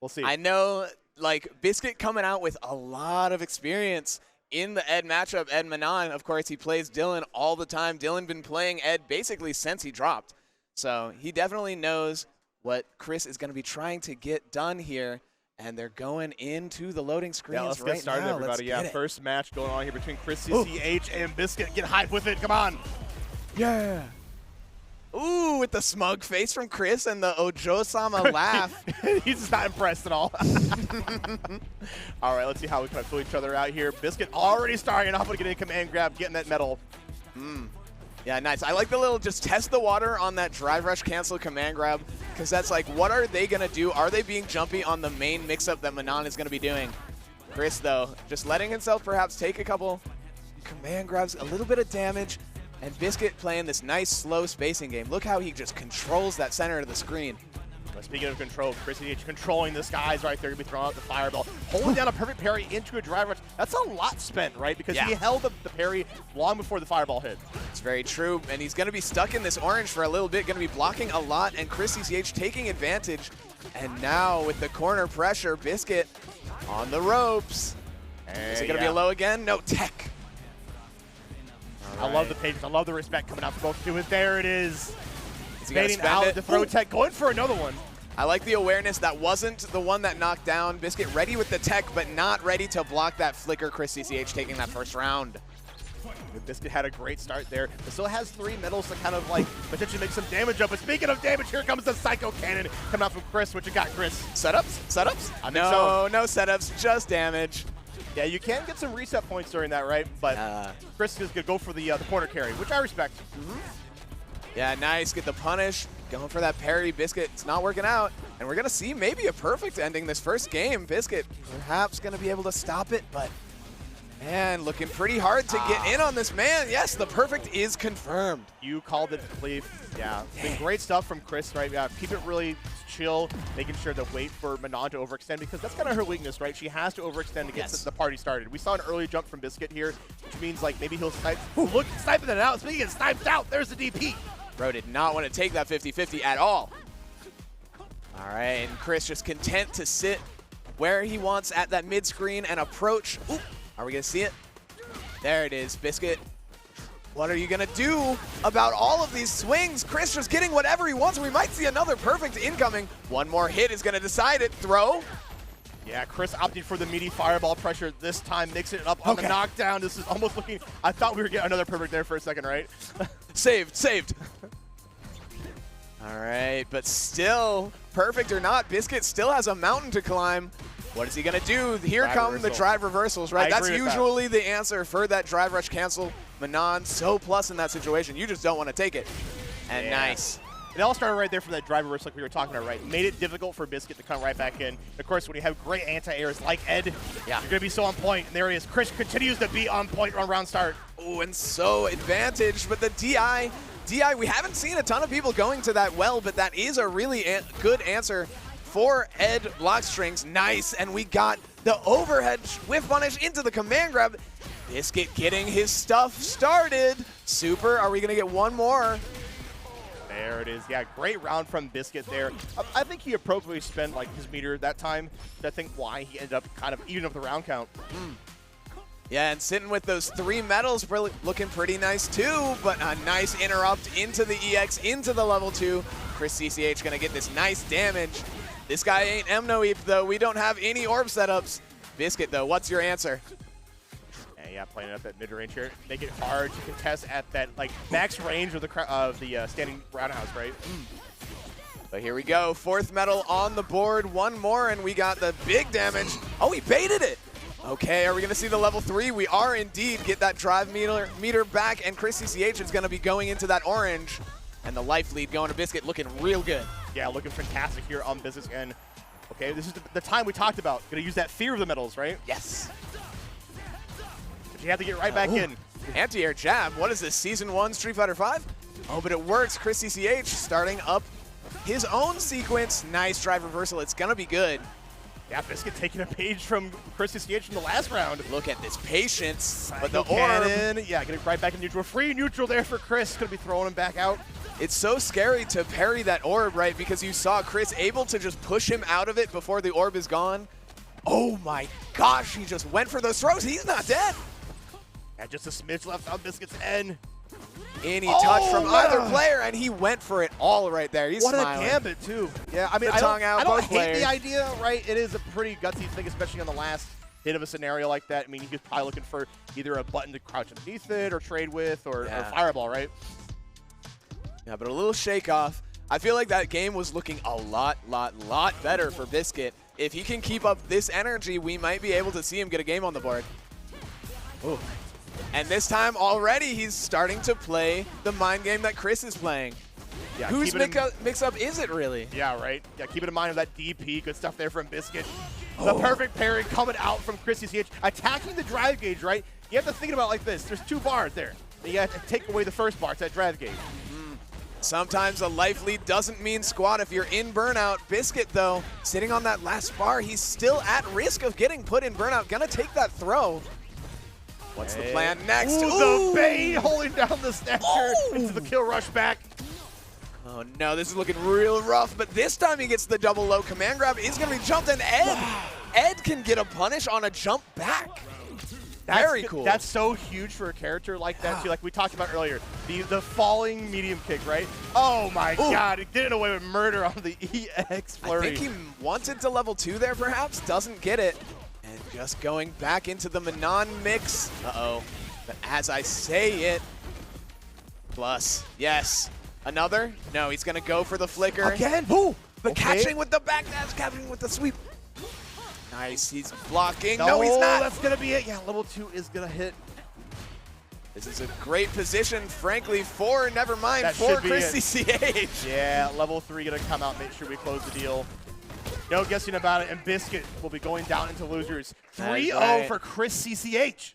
We'll see. I know, like, Biscuit coming out with a lot of experience in the Ed matchup. Ed Manon, of course, he plays Dylan all the time. Dylan been playing Ed basically since he dropped. So he definitely knows what Chris is going to be trying to get done here. And they're going into the loading screens let's right get started, now. everybody. First match going on here between Chris CCH and Biscuit. Get hyped with it. Come on. Yeah. Ooh, with the smug face from Chris and the Ojo-sama laugh. He's just not impressed at all. All right, let's see how we can fill each other out here. Biscuit already starting off with getting a command grab, getting that medal. Yeah, nice. I like the little just test the water on that drive rush cancel command grab, because that's like, what are they going to do? Are they being jumpy on the main mix-up that Manon is going to be doing? Chris, though, just letting himself perhaps take a couple command grabs, a little bit of damage, and Biscuit playing this nice, slow spacing game. Look how he just controls that center of the screen. Speaking of control, Chris CCH controlling the skies right there. Going to be throwing out the fireball. Holding down a perfect parry into a drive rush. That's a lot spent, right? Because he held the parry long before the fireball hit. It's very true. And he's going to be stuck in this orange for a little bit. Going to be blocking a lot. And Chris CCH taking advantage. And now with the corner pressure, Biscuit on the ropes. Is it going to be a low again? No, tech. I love the patience. I love the respect coming out from both of you. There it is. Fading out the throw tech. Going for another one. I like the awareness. That wasn't the one that knocked down. Biscuit ready with the tech, but not ready to block that flicker. Chris CCH taking that first round. Biscuit had a great start there, but still has 3 medals to kind of like potentially make some damage up. But speaking of damage, here comes the Psycho Cannon coming out from Chris. What you got, Chris? Setups? Setups? I think so. No setups, just damage. Yeah, you can get some reset points during that, right? But Chris is going to go for the corner carry, which I respect. Yeah, nice. Get the punish. Going for that parry. Biscuit, it's not working out. And we're going to see maybe a perfect ending this first game. Biscuit perhaps going to be able to stop it, but man, looking pretty hard to get in on this man. Yes, the perfect is confirmed. You called it, Leaf. Yeah, it's been great stuff from Chris, right? Yeah, keep it really chill, making sure to wait for Manon to overextend, because that's kind of her weakness, right? She has to overextend to get the party started. We saw an early jump from Biscuit here, which means like maybe he'll snipe. Ooh, look, sniping it out. Speaking of sniped out, there's the DP. Bro did not want to take that 50-50 at all. All right, and Chris just content to sit where he wants at that mid-screen and approach. Ooh, are we going to see it? There it is, Biscuit. What are you going to do about all of these swings? Chris just getting whatever he wants. We might see another perfect incoming. One more hit is going to decide it. Throw. Yeah, Chris opting for the meaty fireball pressure this time, mixing it up on the knockdown. This is almost looking, I thought we were getting another perfect there for a second, right? Saved. All right, but still, perfect or not, Biscuit still has a mountain to climb. What is he going to do? Here come the drive reversals, right? That's usually the answer for that drive rush cancel. Manon, so plus in that situation. You just don't want to take it. And nice. It all started right there from that drive reverse like we were talking about, right? Made it difficult for Biscuit to come right back in. Of course, when you have great anti-airs like Ed, you're going to be so on point. And there he is. Chris continues to be on point on round start. Oh, and so advantaged. But the DI, we haven't seen a ton of people going to that well, but that is a really good answer for Ed block strings. Nice. And we got the overhead whiff punish into the command grab. Biscuit getting his stuff started. Super. Are we going to get one more? There it is. Yeah, great round from Biscuit there. I think he appropriately spent like his meter that time. I think why he ended up kind of eating up the round count. Yeah, and sitting with those 3 medals, really looking pretty nice too, but a nice interrupt into the EX, into the level 2. Chris CCH gonna get this nice damage. This guy ain't Emnoeep though. We don't have any orb setups. Biscuit though, what's your answer? Yeah, playing it up at mid-range here. Make it hard to contest at that like max range of the standing roundhouse, right? But here we go. 4th medal on the board. One more, and we got the big damage. Oh, he baited it. Okay, are we going to see the level 3? We are indeed. Get that drive meter back, and Chris CCH is going to be going into that orange. And the life lead going to Biscuit, looking real good. Yeah, looking fantastic here on Business End. Okay, this is the time we talked about. Going to use that fear of the medals, right? Yes. But you have to get right back in. Anti-air jab. What is this, Season 1 Street Fighter V? Oh, but it works. Chris CCH starting up his own sequence. Nice drive reversal. It's going to be good. Yeah, Biscuit taking a page from Chris CCH in the last round. Look at this patience. But the orb. Cannon. Yeah, getting right back in neutral. Free neutral there for Chris. Going to be throwing him back out. It's so scary to parry that orb, right? Because you saw Chris able to just push him out of it before the orb is gone. Oh my gosh, he just went for those throws. He's not dead. Yeah, just a smidge left on Biscuit's end. Any touch from either player, and he went for it all right there. He's smiling. What a gambit, too. Yeah, I mean, The tongue out, I don't both hate players. the idea, right? It is a pretty gutsy thing, especially on the last hit of a scenario like that. I mean, he was probably looking for either a button to crouch underneath it or trade with or fireball, right? Yeah, but a little shake off. I feel like that game was looking a lot better for Biscuit. If he can keep up this energy, we might be able to see him get a game on the board. Ooh. And this time already, he's starting to play the mind game that Chris is playing. Yeah, Whose mix-up is it really? Yeah, right. Yeah, keep it in mind of that DP. Good stuff there from Biscuit. The perfect parry coming out from Chris CCH. Attacking the drive gauge, right? You have to think about it like this. There's 2 bars there. You have to take away the first bar. It's that drive gauge. Sometimes a life lead doesn't mean squat if you're in burnout. Biscuit, though, sitting on that last bar, he's still at risk of getting put in burnout. Gonna take that throw. What's the plan next? Ooh, the bait holding down the snatcher into the kill rush back. Oh no, this is looking real rough, but this time he gets the double low. Command grab is gonna be jumped, and Ed can get a punish on a jump back. Very cool. That's so huge for a character like that, too. Like we talked about earlier, the falling medium kick, right? Oh, my God. It did it away with murder on the EX flurry. I think he wanted to level 2 there, perhaps. Doesn't get it. And just going back into the Manon mix. Uh-oh. But as I say it, plus, yes. Another? No, he's going to go for the flicker. Again? Ooh. But catching with the back dash, catching with the sweep. Nice, he's blocking. No, he's not. That's going to be it. Yeah, level 2 is going to hit. This is a great position, frankly, for That for should be Chris it. CCH. Yeah, level 3 going to come out, make sure we close the deal. No guessing about it, and Biscuit will be going down into losers. 3-0 right. for Chris CCH.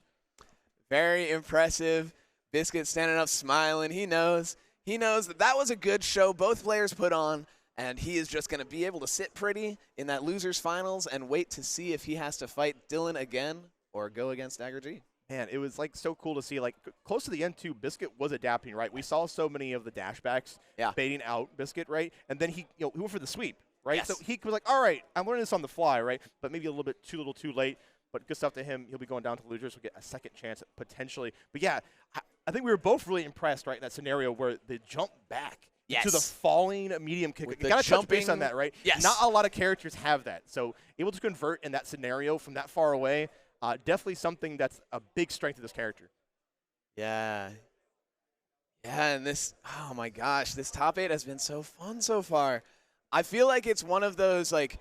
Very impressive. Biscuit standing up smiling. He knows that was a good show both players put on. And he is just going to be able to sit pretty in that losers finals and wait to see if he has to fight Dylan again or go against Dagger G. Man, it was like so cool to see. Like close to the end too, Biscuit was adapting, right? We saw so many of the dashbacks baiting out Biscuit, right? And then he went for the sweep, right? Yes. So he was like, all right, I'm learning this on the fly, right? But maybe a little too late. But good stuff to him. He'll be going down to losers. We'll get a second chance potentially. But yeah, I think we were both really impressed, right, in that scenario where the jump back. Yes. To the falling medium kick. With You got to touch base on jumping- that, right? Yes. Not a lot of characters have that. So able to convert in that scenario from that far away, definitely something that's a big strength of this character. Yeah. Yeah, and this, oh my gosh, this top 8 has been so fun so far. I feel like it's one of those, like,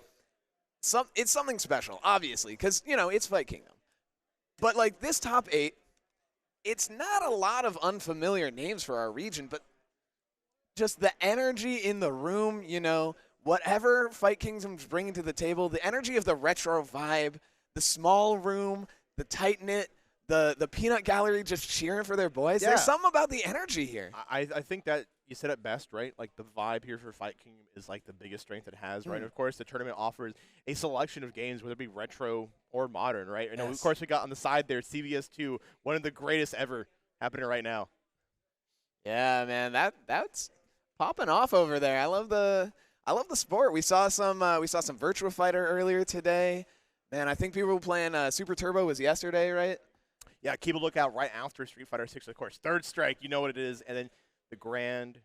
it's something special, obviously, because, it's Fight Kingdom. But, like, this top 8, it's not a lot of unfamiliar names for our region, but just the energy in the room, whatever Fight Kingdom's bringing to the table, the energy of the retro vibe, the small room, the tight-knit, the peanut gallery just cheering for their boys. Yeah. There's something about the energy here. I think that you said it best, right? Like the vibe here for Fight Kingdom is like the biggest strength it has, right? Of course, the tournament offers a selection of games, whether it be retro or modern, right? And of course, we got on the side there CVS2, one of the greatest ever happening right now. Yeah, man, that's popping off over there. I love the sport. We saw some Virtua Fighter earlier today. Man, I think people were playing Super Turbo was yesterday, right? Yeah, keep a lookout right after Street Fighter 6, of course. Third Strike, you know what it is, and then the grand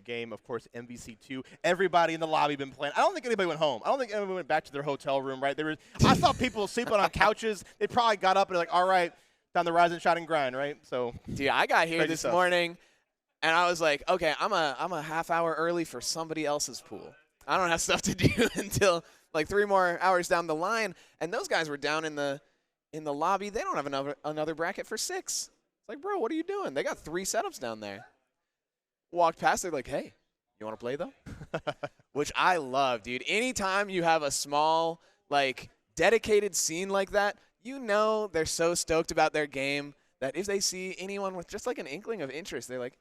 game, of course, MVC2. Everybody in the lobby been playing. I don't think anybody went home. I don't think anybody went back to their hotel room, right? I saw people sleeping on couches. They probably got up and like, all right, Down the rise and shot and grind, right? So, Dude, I got here crazy this stuff. morning, and I was like, okay, I'm a half hour early for somebody else's pool. I don't have stuff to do until like 3 more hours down the line, and those guys were down in the lobby. They don't have another bracket for 6. It's like, bro, what are you doing? They got 3 setups down there. Walked past, they're like, hey, you want to play though? Which I love, dude. Anytime you have a small, like, dedicated scene like that, you know they're so stoked about their game that if they see anyone with just like an inkling of interest, they're like,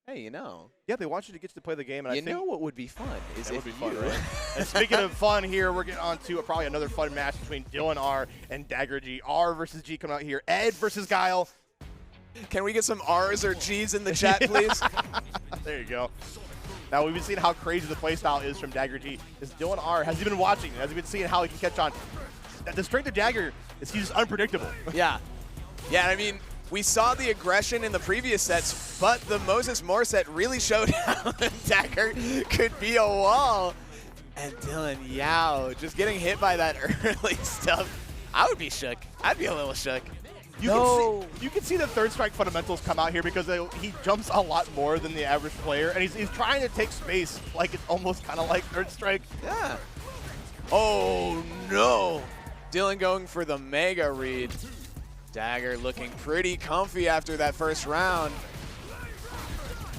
hey, you know. yeah, they want you to get to play the game. And You I think know what would be fun is that if would be fun, you- right? And speaking of fun here, we're getting on to probably another fun match between Dylan R and Dagger G. R versus G coming out here. Ed versus Guile. Can we get some R's or G's in the chat, please? There you go. Now, we've been seeing how crazy the playstyle is from Dagger G. Is Dylan R, has he been watching? Has he been seeing how he can catch on? The strength of Dagger is he's unpredictable. Yeah. Yeah, I mean, we saw the aggression in the previous sets, but the Moses Moore set really showed how Dagger could be a wall. And Dylan, yow, just getting hit by that early stuff. I would be shook. I'd be a little shook. You can see the third strike fundamentals come out here because he jumps a lot more than the average player, and he's trying to take space like it's almost kind of like third strike. Yeah. Oh, no. Dylan going for the mega read. Dagger looking pretty comfy after that first round.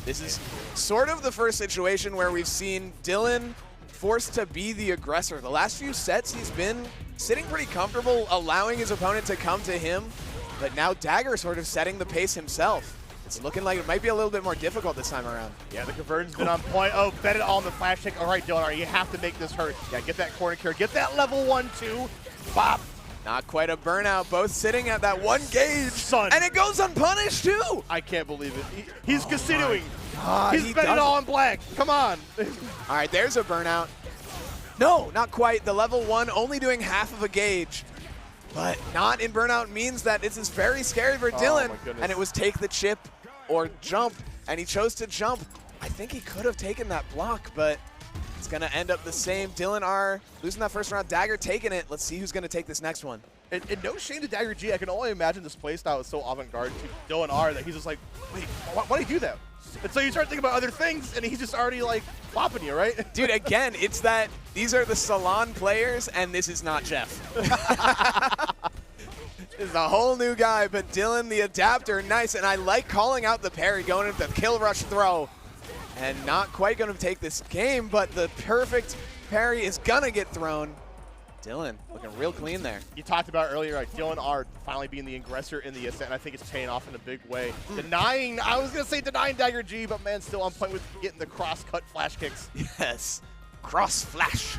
This is sort of the first situation where we've seen Dylan forced to be the aggressor. The last few sets he's been sitting pretty comfortable, allowing his opponent to come to him. But now Dagger sort of setting the pace himself. It's looking like it might be a little bit more difficult this time around. Yeah, the conversion's been on point. Oh, bet it all on the flash kick. All right, Dylan, all right, you have to make this hurt. Yeah, get that corner carry. Get that level 1-2. Bop. Not quite a burnout, both sitting at that 1 gauge. Son. And it goes unpunished too. I can't believe it. He's continuing. God, He's he betting does all it. on black. Come on. All right, there's a burnout. No, not quite. The level 1 only doing half of a gauge. But not in burnout means that this is very scary for Dylan. my goodness. And it was take the chip or jump, and he chose to jump. I think he could have taken that block, but it's going to end up the same. Dylan R losing that first round. Dagger taking it. Let's see who's going to take this next one. And no shame to Dagger G. I can only imagine this playstyle is so avant-garde to Dylan R that he's just like, wait, why do you do that? And so you start thinking about other things, and he's just already like flopping you, right? Dude, again, it's that these are the salon players, and this is not Jeff. This is a whole new guy, but Dylan, the adapter, nice. And I like calling out the parry, going into the kill rush throw. And not quite going to take this game, but the perfect parry is going to get thrown. Dylan looking real clean there. You talked about earlier, like Dylan R finally being the aggressor in the ascent, and I think it's paying off in a big way. Denying Dagger G, but man, still on point with getting the cross-cut flash kicks. Yes, cross flash.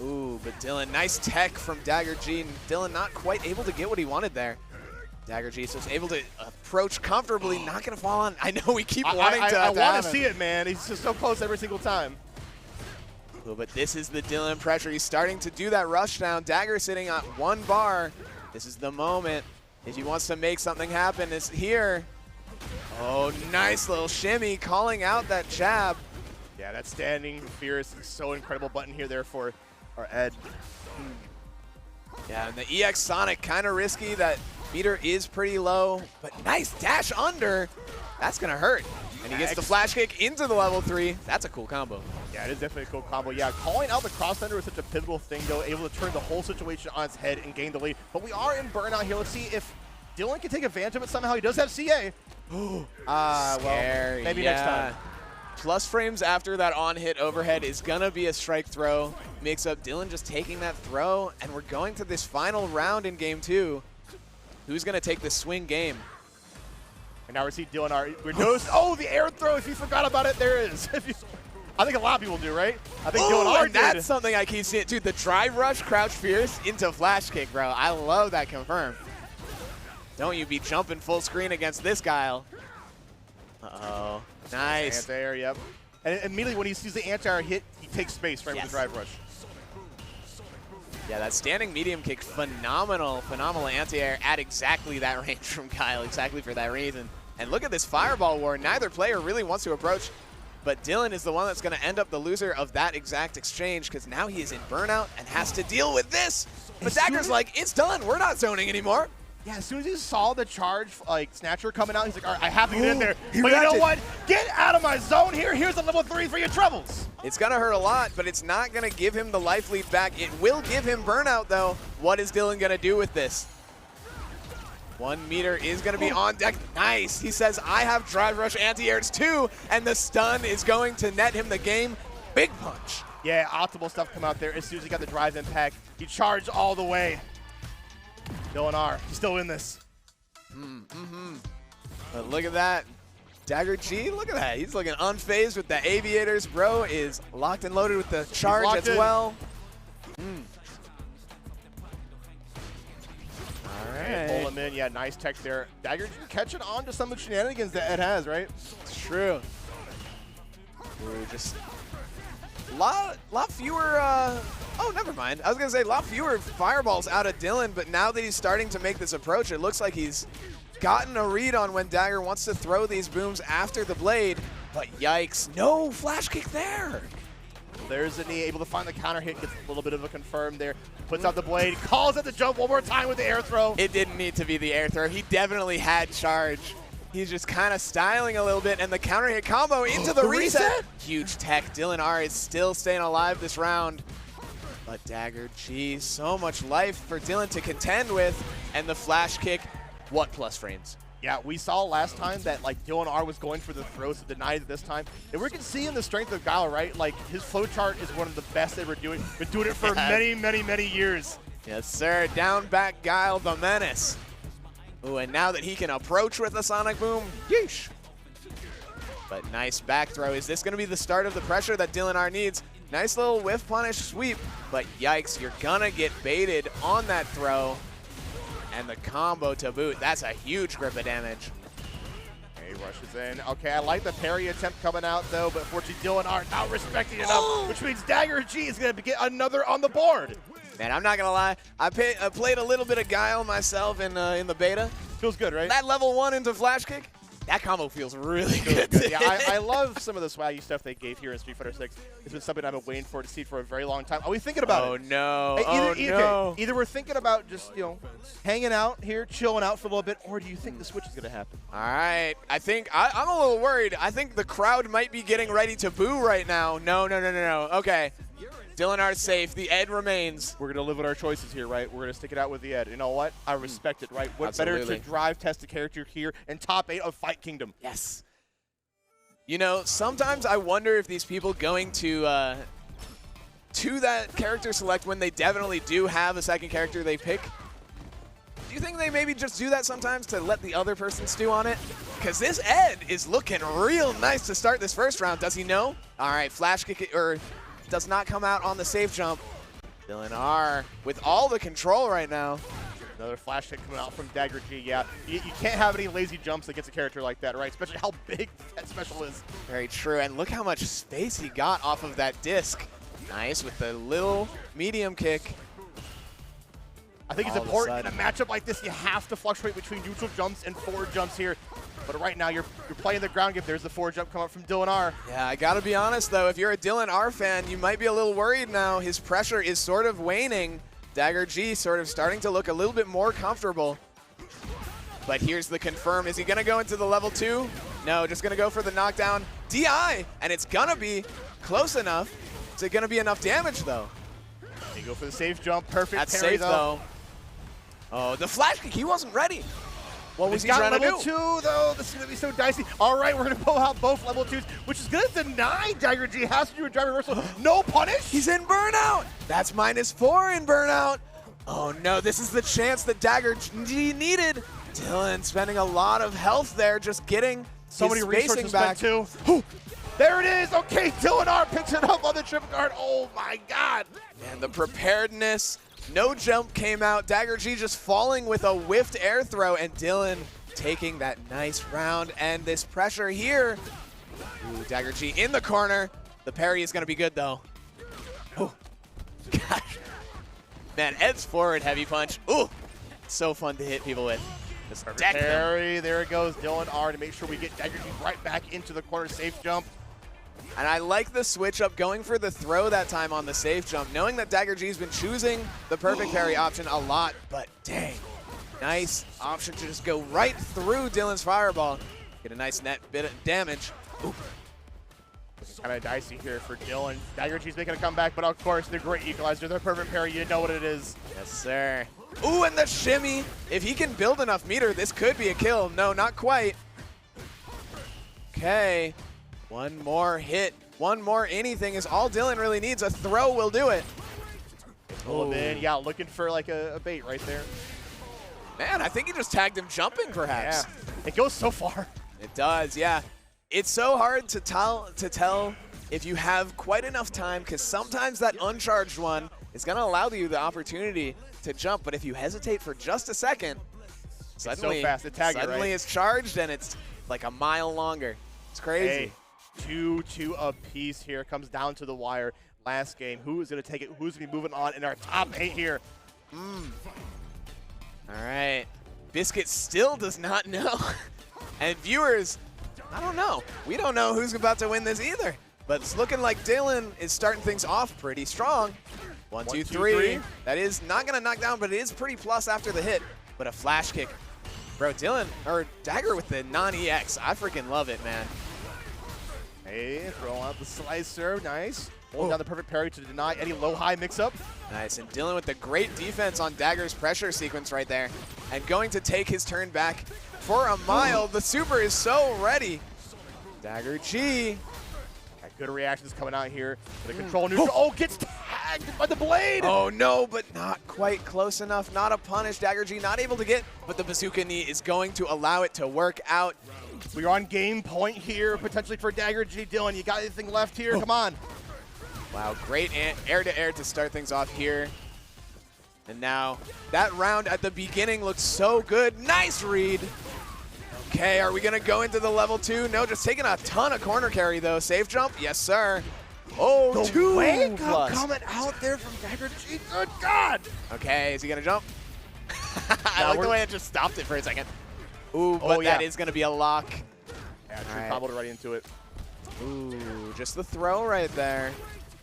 Ooh, but Dylan, nice tech from Dagger G. And Dylan not quite able to get what he wanted there. Dagger G so able to approach comfortably, not going to fall on. I know we keep wanting to I want have to him. see it, man. He's just so close every single time. Ooh, but this is the Dylan pressure. He's starting to do that rush down. Dagger sitting on 1 bar. This is the moment. If he wants to make something happen, it's here. Oh, nice little shimmy, calling out that jab. Yeah, that standing fierce is so incredible button here there for our Ed. Yeah, and the EX Sonic kind of risky. That meter is pretty low, but nice dash under. That's going to hurt. And he gets the flash kick into the level 3. That's a cool combo. Yeah, it is definitely a cool combo. Yeah, calling out the cross thunder was such a pivotal thing, though, able to turn the whole situation on its head and gain the lead. But we are in burnout here. Let's see if Dylan can take advantage of it somehow. He does have CA. Well, maybe next time. Plus frames after that on-hit overhead is going to be a strike throw. Makes up Dylan just taking that throw, and we're going to this final round in game 2. Who's going to take this swing game? And now we see Dylan R. Oh, the air throw. If you forgot about it, there it is. I think a lot of people do, right? I think Dylan R. And that's something I keep seeing. Dude, the drive rush, crouch fierce into flash kick, bro. I love that confirm. Don't you be jumping full screen against this guy. Uh-oh. Nice. Anti-air, yep. And immediately when he sees the anti-air hit, he takes space right with the drive rush. Yeah, that standing medium kick, phenomenal anti-air at exactly that range from Kyle, exactly for that reason. And look at this fireball war. Neither player really wants to approach, but Dylan is the one that's going to end up the loser of that exact exchange because now he is in burnout and has to deal with this. But Dagger's like, it's done. We're not zoning anymore. Yeah, as soon as he saw the charge, like, Snatcher coming out, he's like, all right, I have to get in there. He But you know reacted. what? Get out of my zone here. Here's a level 3 for your troubles. It's going to hurt a lot, but it's not going to give him the life lead back. It will give him burnout, though. What is Dylan going to do with this? 1 meter is going to be on deck. Nice. He says, I have Drive Rush anti-airs too, and the stun is going to net him the game. Big punch. Yeah, optimal stuff come out there. As soon as he got the drive impact, he charged all the way. Dylan R, he's still in this. But look at that. Dagger G, look at that. He's looking unfazed with the aviators. Bro is locked and loaded with the charge locked as in. well. Pull him in. Yeah, nice tech there. Dagger G catching on to some of the shenanigans that Ed has, right? It's true. Ooh, just lot fewer. Oh, never mind. I was gonna say a lot fewer fireballs out of Dylan, but now that he's starting to make this approach, it looks like he's gotten a read on when Dagger wants to throw these booms after the blade. But yikes, no flash kick there. There's a knee, able to find the counter hit, gets a little bit of a confirm there. Puts out the blade, calls out the jump one more time with the air throw. It didn't need to be the air throw. He definitely had charge. He's just kind of styling a little bit, and the counter hit combo into the reset. Huge tech. Dylan R is still staying alive this round. But Dagger G, so much life for Dylan to contend with, and the flash kick, what plus frames? Yeah, we saw last time that like Dylan R was going for the throws to deny it this time. And we can see in the strength of Guile, right? Like his flow chart is one of the best ever doing. Been doing it for many years. Yes, sir. Down back Guile the Menace. Ooh, and now that he can approach with a Sonic Boom, yeesh. But nice back throw. Is this going to be the start of the pressure that Dylan R needs? Nice little whiff punish sweep, but yikes, you're going to get baited on that throw. And the combo to boot. That's a huge grip of damage. He rushes in. Okay, I like the parry attempt coming out, though, but unfortunately Dylan R not respecting enough, which means Dagger G is going to get another on the board. Man, I'm not going to lie. I played a little bit of Guile myself in the beta. Feels good, right? That level 1 into flash kick, that combo feels really good. Yeah, I love some of the swaggy stuff they gave here in Street Fighter 6. It's been something I've been waiting for to see for a very long time. Are we thinking about it? No. Okay, either we're thinking about just, hanging out here, chilling out for a little bit, or do you think the switch is going to happen? All right. I think I'm a little worried. I think the crowd might be getting ready to boo right now. No. Okay. Dylan R's safe. The Ed remains. We're going to live with our choices here, right? We're going to stick it out with the Ed. You know what? I respect it, right? What better Absolutely. to drive test the character here in top 8 of Fight Kingdom? Yes. Sometimes I wonder if these people going to that character select when they definitely do have a second character they pick, do you think they maybe just do that sometimes to let the other person stew on it? Because this Ed is looking real nice to start this first round. Does he know? All right, flash kick, or does not come out on the safe jump. Dylan R with all the control right now. Another flash hit coming out from Dagger G. Yeah, you can't have any lazy jumps against a character like that, right? Especially how big that special is. Very true, and look how much space he got off of that disc. Nice with the little medium kick. I think it's important in a matchup like this. You have to fluctuate between neutral jumps and forward jumps here. But right now, you're playing the ground game. There's the forward jump come up from Dylan R. Yeah, I got to be honest, though. If you're a Dylan R fan, you might be a little worried now. His pressure is sort of waning. Dagger G sort of starting to look a little bit more comfortable. But here's the confirm. Is he going to go into the level 2? No, just going to go for the knockdown. DI, and it's going to be close enough. Is it going to be enough damage, though? They go for the safe jump. Perfect That's parry, safe, though. Oh, the flash kick. He wasn't ready. What was he trying to do? level 2, though. This is going to be so dicey. All right, we're going to pull out both level 2s, which is going to deny Dagger G. Has to do a drive reversal. No punish. He's in burnout. That's -4 in burnout. Oh, no. This is the chance that Dagger G needed. Dylan spending a lot of health there, just getting so his many spacing resources back. too. There it is. Okay, Dylan R picks it up on the trip guard. Oh, my God. And the preparedness. No jump came out. Dagger G just falling with a whiffed air throw, and Dylan taking that nice round. And this pressure here. Ooh, Dagger G in the corner. The parry is going to be good, though. Oh, gosh. Man, Ed's forward heavy punch. Ooh, so fun to hit people with. Just deck them. Parry. There it goes. Dylan R to make sure we get Dagger G right back into the corner. Safe jump. And I like the switch up, going for the throw that time on the safe jump, knowing that Dagger G's been choosing the perfect parry option a lot, but dang. Nice option to just go right through Dylan's fireball. Get a nice net bit of damage. Ooh. Kind of dicey here for Dylan. Dagger G's making a comeback, but of course, the great equalizer, the perfect parry, you know what it is. Yes, sir. Ooh, and the shimmy. If he can build enough meter, this could be a kill. No, not quite. Okay. One more hit. One more anything is all Dylan really needs. A throw will do it. Pull him in. Yeah, looking for like a bait right there. Man, I think he just tagged him jumping, perhaps. Yeah. It goes so far. It does, yeah. It's so hard to tell if you have quite enough time, because sometimes that uncharged one is going to allow you the opportunity to jump, but if you hesitate for just a second, suddenly, so fast. suddenly it's charged and it's like a mile longer. It's crazy. Hey, 2-2 apiece here. Comes down to the wire. Last game. Who is going to take it? Who's going to be moving on in our top 8 here? All right. Biscuit still does not know. And viewers, I don't know. We don't know who's about to win this either. But it's looking like Dylan is starting things off pretty strong. 1, 2, 3. That is not going to knock down, but it is pretty plus after the hit. But a flash kick. Bro, Dylan, or Dagger with the non-EX. I freaking love it, man. Hey, throw out the slicer. Nice. Hold down the perfect parry to deny any low-high mix-up. Nice, and Dylan with the great defense on Dagger's pressure sequence right there. And going to take his turn back for a mile. The super is so ready. Dagger G. Got good reactions coming out here. The control neutral. Oh, gets tagged by the blade. Oh, no, but not quite close enough. Not a punish. Dagger G not able to get, but the bazooka knee is going to allow it to work out. We're on game point here, potentially for Dagger G. Dylan, you got anything left here? Come on. Wow, great air-to-air to start things off here. And now that round at the beginning looked so good. Nice read. Okay, are we going to go into the level 2? No, just taking a ton of corner carry, though. Safe jump? Yes, sir. Oh, the 2 wake plus. Coming out there from Dagger G. Good God. Okay, is he going to jump? I like the way it just stopped it for a second. Ooh, but that is going to be a lock. Yeah, she cobbled right into it. Ooh, just the throw right there.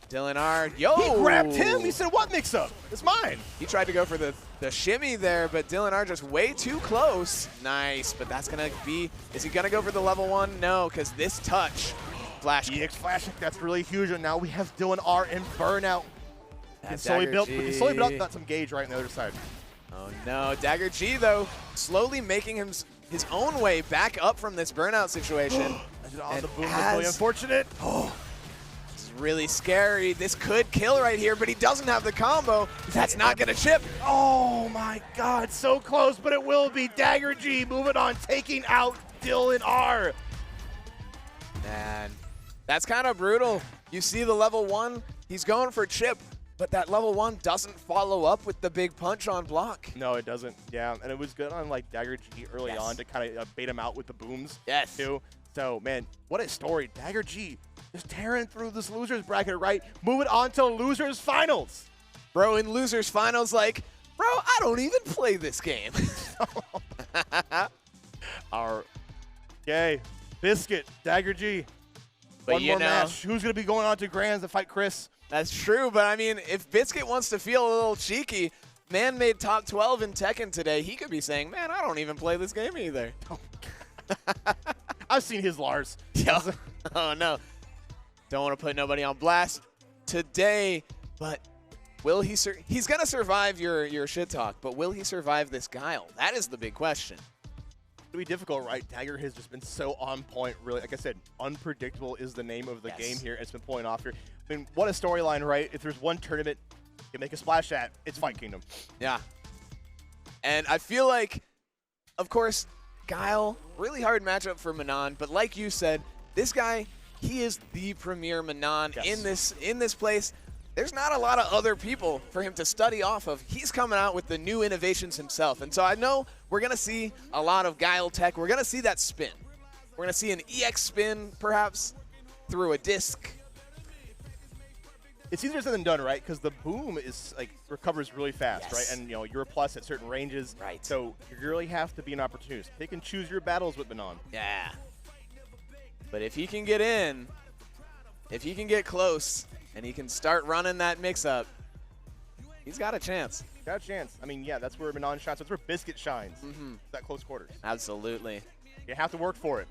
Dylan R. Yo! He grabbed him. He said, what mix-up? It's mine. He tried to go for the shimmy there, but Dylan R. just way too close. Nice, but that's going to be... Is he going to go for the level 1? No, because this touch... Flash kick. EX flash kick, that's really huge. And now we have Dylan R. in burnout. We can slowly build up some gauge right on the other side. Oh, no. Dagger G, though, slowly making his own way back up from this burnout situation. The boom was really unfortunate. This is really scary. This could kill right here, but he doesn't have the combo. That's not going to chip. Oh, my God. So close, but it will be. Dagger G moving on, taking out Dylan R. Man, that's kind of brutal. You see the level 1, he's going for chip, but that level 1 doesn't follow up with the big punch on block. No, it doesn't. Yeah, and it was good on like Dagger G early on to kind of bait him out with the booms. Yes. Too. So, man, what a story. Dagger G just tearing through this losers bracket, right? Moving on to losers finals. Bro, in losers finals, like, bro, I don't even play this game. Okay, Biscuit, Dagger G. But One more match. Who's going to be going on to Grands to fight Chris? That's true, but I mean, if Biscuit wants to feel a little cheeky, man made top 12 in Tekken today, he could be saying, man, I don't even play this game either. I've seen his Lars. Oh, no. Don't want to put nobody on blast today, but will he he's going to survive your shit talk, but will he survive this guile? That is the big question. It'll be difficult, right? Dagger has just been so on point, really. Like I said, unpredictable is the name of the game here. It's been pulling off here. I mean, what a storyline, right? If there's one tournament you can make a splash at, it's Fight Kingdom. Yeah. And I feel like, of course, Guile, really hard matchup for Manon, but like you said, this guy, he is the premier Manon in this place. There's not a lot of other people for him to study off of. He's coming out with the new innovations himself. And so I know we're going to see a lot of Guile tech. We're going to see that spin. We're going to see an EX spin, perhaps, through a disc. It's easier said than done, right? Because the boom is like recovers really fast, right? And you know you're a plus at certain ranges, right? So you really have to be an opportunist. Pick and choose your battles with Manon. Yeah. But if he can get in, if he can get close, and he can start running that mix-up, He's got a chance. Got a chance. I mean, yeah, that's where Manon shines. That's where Biscuit shines. That close quarters. Absolutely. You have to work for it.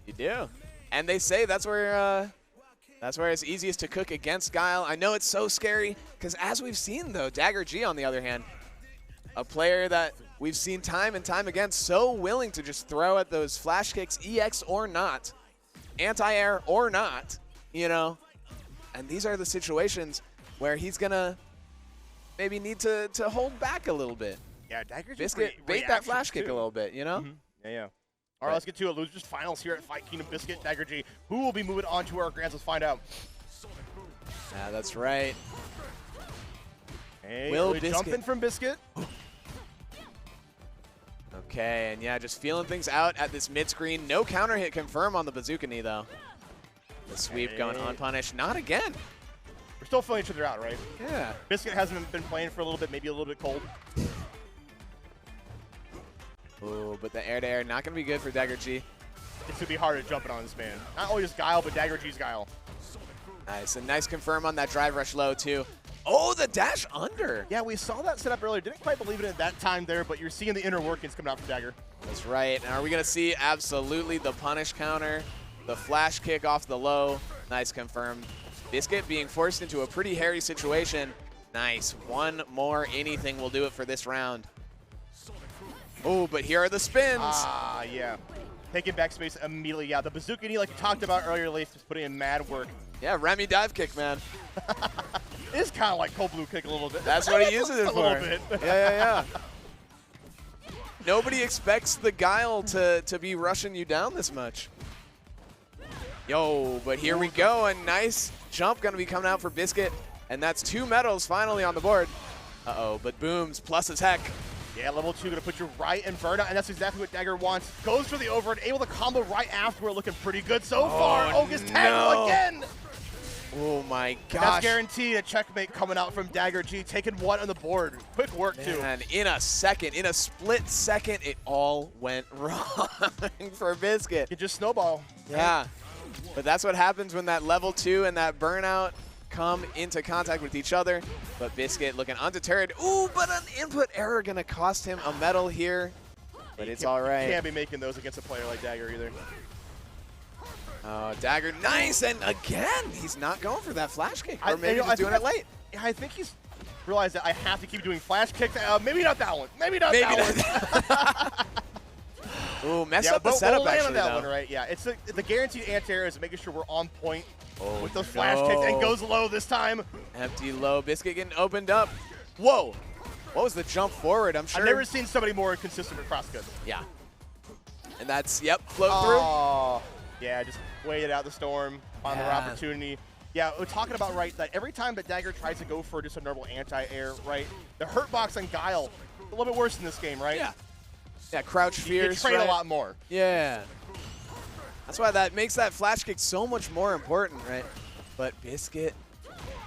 You do. And they say that's where it's easiest to cook against Guile. I know it's so scary because as we've seen, though, Dagger G, on the other hand, a player that we've seen time and time again so willing to just throw at those flash kicks, EX or not, anti-air or not, you know. And these are the situations where he's going to maybe need to hold back a little bit. Yeah, Dagger G. Biscuit bait that flash kick a little bit, you know? Yeah. All right, let's get to it. Losers finals here at Fight Kingdom. Biscuit, Dagger G. Who will be moving on to our grands? Let's find out. Yeah, that's right. Hey, Will really Biscuit jumping from Biscuit. Okay, and yeah, just feeling things out at this mid-screen. No counter hit confirm on the bazooka knee, though. The sweep going unpunished. Not again. We're still feeling each other out, right? Yeah. Biscuit hasn't been playing for a little bit, maybe a little bit cold. Ooh, but the air-to-air not going to be good for Dagger G. It's going to be hard to jump it on this man. Not only just Guile, but Dagger G's Guile. Nice, and nice confirm on that drive rush low, too. Oh, the dash under. Yeah, we saw that set up earlier. Didn't quite believe it at that time there, but you're seeing the inner workings coming out from Dagger. That's right. And are we going to see absolutely the punish counter, the flash kick off the low? Nice confirm. Biscuit being forced into a pretty hairy situation. Nice. One more anything will do it for this round. Oh, but here are the spins. Ah, yeah. Taking backspace immediately. Yeah, the bazooka knee, like you talked about earlier, Leif, is putting in mad work. Yeah, Remy dive kick, man. It is kind of like cold blue kick a little bit. That's what he uses it a for. Little bit. Yeah. Nobody expects the Guile to be rushing you down this much. Yo, but here we go. A nice jump going to be coming out for Biscuit. And that's 2 medals finally on the board. Uh-oh, but booms plus attack. Yeah, level 2 going to put you right in burnout, and that's exactly what Dagger wants. Goes for the overhead, able to combo right after. We're looking pretty good so far. Oh, gets tagged again. Oh my gosh. That's guaranteed a checkmate coming out from Dagger G, taking one on the board. Quick work, too. And in a second, in a split second, it all went wrong for Biscuit. It just snowball. Yeah, but that's what happens when that level 2 and that burnout come into contact with each other. But Biscuit looking undeterred. Ooh, but an input error going to cost him a medal here. But it's all right. You can't be making those against a player like Dagger either. Oh, Dagger, nice, and again, he's not going for that flash kick, or maybe he's doing it late. I think he's realized that I have to keep doing flash kicks. Maybe not that one. Maybe not that one. Ooh, mess up the setup, land actually, on that though. one, right? Yeah, it's the guaranteed anti-air is making sure we're on point with those flash kicks, and goes low this time. Empty low, Biscuit getting opened up. Whoa, what was the jump forward? I'm sure. I've never seen somebody more consistent with cross cuts. Yeah, and that's, yep, float through. Yeah, just waited out the storm, found the opportunity. Yeah, we're talking about, right, that every time that Dagger tries to go for just a normal anti-air, right, the hurt box on Guile, a little bit worse in this game, right? Yeah. Yeah, crouch fears. You train a lot more. Yeah. That's why that makes that flash kick so much more important, right? But Biscuit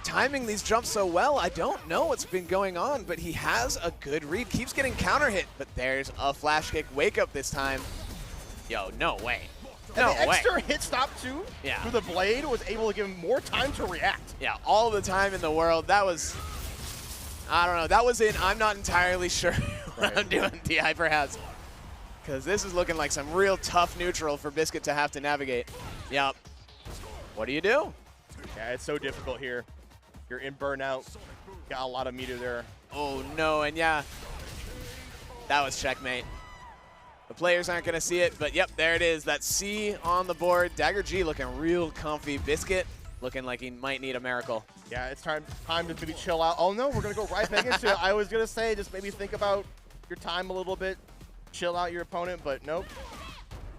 timing these jumps so well, I don't know what's been going on, but he has a good read. Keeps getting counter hit, but there's a flash kick wake up this time. Yo, no way. No and the way. extra hit stop, too, through the blade was able to give him more time to react. Yeah, all the time in the world. That was, I don't know, that was in, I'm not entirely sure what I'm doing, DI perhaps. Because this is looking like some real tough neutral for Biscuit to have to navigate. Yep. What do you do? Yeah, it's so difficult here. You're in burnout. Got a lot of meter there. Oh, no, and yeah, that was checkmate. The players aren't going to see it, but yep, there it is. That C on the board. Dagger G looking real comfy. Biscuit looking like he might need a miracle. Yeah, it's time to maybe chill out. Oh, no, we're going to go right back into it. I was going to say just maybe think about your time a little bit. Chill out your opponent, but nope.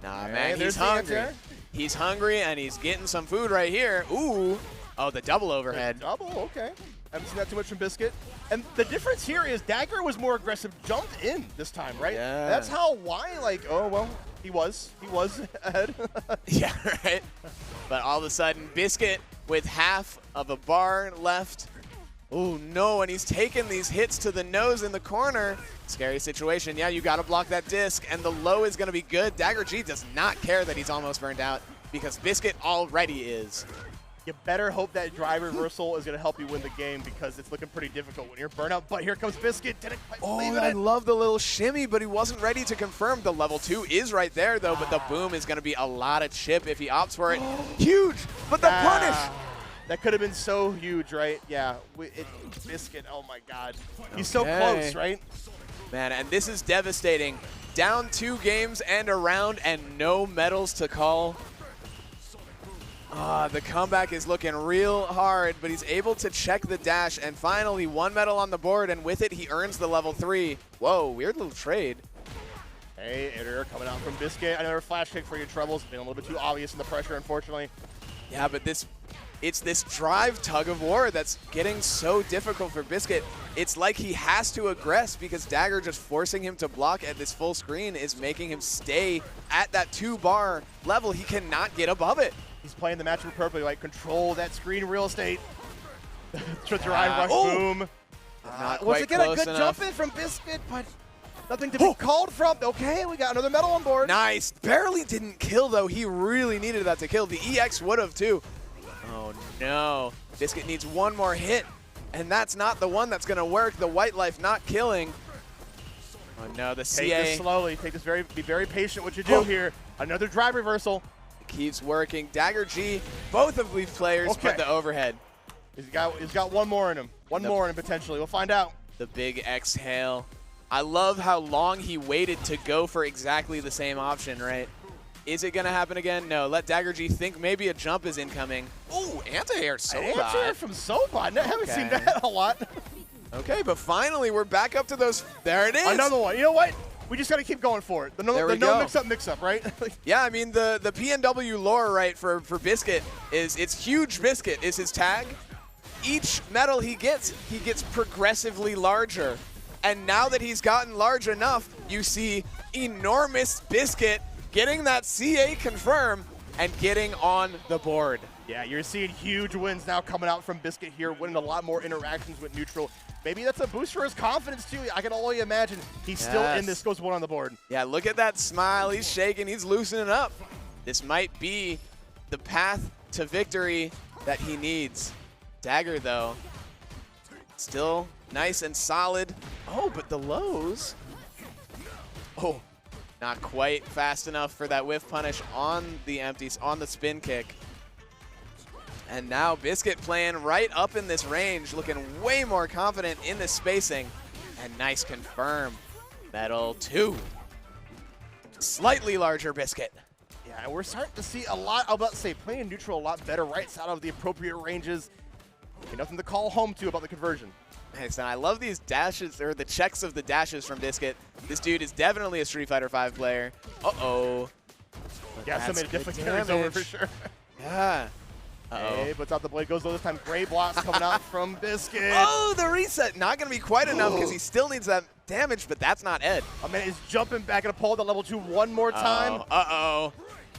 Nah, man, he's hungry. He's hungry, and he's getting some food right here. Ooh. Oh, the double overhead. Double, okay. Haven't seen that too much from Biscuit. And the difference here is Dagger was more aggressive, jumped in this time, right? Yeah. That's why, like, oh, well, he was ahead. Yeah, right. But all of a sudden, Biscuit with half of a bar left. Oh, no, and he's taking these hits to the nose in the corner. Scary situation. Yeah, you got to block that disc, and the low is going to be good. Dagger G does not care that he's almost burned out because Biscuit already is. You better hope that drive reversal is going to help you win the game because it's looking pretty difficult when you're burnout. But here comes Biscuit. Didn't quite believe and I it. love the little shimmy, but he wasn't ready to confirm. The level 2 is right there, though, but the boom is going to be a lot of chip if he opts for it. Huge, but the punish. That could have been so huge, right? Yeah, Biscuit, oh my God. He's so close, right? Man, and this is devastating. Down 2 games and a round and no medals to call. The comeback is looking real hard, but he's able to check the dash, and finally 1 medal on the board, and with it, he earns the level 3. Whoa, weird little trade. Hey, Everett coming out from Biscuit. Another flash kick for your troubles. Been a little bit too obvious in the pressure, unfortunately. Yeah, but it's this drive tug of war that's getting so difficult for Biscuit. It's like he has to aggress because Dagger just forcing him to block at this full screen is making him stay at that 2-bar level. He cannot get above it. He's playing the matchup perfectly, like control that screen real estate. Drive rush, boom. Once again, a good jump in from Biscuit, but nothing to be called from. Okay, we got another medal on board. Nice. Barely didn't kill, though. He really needed that to kill. The EX would have, too. Oh, no. Biscuit needs 1 more hit, and that's not the one that's going to work. The White Life not killing. Oh, no, the CA. Take this slowly. Take this be very patient what you do here. Another drive reversal. Keeps working. Dagger G, both of these players put the overhead. He's got 1 more in him. One more in him, potentially. We'll find out. The big exhale. I love how long he waited to go for exactly the same option, right? Is it going to happen again? No. Let Dagger G think maybe a jump is incoming. Ooh, anti-air Sobot. Anti-air from Sobot. I haven't seen that a lot. Okay, but finally we're back up to those. There it is. Another one. You know what? We just got to keep going for it. The no mix-up, right? Yeah, I mean, the PNW lore, right, for Biscuit is it's huge Biscuit is his tag. Each medal he gets progressively larger. And now that he's gotten large enough, you see enormous Biscuit getting that CA confirm and getting on the board. Yeah, you're seeing huge wins now coming out from Biscuit here, winning a lot more interactions with neutral. Maybe that's a boost for his confidence, too. I can only imagine he's still in this, goes 1 on the board. Yeah, look at that smile. He's shaking. He's loosening up. This might be the path to victory that he needs. Dagger, though, still nice and solid. Oh, but the lows. Oh, not quite fast enough for that whiff punish on the empties, on the spin kick. And now Biscuit playing right up in this range, looking way more confident in this spacing. And nice confirm. Medal 2. Slightly larger Biscuit. Yeah, and we're starting to see a lot, I'm about to say, playing neutral a lot better, right side of the appropriate ranges. Nothing to call home to about the conversion. Nice, and I love these dashes, or the checks of the dashes from Biscuit. This dude is definitely a Street Fighter V player. Uh-oh. Yeah, some different carries over for sure. Yeah. Hey, puts out the blade, goes low this time. Gray blocks coming out from Biscuit. Oh, the reset. Not going to be quite enough because he still needs that damage, but that's not Ed. Man is jumping back and pull the level 2 one more time. Uh-oh.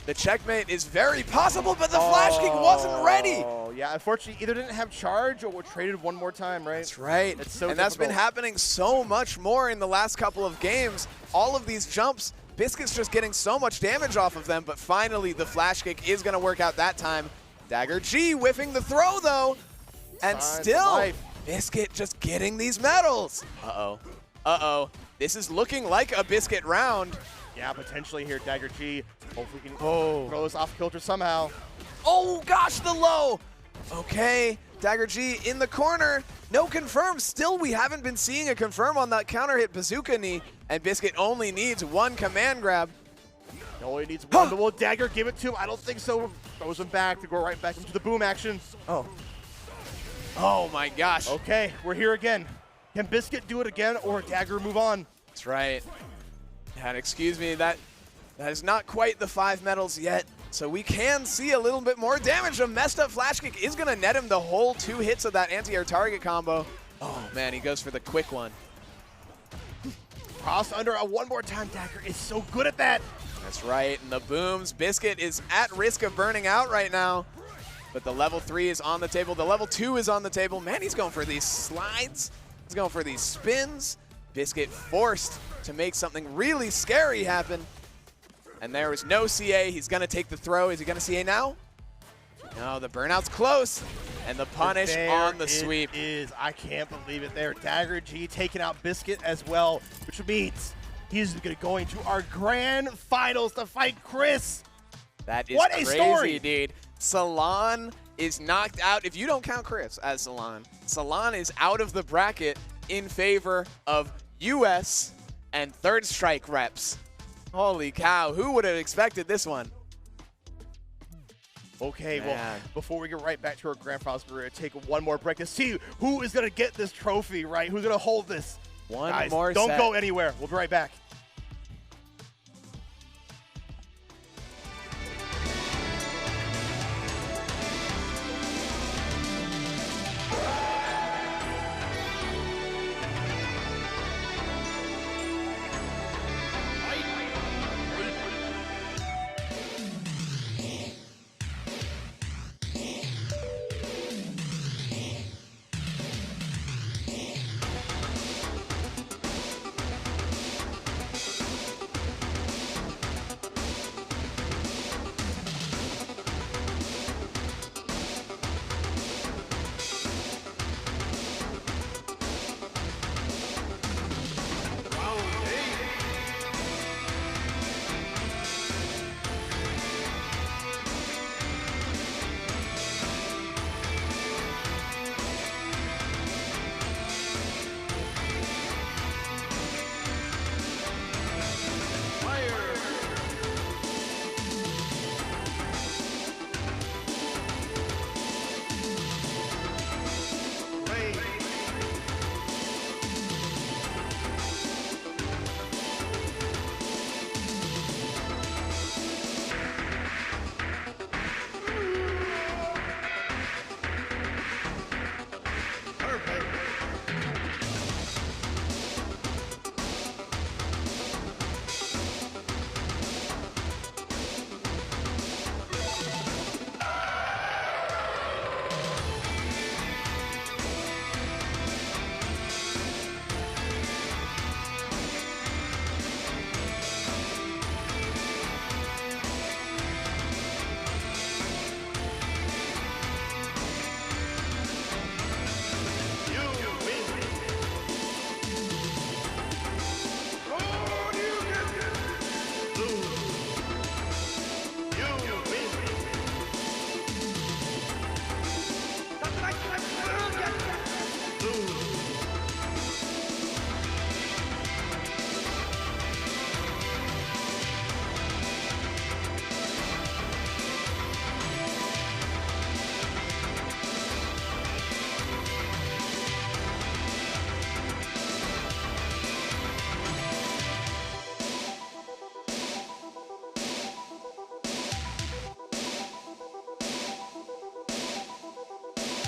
The checkmate is very possible, but the flash kick wasn't ready. Oh, yeah. Unfortunately, either didn't have charge or were traded 1 more time, right? That's right. It's so that's been happening so much more in the last couple of games. All of these jumps, Biscuit's just getting so much damage off of them, but finally the flash kick is going to work out that time. Dagger G whiffing the throw, though. And still, Biscuit just getting these medals. Uh-oh. Uh-oh. This is looking like a Biscuit round. Yeah, potentially here, Dagger G. Hopefully we can throw this off kilter somehow. Oh, gosh, the low. Okay, Dagger G in the corner. No confirm. Still, we haven't been seeing a confirm on that counter hit bazooka knee. And Biscuit only needs 1 command grab. He only needs 1, but will Dagger give it to him? I don't think so. Throws him back to go right back into the boom action. Oh my gosh. Okay, we're here again. Can Biscuit do it again or Dagger move on? That's right. And excuse me, that is not quite the 5 medals yet. So we can see a little bit more damage. A messed up flash kick is going to net him the whole 2 hits of that anti-air target combo. Oh man, he goes for the quick one. Cross under 1 more time. Dagger is so good at that. That's right, and the booms. Biscuit is at risk of burning out right now. But the level 3 is on the table. The level 2 is on the table. Man, he's going for these slides. He's going for these spins. Biscuit forced to make something really scary happen. And there was no CA. He's going to take the throw. Is he going to CA now? No, the burnout's close. And the punish on the sweep. I can't believe it there. Dagger G taking out Biscuit as well, which means he's going to our grand finals to fight Chris. That is what crazy, a story, dude. Salon is knocked out. If you don't count Chris as Salon, Salon is out of the bracket in favor of US and Third Strike reps. Holy cow, who would have expected this one? Okay, well, before we get right back to our grand finals, we're going to take one more break to see who is going to get this trophy, right? Who's going to hold this? One more don't set. go anywhere. We'll be right back.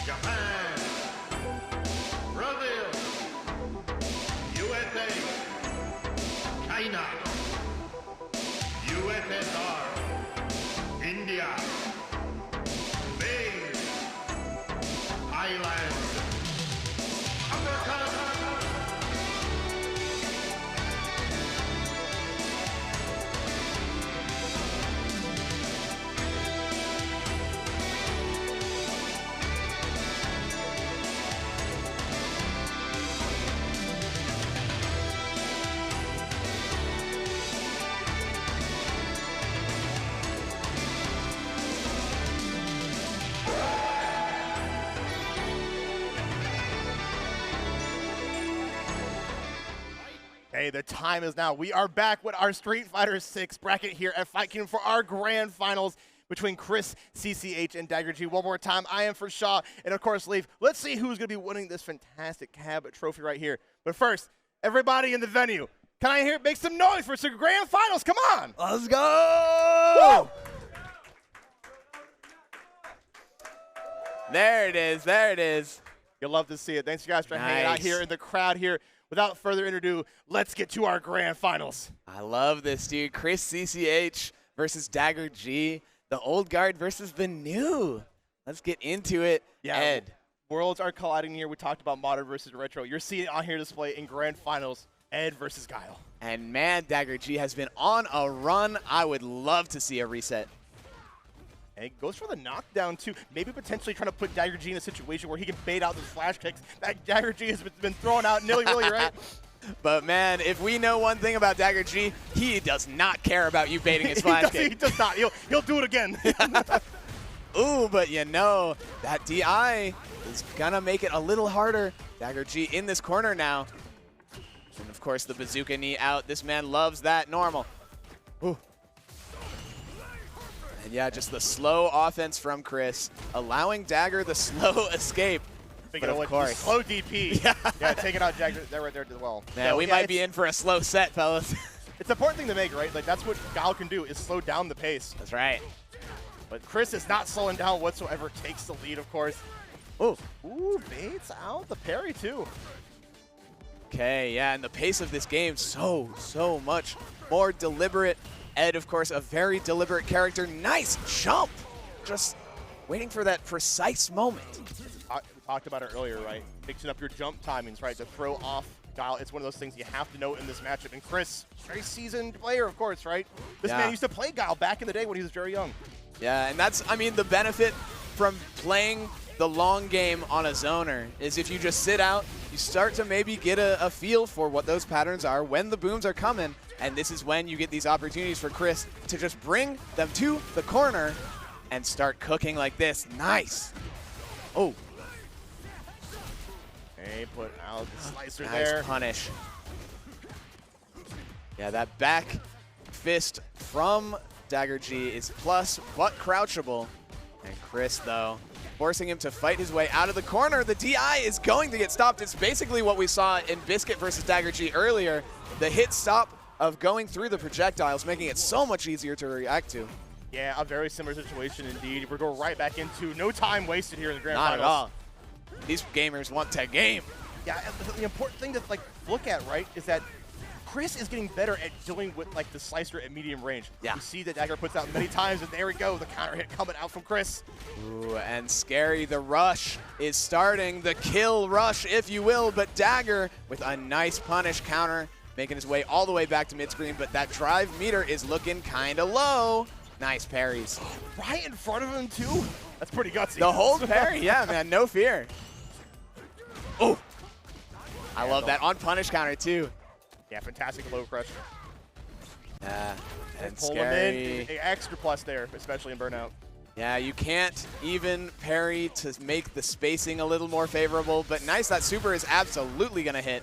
Japan, Brazil, USA, China, USSR, India, Spain, Thailand, America. Hey, the time is now. We are back with our Street Fighter 6 bracket here at Fight Kingdom for our grand finals between Chris, CCH, and Dagger G. One more time, I am for Shaw, and of course, Leaf. Let's see who's going to be winning this fantastic cab trophy right here. But first, everybody in the venue, can I make some noise for some grand finals? Come on. Let's go! Woo! There it is. There it is. You'll love to see it. Thanks, you guys, for hanging out here in the crowd here. Without further ado, let's get to our grand finals. I love this, dude. Chris CCH versus Dagger G. The old guard versus the new. Let's get into it. Yeah, Ed. Worlds are colliding here. We talked about modern versus retro. You're seeing it on here display in grand finals. Ed versus Guile. And man, Dagger G has been on a run. I would love to see a reset. And he goes for the knockdown, too. Maybe potentially trying to put Dagger G in a situation where he can bait out those flash kicks. That Dagger G has been thrown out nilly-willy, right? But, man, if we know one thing about Dagger G, he does not care about you baiting his flash kick. He does not. He'll do it again. Ooh, but you know, that DI is going to make it a little harder. Dagger G in this corner now. And, of course, the bazooka knee out. This man loves that normal. Ooh. And, yeah, just the slow offense from Chris, allowing Dagger the slow escape. But of course. Slow DP. Yeah, taking out Dagger there right there as well. Man, we might be in for a slow set, fellas. It's an important thing to make, right? Like, that's what Guile can do, is slow down the pace. That's right. But Chris is not slowing down whatsoever. Takes the lead, of course. Ooh, baits out the parry, too. Okay, yeah, and the pace of this game, so much more deliberate. Ed, of course, a very deliberate character. Nice jump! Just waiting for that precise moment. We talked about it earlier, right? Mixing up your jump timings, right? To throw off Guile, it's one of those things you have to know in this matchup. And Chris, very seasoned player, of course, right? This man used to play Guile back in the day when he was very young. Yeah, and that's, I mean, the benefit from playing the long game on a zoner is if you just sit out, you start to maybe get a feel for what those patterns are when the booms are coming, and this is when you get these opportunities for Chris to just bring them to the corner and start cooking like this. Nice. Oh. Hey, put out the slicer Nice there. Punish. Yeah, that back fist from Dagger G is plus but crouchable. And Chris, though, forcing him to fight his way out of the corner. The DI is going to get stopped. It's basically what we saw in Biscuit versus Dagger G earlier. The hit stop of going through the projectiles, making it so much easier to react to. Yeah, a very similar situation indeed. We're going right back into no time wasted here in the grand Not finals. at all. These gamers want to game. Yeah, and the important thing to look at, right, is that Chris is getting better at dealing with the slicer at medium range. Yeah. You see that Dagger puts out many times, and there we go, the counter hit coming out from Chris. Ooh, and scary, the rush is starting, the kill rush, if you will, but Dagger with a nice punish counter, making his way all the way back to mid-screen, but that drive meter is looking kind of low. Nice parries. Right in front of him, too? That's pretty gutsy. The hold parry, yeah, man, no fear. Oh, I love that on punish counter, too. Yeah, fantastic low crush. Yeah, and Pull scary. him in, extra plus there, especially in Burnout. Yeah, you can't even parry to make the spacing a little more favorable, but nice, that super is absolutely going to hit.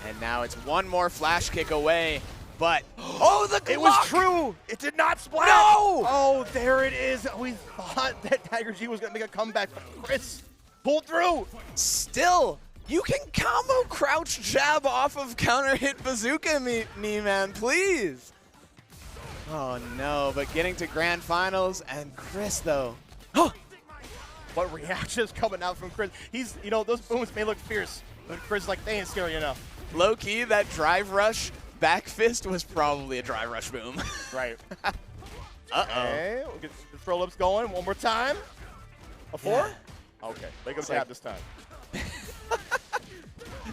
And now it's one more flash kick away, but oh, the It was block! true! It did not splat! No! Oh, there it is. We thought that Dagger G was going to make a comeback, but Chris pulled through. Still, you can combo crouch jab off of counter hit bazooka knee, man, please. Oh no, but getting to grand finals, and Chris though. What reactions coming out from Chris. He's, those booms may look fierce, but Chris is like, they ain't scary enough. Low key, that drive rush back fist was probably a drive rush boom. Right. Uh-oh. Okay, we'll get the throw ups going one more time. A 4? Yeah. Okay, make him It's tap like- this time.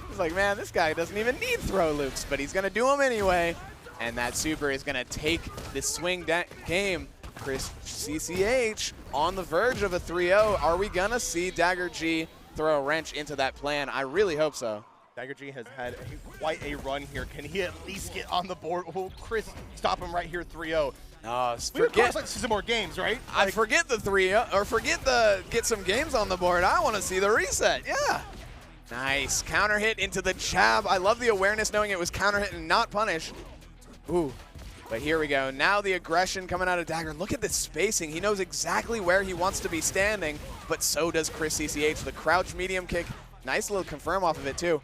It's like, man, this guy doesn't even need throw loops, but he's going to do them anyway. And that super is going to take this swing game. Chris CCH on the verge of a 3-0. Are we going to see Dagger G throw a wrench into that plan? I really hope so. Dagger G has had quite a run here. Can he at least get on the board? Will Chris stop him right here 3-0? No, We would like to see some more games, right? I forget the 3-0, or forget the get some games on the board. I want to see the reset. Yeah. Nice. Counter hit into the jab. I love the awareness knowing it was counter hit and not punish. Ooh. But here we go. Now the aggression coming out of Dagger. Look at this spacing. He knows exactly where he wants to be standing, but so does Chris CCH. The crouch medium kick. Nice little confirm off of it, too.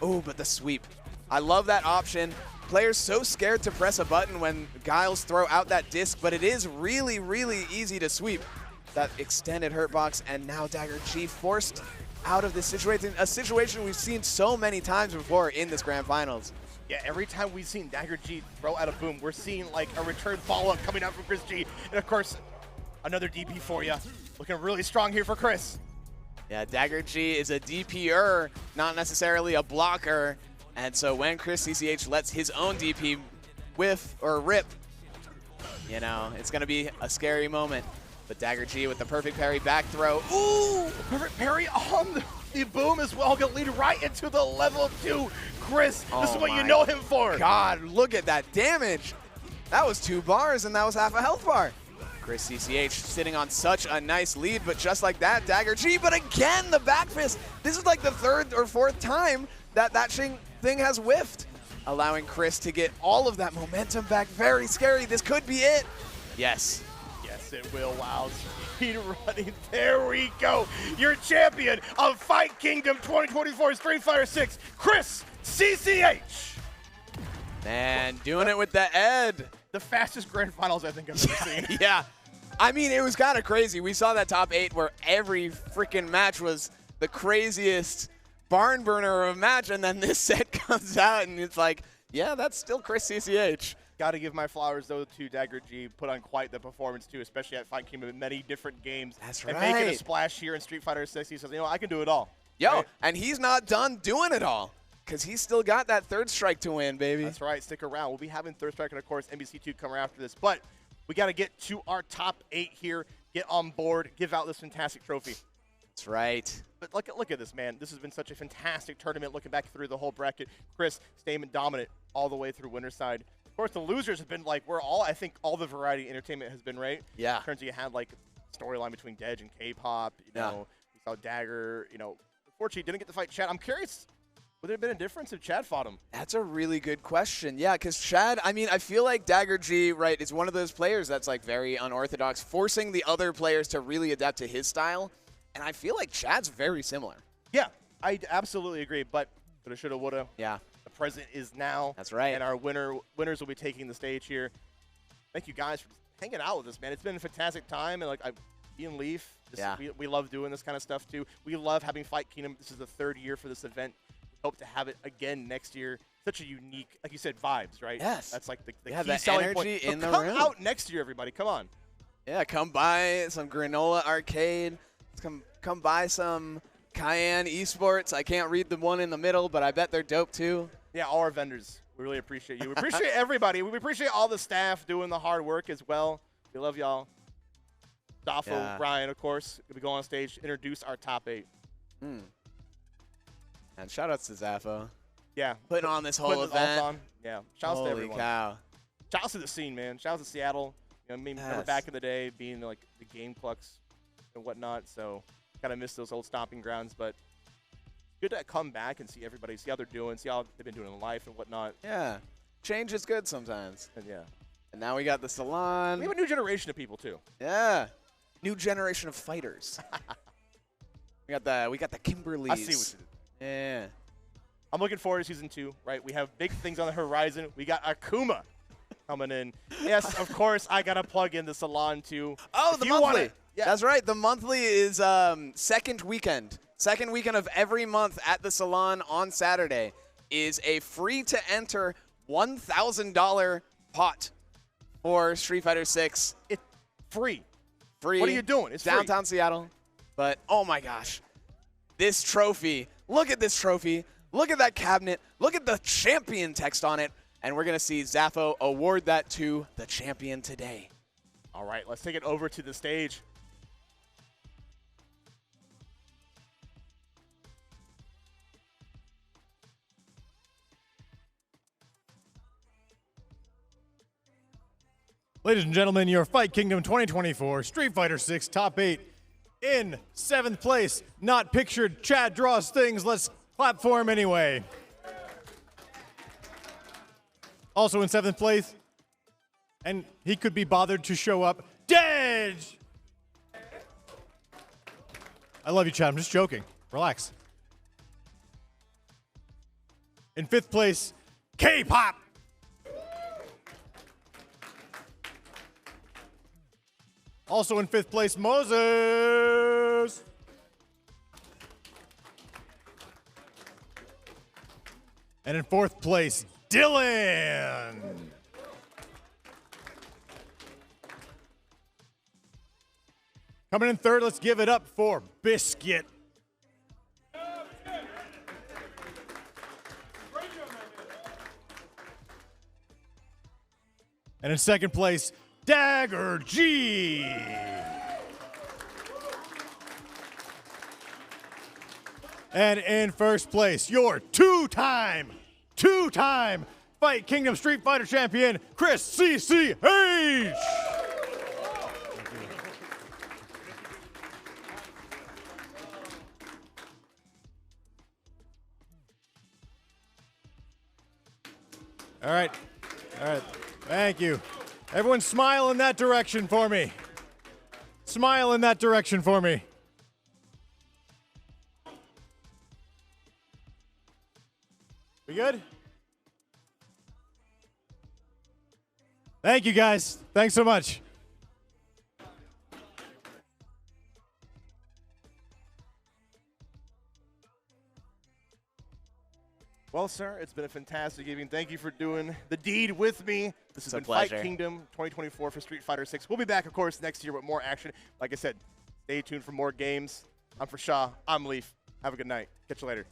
Ooh, but the sweep. I love that option. Players so scared to press a button when Guiles throw out that disc, but it is really, really easy to sweep that extended hurt box, and now Dagger G forced out of this situation, a situation we've seen so many times before in this grand finals. Yeah, every time we've seen Dagger G throw out a boom, we're seeing a return follow-up coming out from Chris G. And of course, another DP for you. Looking really strong here for Chris. Yeah, Dagger G is a DPer, not necessarily a blocker. And so when Chris CCH lets his own DP whiff or rip, it's going to be a scary moment. But Dagger G with the perfect parry back throw. Ooh! Perfect parry on the boom as well. Gonna lead right into the level 2. Chris, this is what you know him for. God, look at that damage. That was 2 bars, and that was half a health bar. Chris CCH sitting on such a nice lead, but just like that, Dagger G, but again, the back fist. This is like the 3rd or 4th time that thing has whiffed, allowing Chris to get all of that momentum back. Very scary. This could be it. Yes. Yes, it will. Wow. Speed running. There we go. Your champion of Fight Kingdom 2024 Street Fighter 6, Chris CCH. Man, doing it with the Ed. The fastest grand finals I think I've ever seen. Yeah. I mean, it was kind of crazy. We saw that top 8 where every freaking match was the craziest barn burner of a match, and then this set comes out, and it's like, yeah, that's still Chris CCH. Got to give my flowers, though, to Dagger G. Put on quite the performance, too, especially at Fight Kingdom in many different games. That's and right. making a splash here in Street Fighter 6. He says, you know, I can do it all. Yo, right? And he's not done doing it all, because he's still got that 3rd strike to win, baby. That's right. Stick around. We'll be having 3rd strike and, of course, NBC2 coming after this. But we got to get to our top 8 here, get on board, give out this fantastic trophy. That's right. But look at this, man. This has been such a fantastic tournament looking back through the whole bracket. Chris, Stamen dominant all the way through winner's side. Of course, the losers have been like, I think all the variety entertainment has been, right? Yeah. In terms of you had like storyline between Dej and K-pop, you know, we saw Dagger, you know, unfortunately didn't get to fight Chad. I'm curious, would there have been a difference if Chad fought him? That's a really good question. Yeah, because Chad, I mean, I feel like Dagger G, right, is one of those players that's like very unorthodox, forcing the other players to really adapt to his style. And I feel like Chad's very similar. Yeah, I absolutely agree. But coulda, shoulda, woulda. Yeah. The present is now. That's right. And our winners will be taking the stage here. Thank you guys for hanging out with us, man. It's been a fantastic time. And like Ian Leaf, we love doing this kind of stuff too. We love having Fight Kingdom. This is the 3rd year for this event. We hope to have it again next year. Such a unique, like you said, vibes, right? Yes. That's like the Yeah, key that selling energy point. So in the come room. out next year, everybody. Come on. Yeah, come by some Granola Arcade. Come buy some Cayenne Esports. I can't read the one in the middle, but I bet they're dope too. Yeah, all our vendors. We really appreciate you. We appreciate everybody. We appreciate all the staff doing the hard work as well. We love y'all. Dafo, Brian, of course, we go on stage, introduce our top 8. And shout outs to Zaffo. Yeah. Putting on this whole event. On. Yeah. Shout outs to everyone. Holy cow. Shout outs to the scene, man. Shout outs to Seattle. You know, remember back in the day being like the game clucks and whatnot. So kind of miss those old stomping grounds, but good to come back and see everybody, see how they're doing, see how they've been doing in life and whatnot. Yeah. Change is good sometimes. And yeah. And now we got the salon. We have a new generation of people too. Yeah. New generation of fighters. we got the Kimberleys. I see what you did. Yeah. I'm looking forward to season 2, right? We have big things on the horizon. We got Akuma coming in. Yes, of course, I got to plug in the salon too. Oh, the monthly. Yeah. That's right. The monthly is second weekend. Second weekend of every month at the salon on Saturday is a free-to-enter $1,000 pot for Street Fighter 6. It's free. Free. What are you doing? It's downtown free. Seattle. But, oh my gosh. This trophy. Look at this trophy. Look at that cabinet. Look at the champion text on it. And we're going to see Zaffo award that to the champion today. All right, let's take it over to the stage. Ladies and gentlemen, your Fight Kingdom 2024 Street Fighter 6 Top 8. In 7th place, not pictured, Chad draws things. Let's clap for him anyway. Also in 7th place, and he could be bothered to show up, Dej! I love you, Chad. I'm just joking. Relax. In 5th place, K-Pop. Also in 5th place, Moses. And in 4th place, Dylan. Coming in 3rd, let's give it up for Biscuit. And in 2nd place, Dagger G. And in first place, your two-time Fight Kingdom Street Fighter champion, Chris CCH. All right. Thank you. Everyone smile in that direction for me. Smile in that direction for me. We good? Thank you, guys. Thanks so much. Well, sir, it's been a fantastic evening. Thank you for doing the deed with me. This has a been pleasure. Fight Kingdom 2024 for Street Fighter 6. We'll be back, of course, next year with more action. Like I said, stay tuned for more games. I'm for Shaw. I'm Leaf. Have a good night. Catch you later.